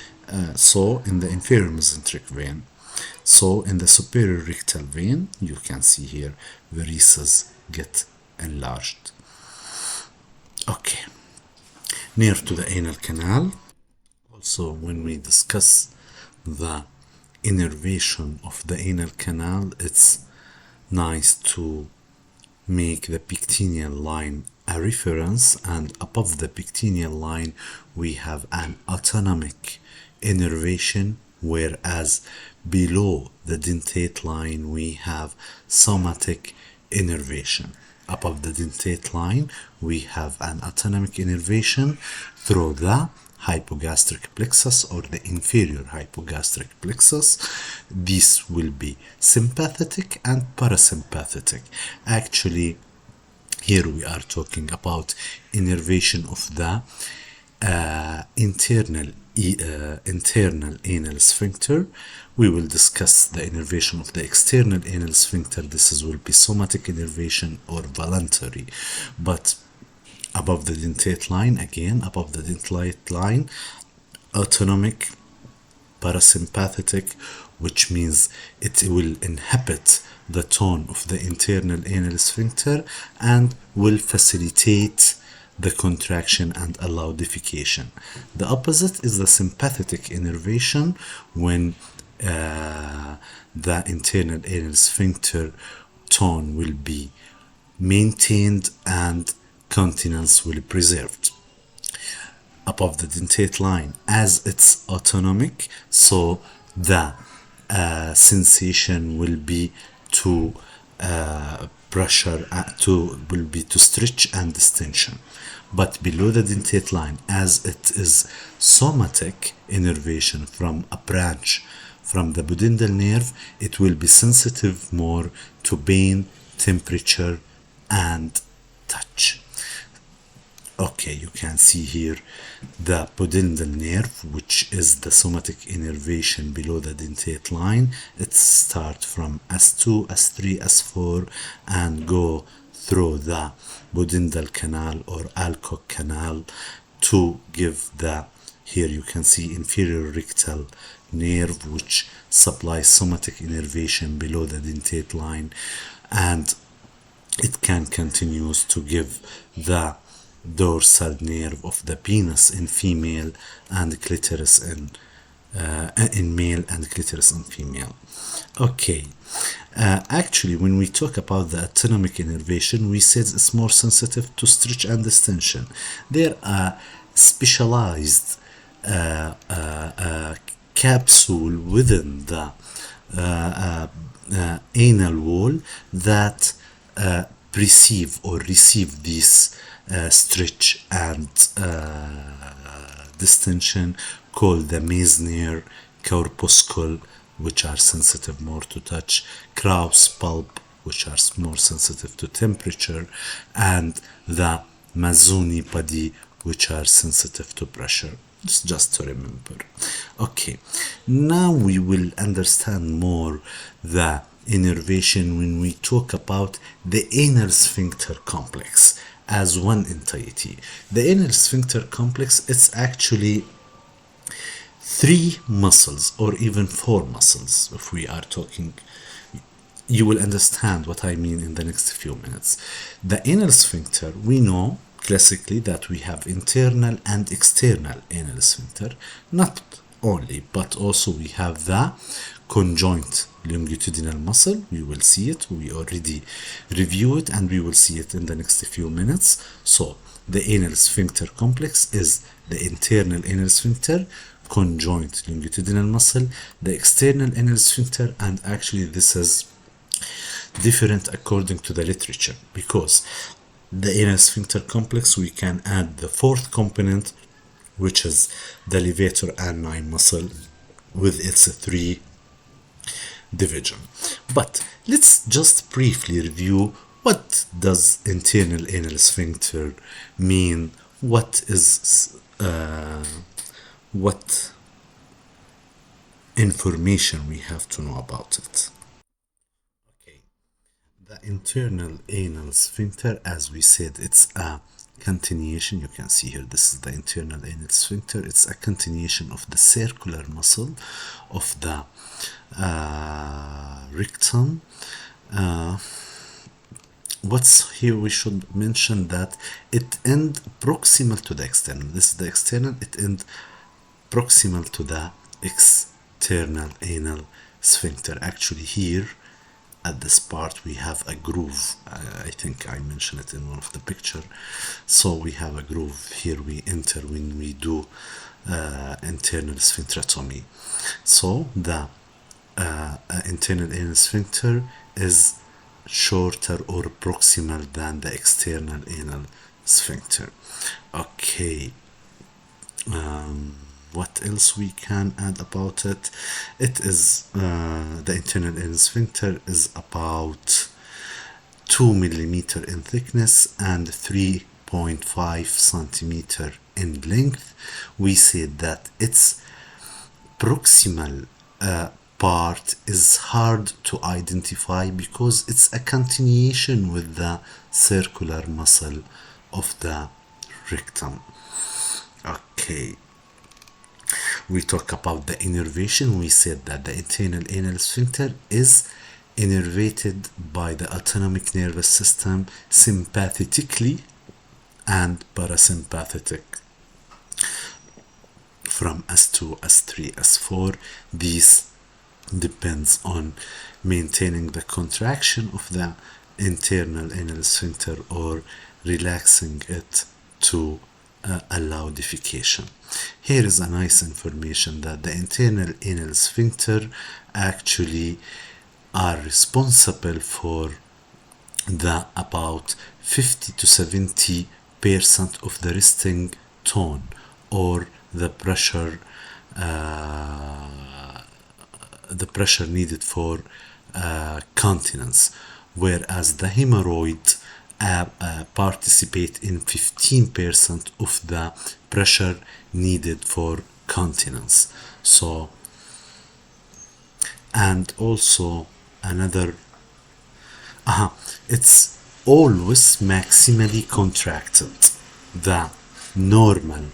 so in the inferior mesenteric vein. So in the superior rectal vein, you can see here varices get enlarged. Okay, near to the anal canal. Also, when we discuss the innervation of the anal canal, it's nice to make the pectineal line a reference, and above the pectineal line we have an autonomic innervation, whereas below the dentate line we have somatic innervation. Above the dentate line we have an autonomic innervation through the hypogastric plexus or the inferior hypogastric plexus. This will be sympathetic and parasympathetic. Actually, here we are talking about innervation of the internal anal sphincter. We will discuss the innervation of the external anal sphincter. This will be somatic innervation or voluntary. But above the dentate line, again, above the dentate line, autonomic, parasympathetic, which means it will inhibit the tone of the internal anal sphincter and will facilitate the contraction and allow defecation. The opposite is the sympathetic innervation, when the internal anal sphincter tone will be maintained and continence will be preserved. Above the dentate line, as it's autonomic, so the sensation will be to pressure will be to stretch and distension. But below the dentate line, as it is somatic innervation from a branch from the pudendal nerve, it will be sensitive more to pain, temperature, and touch. Okay, you can see here the pudendal nerve, which is the somatic innervation below the dentate line. It starts from S2, S3, S4 and go through the pudendal canal or Alcock canal to give the, here you can see inferior rectal nerve, which supplies somatic innervation below the dentate line, and it can continue to give the dorsal nerve of the penis in female and clitoris in male and clitoris in female. Okay, actually when we talk about the autonomic innervation, we said it's more sensitive to stretch and distension. There are specialized capsule within the anal wall that receive this stretch and distension, called the Meissner corpuscle, which are sensitive more to touch, Krauss pulp, which are more sensitive to temperature, and the Mazzoni body, which are sensitive to pressure. It's just to remember. Okay, now we will understand more the innervation when we talk about the anal sphincter complex as one entity. The anal sphincter complex is actually 3 muscles or even 4 muscles. If we are talking, you will understand what I mean in the next few minutes. The anal sphincter, we know classically that we have internal and external anal sphincter. Not only, but also we have the conjoint longitudinal muscle. We will see it. We already review it and we will see it in the next few minutes. So the anal sphincter complex is the internal anal sphincter, conjoint longitudinal muscle, the external anal sphincter, and actually this is different according to the literature, because the anal sphincter complex we can add the 4th component, which is the levator ani muscle with its 3 division. But let's just briefly review what does internal anal sphincter mean, what information we have to know about it. Okay, the internal anal sphincter, as we said, it's a continuation. You can see here, this is the internal anal sphincter. It's a continuation of the circular muscle of the rectum. What's here, we should mention that it ends proximal to the external. This is the external, it ends proximal to the external anal sphincter. Actually here at this part we have a groove. I think I mentioned it in one of the picture. So we have a groove here we enter when we do internal sphincterotomy. So the internal anal sphincter is shorter or proximal than the external anal sphincter. Okay, what else we can add about it? It is the internal anal sphincter is about 2 millimeter in thickness and 3.5 centimeter in length. We said that its proximal part is hard to identify because it's a continuation with the circular muscle of the rectum. Okay, we talk about the innervation. We said that the internal anal sphincter is innervated by the autonomic nervous system sympathetically and parasympathetic from S2, S3, S4. These depends on maintaining the contraction of the internal anal sphincter or relaxing it to allow defecation. Here is a nice information that the internal anal sphincter actually are responsible for the about 50 to 70% of the resting tone or the pressure needed for continence, whereas the hemorrhoid participate in 15% of the pressure needed for continence. So, and also another, it's always maximally contracted. The normal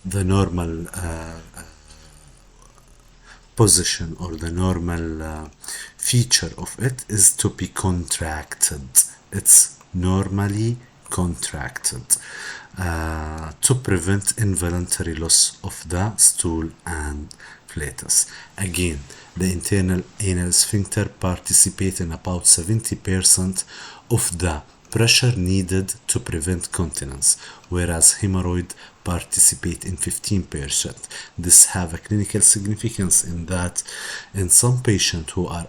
the normal position or the normal feature of it is to be contracted. It's normally contracted to prevent involuntary loss of the stool and flatus. Again, the internal anal sphincter participates in about 70% of the pressure needed to prevent continence, whereas hemorrhoid participate in 15%. This have a clinical significance in that in some patients who are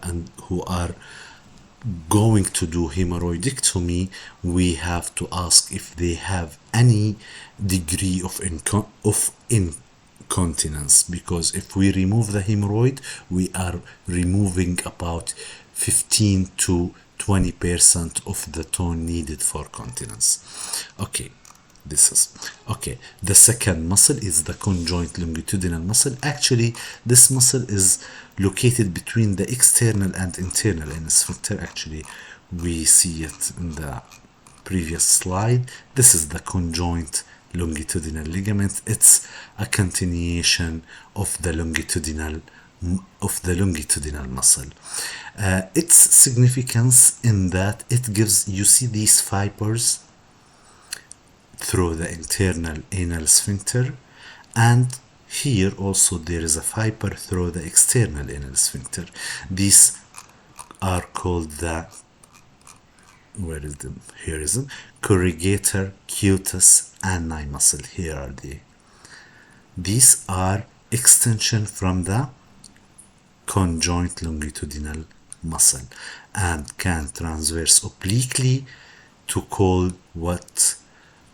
going to do hemorrhoidectomy, we have to ask if they have any degree of incontinence, because if we remove the hemorrhoid, we are removing about 15 to 20% of the tone needed for continence. Okay, this is okay. The second muscle is the conjoint longitudinal muscle. Actually, this muscle is located between the external and internal anal sphincter. Actually, we see it in the previous slide. This is the conjoint longitudinal ligament. It's a continuation of the longitudinal muscle. Its significance in that it gives, you see these fibers through the internal anal sphincter, and here also there is a fiber through the external anal sphincter. These are called the, where is them? Here is them. Corrugator cutis ani muscle. Here are they. These are extension from the conjoint longitudinal muscle and can transverse obliquely to call what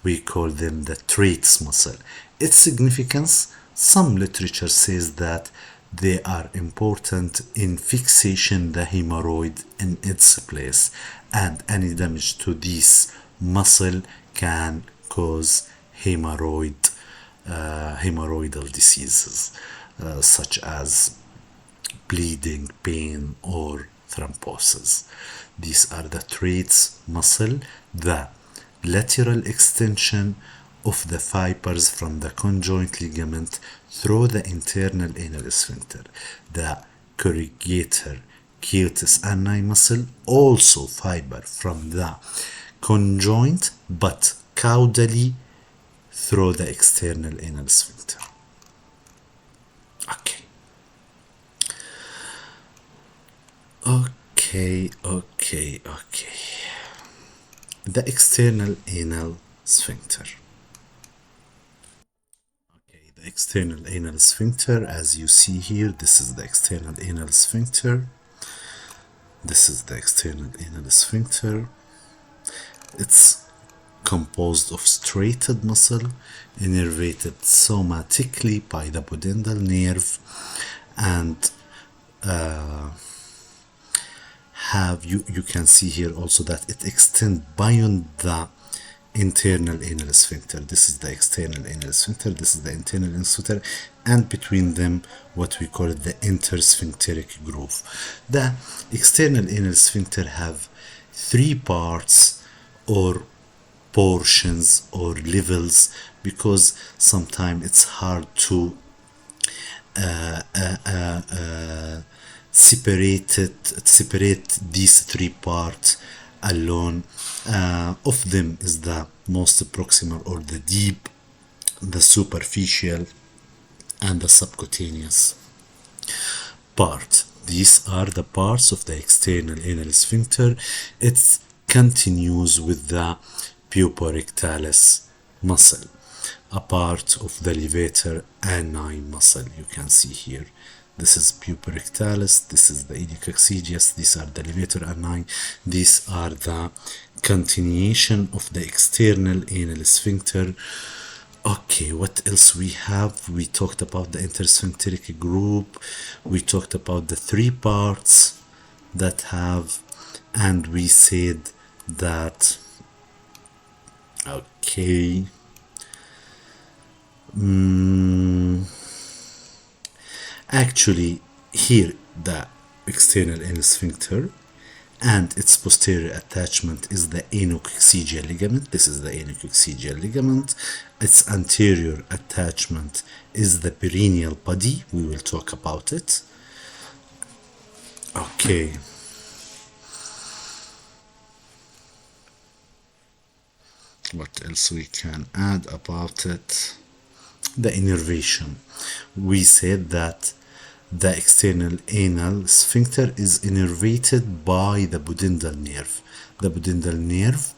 we call them the traits muscle. Its significance, some literature says that they are important in fixation the hemorrhoid in its place, and any damage to this muscle can cause hemorrhoidal diseases such as bleeding, pain, or thrombosis. These are the traits muscle, the lateral extension of the fibers from the conjoint ligament through the internal anal sphincter. The corrugator cutis ani muscle, also fiber from the conjoint but caudally through the external anal sphincter. Okay. The external anal sphincter. Okay, the external anal sphincter, as you see here, this is the external anal sphincter. This is the external anal sphincter. It's composed of striated muscle innervated somatically by the pudendal nerve, and you can see here also that it extends beyond the internal anal sphincter. This is the external anal sphincter, this is the internal anal sphincter, and between them what we call it the intersphincteric groove. The external anal sphincter have three parts or portions or levels, because sometimes it's hard to separate these three parts alone. Of them is the most proximal or the deep, the superficial, and the subcutaneous part. These are the parts of the external anal sphincter. It continues with the puborectalis muscle, a part of the levator ani muscle. You can see here This is puborectalis. This is the iliococcygeus. These are the levator ani. These are the continuation of the external anal sphincter. Okay, what else we have? We talked about the intersphincteric group. We talked about the three parts that have, and we said that, okay, actually here the external anal sphincter and its posterior attachment is the anococcygeal ligament. This is the anococcygeal ligament. Its anterior attachment is the perineal body. We will talk about it. Okay. What else we can add about it? The innervation. We said that the external anal sphincter is innervated by the pudendal nerve. The pudendal nerve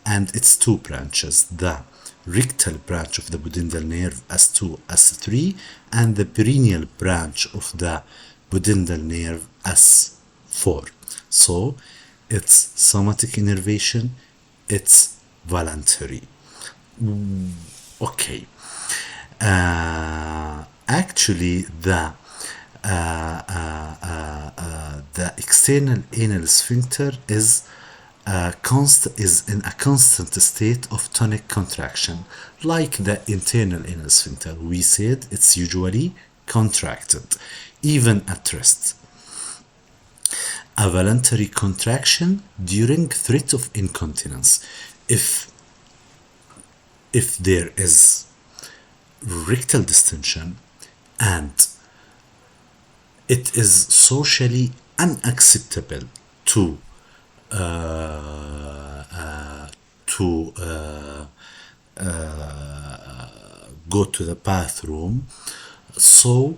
and its two branches, the rectal branch of the pudendal nerve S2, S3, and the perineal branch of the pudendal nerve S4. So it's somatic innervation, it's voluntary. Okay. Actually, the external anal sphincter is in a constant state of tonic contraction, like the internal anal sphincter. We said it's usually contracted, even at rest. A voluntary contraction during threat of incontinence. If there is rectal distension and it is socially unacceptable to go to the bathroom, so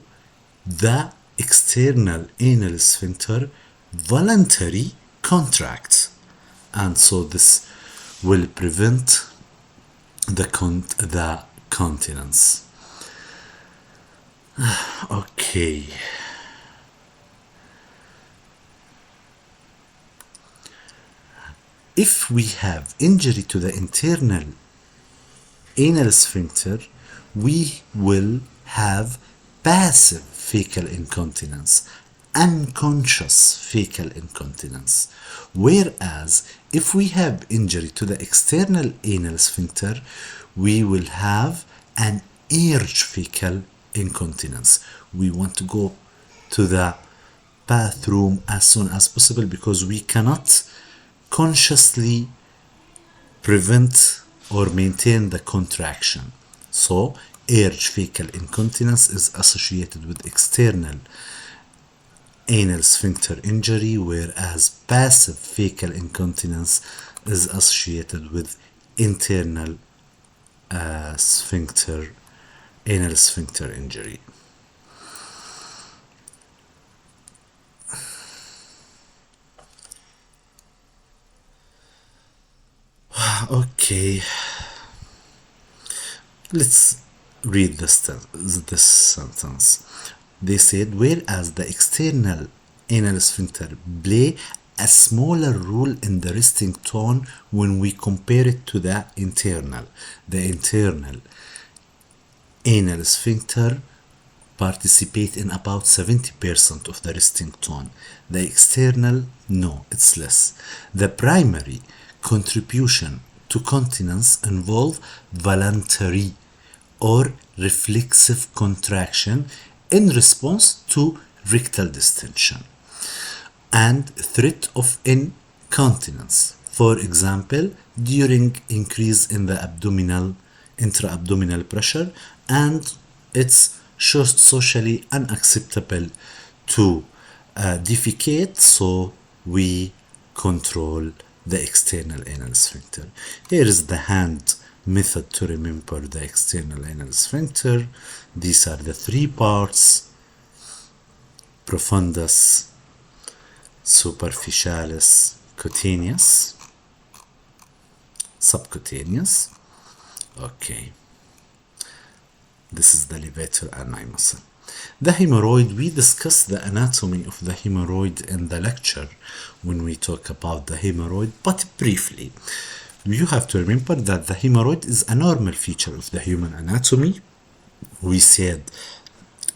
the external anal sphincter voluntarily contracts, and so this will prevent the continence. Okay. If we have injury to the internal anal sphincter, we will have passive fecal incontinence, unconscious fecal incontinence. Whereas if we have injury to the external anal sphincter, we will have an urge fecal incontinence. We want to go to the bathroom as soon as possible because we cannot consciously prevent or maintain the contraction. So urge fecal incontinence is associated with external anal sphincter injury, whereas passive fecal incontinence is associated with internal anal sphincter injury. Okay, let's read this sentence. They said, whereas the external anal sphincter play a smaller role in the resting tone when we compare it to the internal. The internal anal sphincter participate in about 70% of the resting tone. The external, no, it's less. The primary contribution to continence involve voluntary or reflexive contraction in response to rectal distension and threat of incontinence. For example, during increase in the intra-abdominal pressure, and it's socially unacceptable to defecate, so we control the external anal sphincter. Here is the hand method to remember the external anal sphincter. These are the three parts: profundus, superficialis, cutaneous, subcutaneous. Okay, this is the levator ani muscle. The hemorrhoid, we discussed the anatomy of the hemorrhoid in the lecture when we talk about the hemorrhoid, but briefly. You have to remember that the hemorrhoid is a normal feature of the human anatomy. We said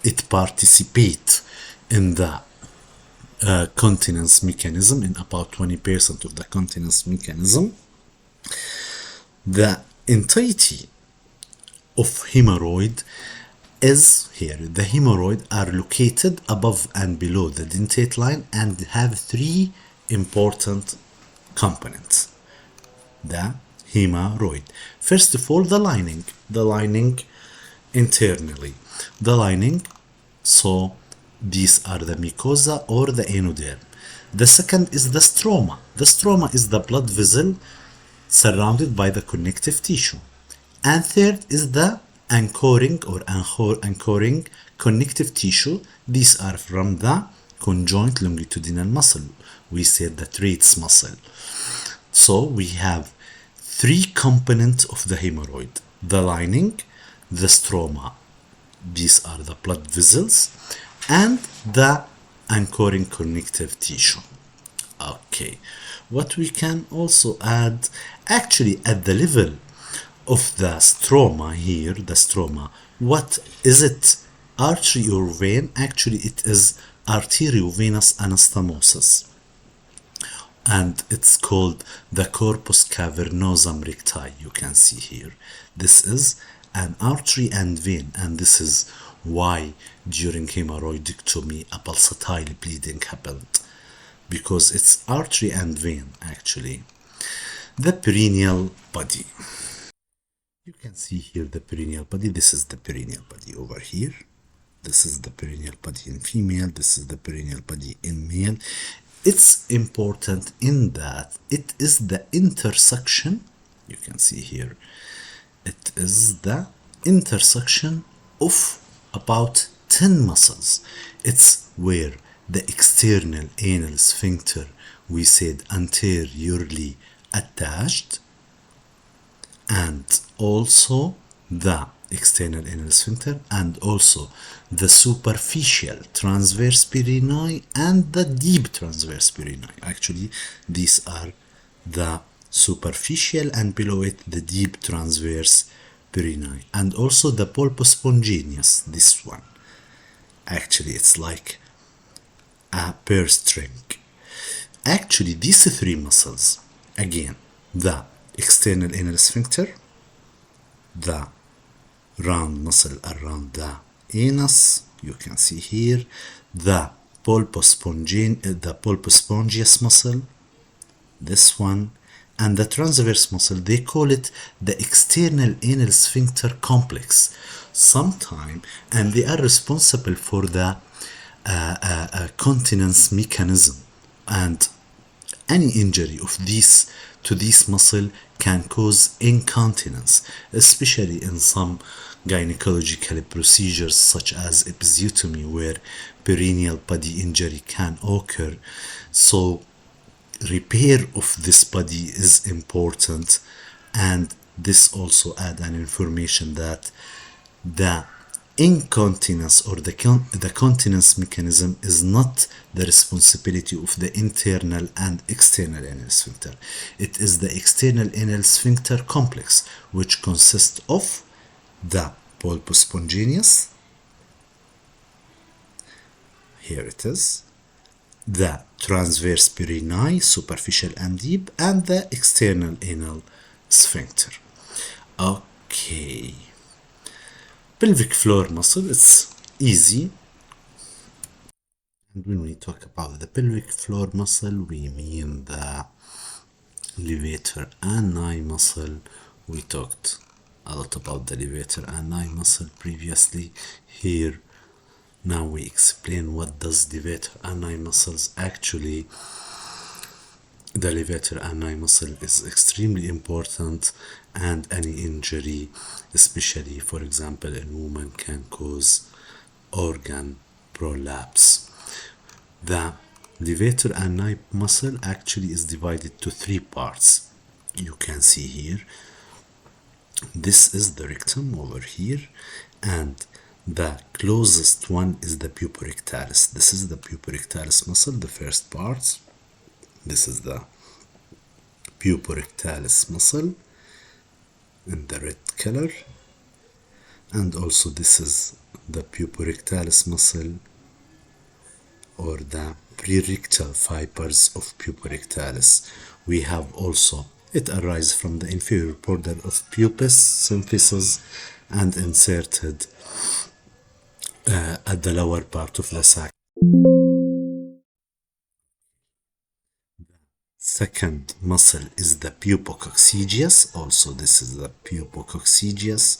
it participates in the continence mechanism, in about 20% of the continence mechanism. The entirety of hemorrhoid is here. The hemorrhoid are located above and below the dentate line and have three important components. The hemorrhoid. First of all, the lining. The lining internally. The lining, so these are the mucosa or the anoderm. The second is the stroma. The stroma is the blood vessel surrounded by the connective tissue. And third is the anchoring or anchoring connective tissue. These are from the conjoint longitudinal muscle. We said the Treitz muscle. So we have three components of the hemorrhoid. The lining, the stroma, these are the blood vessels, and the anchoring connective tissue. Okay, what we can also add, actually at the level of the stroma here, the stroma, what is it? Artery or vein? Actually it is arteriovenous anastomosis, and it's called the corpus cavernosum recti. You can see here, this is an artery and vein, and this is why during hemorrhoidectomy a pulsatile bleeding happened, because it's artery and vein actually. The perineal body. You can see here the perineal body. This is the perineal body over here. This is the perineal body in female. This is the perineal body in male. It's important in that it is the intersection. You can see here. It is the intersection of about 10 muscles. It's where the external anal sphincter, we said, anteriorly attached, and also the external anal sphincter, and also the superficial transverse perineum and the deep transverse perineum. Actually, these are the superficial, and below it the deep transverse perineum, and also the pulpus spongineus, this one. Actually, it's like a purse string. Actually, these three muscles, again, the external anal sphincter, the round muscle around the anus, you can see here, the pulpus spongius muscle, this one, and the transverse muscle. They call it the external anal sphincter complex sometime, and they are responsible for the continence mechanism, and any injury of these to this muscle can cause incontinence, especially in some gynecological procedures such as episiotomy, where perineal body injury can occur. So repair of this body is important, and this also add an information that the incontinence or the continence mechanism is not the responsibility of the internal and external anal sphincter. It is the external anal sphincter complex, which consists of the pulpus spongineus, here it is, the transverse perineum, superficial and deep, and the external anal sphincter. Okay. Pelvic floor muscle, it's easy. And when we talk about the pelvic floor muscle, we mean the levator ani muscle. We talked a lot about the levator ani muscle previously. Here, now we explain what does levator ani muscles actually. The levator ani muscle is extremely important, and any injury, especially for example in women, can cause organ prolapse. The levator ani muscle actually is divided to three parts. You can see here, this is the rectum over here, and The closest one is the puborectalis. This is the puborectalis muscle, the first part. This is the puborectalis muscle in the red color. And also this is the puborectalis muscle, or the prerectal fibers of puborectalis. We have also, it arises from the inferior border of pubis symphysis and inserted at the lower part of the sac. Second muscle is the pubococcygeus. Also, this is the pubococcygeus,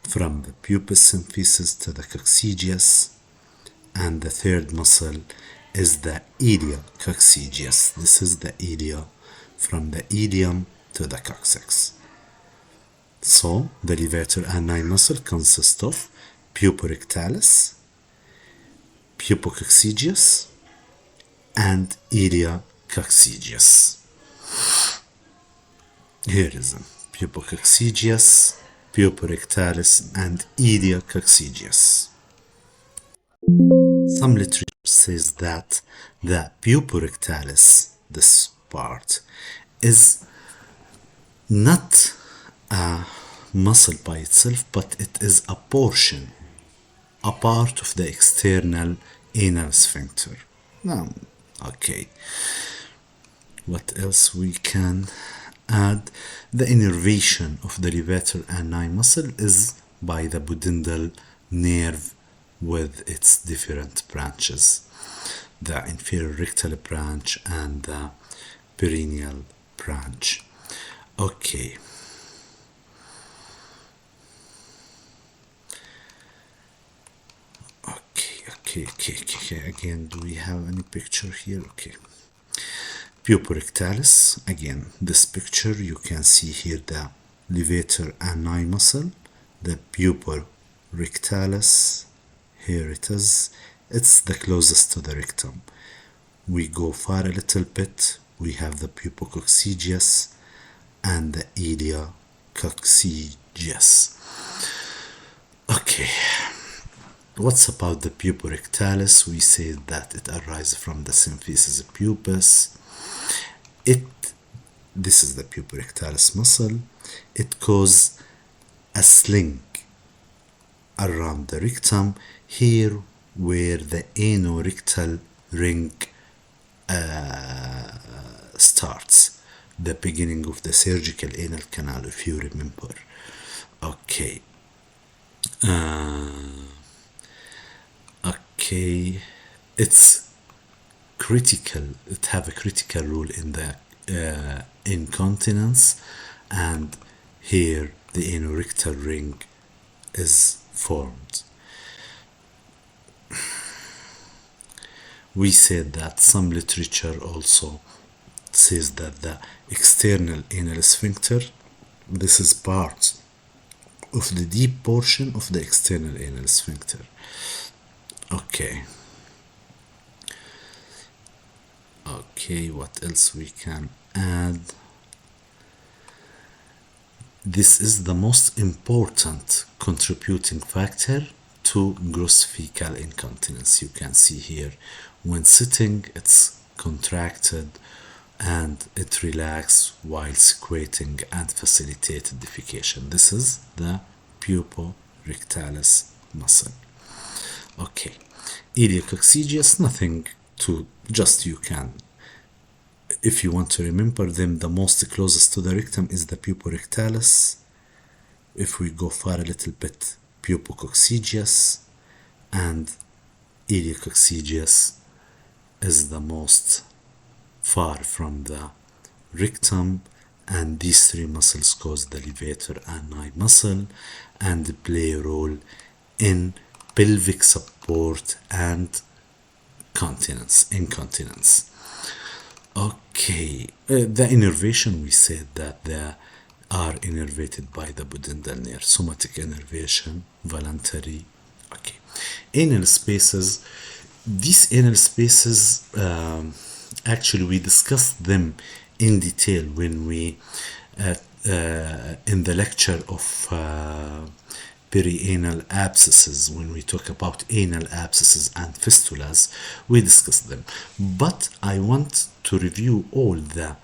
from the pubis symphysis to the coccygeus. And the third muscle is the iliococcygeus. This is the ilia, from the ilium to the coccyx. So, the levator ani muscle consists of puborectalis, pubococcygeus, and iliococcygeus. Here is them: pubococcygeus, puborectalis, and iliococcygeus. Some literature says that the puborectalis, this part, is not a muscle by itself, but it is a portion, a part of the external anal sphincter. Okay. What else we can add? The innervation of the levator ani muscle is by the pudendal nerve with its different branches, the inferior rectal branch and the perineal branch. Okay. Okay. Again, do we have any picture here? Okay. Puborectalis. Again, this picture, you can see here the levator ani muscle, the puborectalis. Here it is. It's the closest to the rectum. We go far a little bit. We have the pubococcygeus and the iliococcygeus. Okay. What's about the puborectalis? We say that it arises from the symphysis pubis. This is the puborectalis muscle. It causes a sling around the rectum, here where the anorectal ring starts, the beginning of the surgical anal canal, if you remember. Okay. It's critical. It have a critical role in the incontinence, and here the anorectal ring is formed. We said that some literature also says that the external anal sphincter, this is part of the deep portion of the external anal sphincter. Okay, what else we can add? This is the most important contributing factor to gross fecal incontinence. You can see here, when sitting, it's contracted and it relaxes while squatting and facilitated defecation. This is the puborectalis muscle. Okay, iliococcygeus, nothing to, just you can, if you want to remember them, the most closest to the rectum is the puborectalis. If we go far a little bit, pubococcygeus, and iliococcygeus is the most far from the rectum, and these three muscles cause the levator ani muscle and play a role in pelvic support and incontinence. Okay, the innervation, we said that they are innervated by the pudendal nerve. Somatic innervation, voluntary. Okay, anal spaces. These anal spaces, actually we discussed them in detail when we in the lecture of perianal abscesses. When we talk about anal abscesses and fistulas, we discuss them. But I want to review all the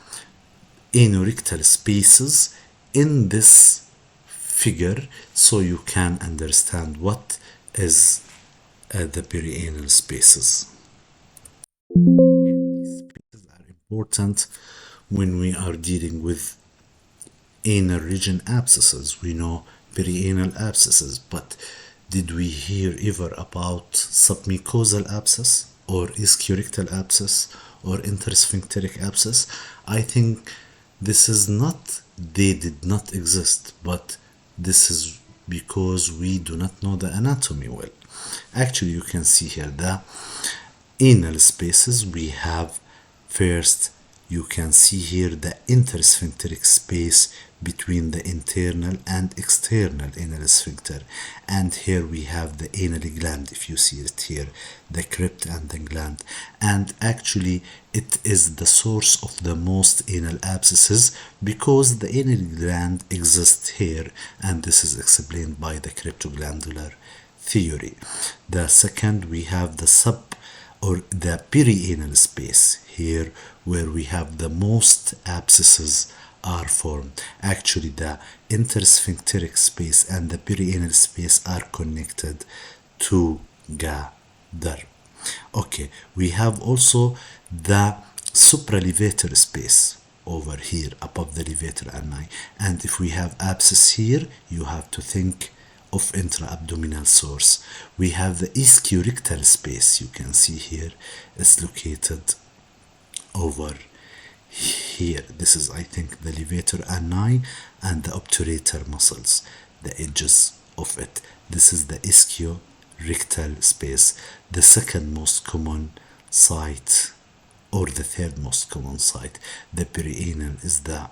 anorectal spaces in this figure so you can understand what is the perianal spaces. These spaces are important when we are dealing with anal region abscesses. We know perianal abscesses, but did we hear ever about submucosal abscess or ischiorectal abscess or intersphincteric abscess? I think this is not, they did not exist, but this is because we do not know the anatomy well. Actually, you can see here the anal spaces. We have first, you can see here the intersphincteric space between the internal and external anal sphincter, and here we have the anal gland. If you see it here, the crypt and the gland, and actually it is the source of the most anal abscesses because the anal gland exists here, and this is explained by the cryptoglandular theory. The second, we have the or the perianal space here, where we have the most abscesses are formed. Actually, the intersphincteric space and the perianal space are connected together. Okay, we have also the supralevator space over here above the levator ani, and if we have abscess here, you have to think of intra-abdominal source. We have the ischiorectal space, you can see here, it's located over here. This is, I think, the levator ani and the obturator muscles, the edges of it. This is the ischiorectal space, the second most common site, or the third most common site. The perianal is the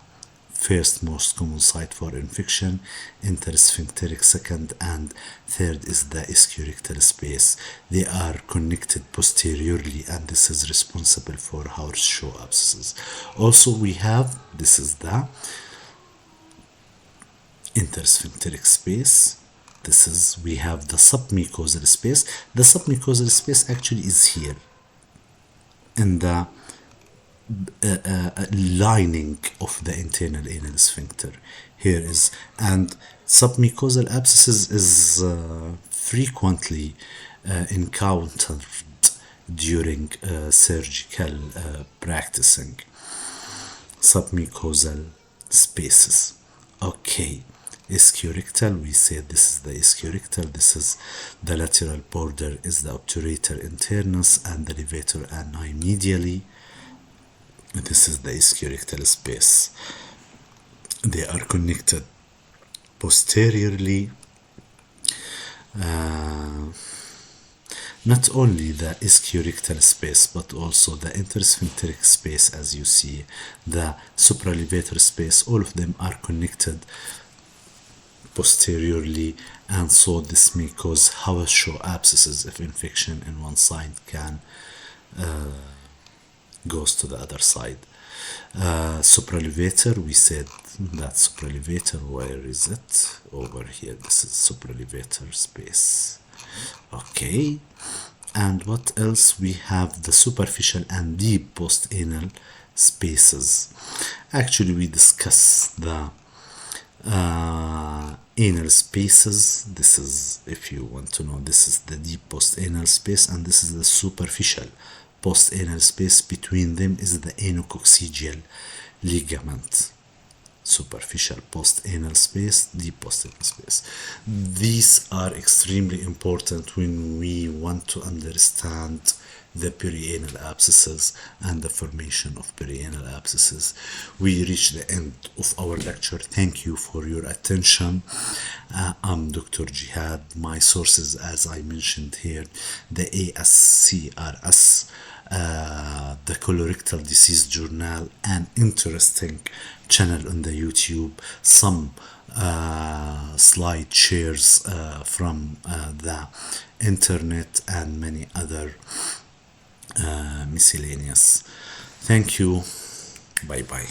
first most common site for infection, intersphincteric second, and third is the ischiorectal space. They are connected posteriorly, and this is responsible for horseshoe abscesses. Also, we have, this is the intersphincteric space. This is, we have the submucosal space. The submucosal space actually is here in the lining of the internal anal sphincter. Here is, and submucosal abscesses is frequently encountered during surgical practicing. Submucosal spaces. Okay, ischiorectal, we said this is the ischiorectal, this is the lateral border is the obturator internus and the levator ani medially. This is the ischiorectal space. They are connected posteriorly. Not only the ischiorectal space, but also the intersphincteric space, as you see, the supralevator space, all of them are connected posteriorly, and so this may cause horseshoe abscesses if infection in one side can goes to the other side. Supralevator, we said that supralevator, where is it? Over here, this is supralevator space. Okay, and what else? We have the superficial and deep postanal spaces. Actually, we discuss the anal spaces. This is, if you want to know, this is the deep postanal space, and this is the superficial postanal space. Between them is the anococcygeal ligament. Superficial postanal space, deep postanal space. These are extremely important when we want to understand the perianal abscesses and the formation of perianal abscesses. We reach the end of our lecture. Thank you for your attention. I'm Dr. Jihad. My sources, as I mentioned here, the ASCRS, the Colorectal Disease Journal, an interesting channel on the YouTube, some slide shares from the internet, and many other miscellaneous. Thank you. Bye bye.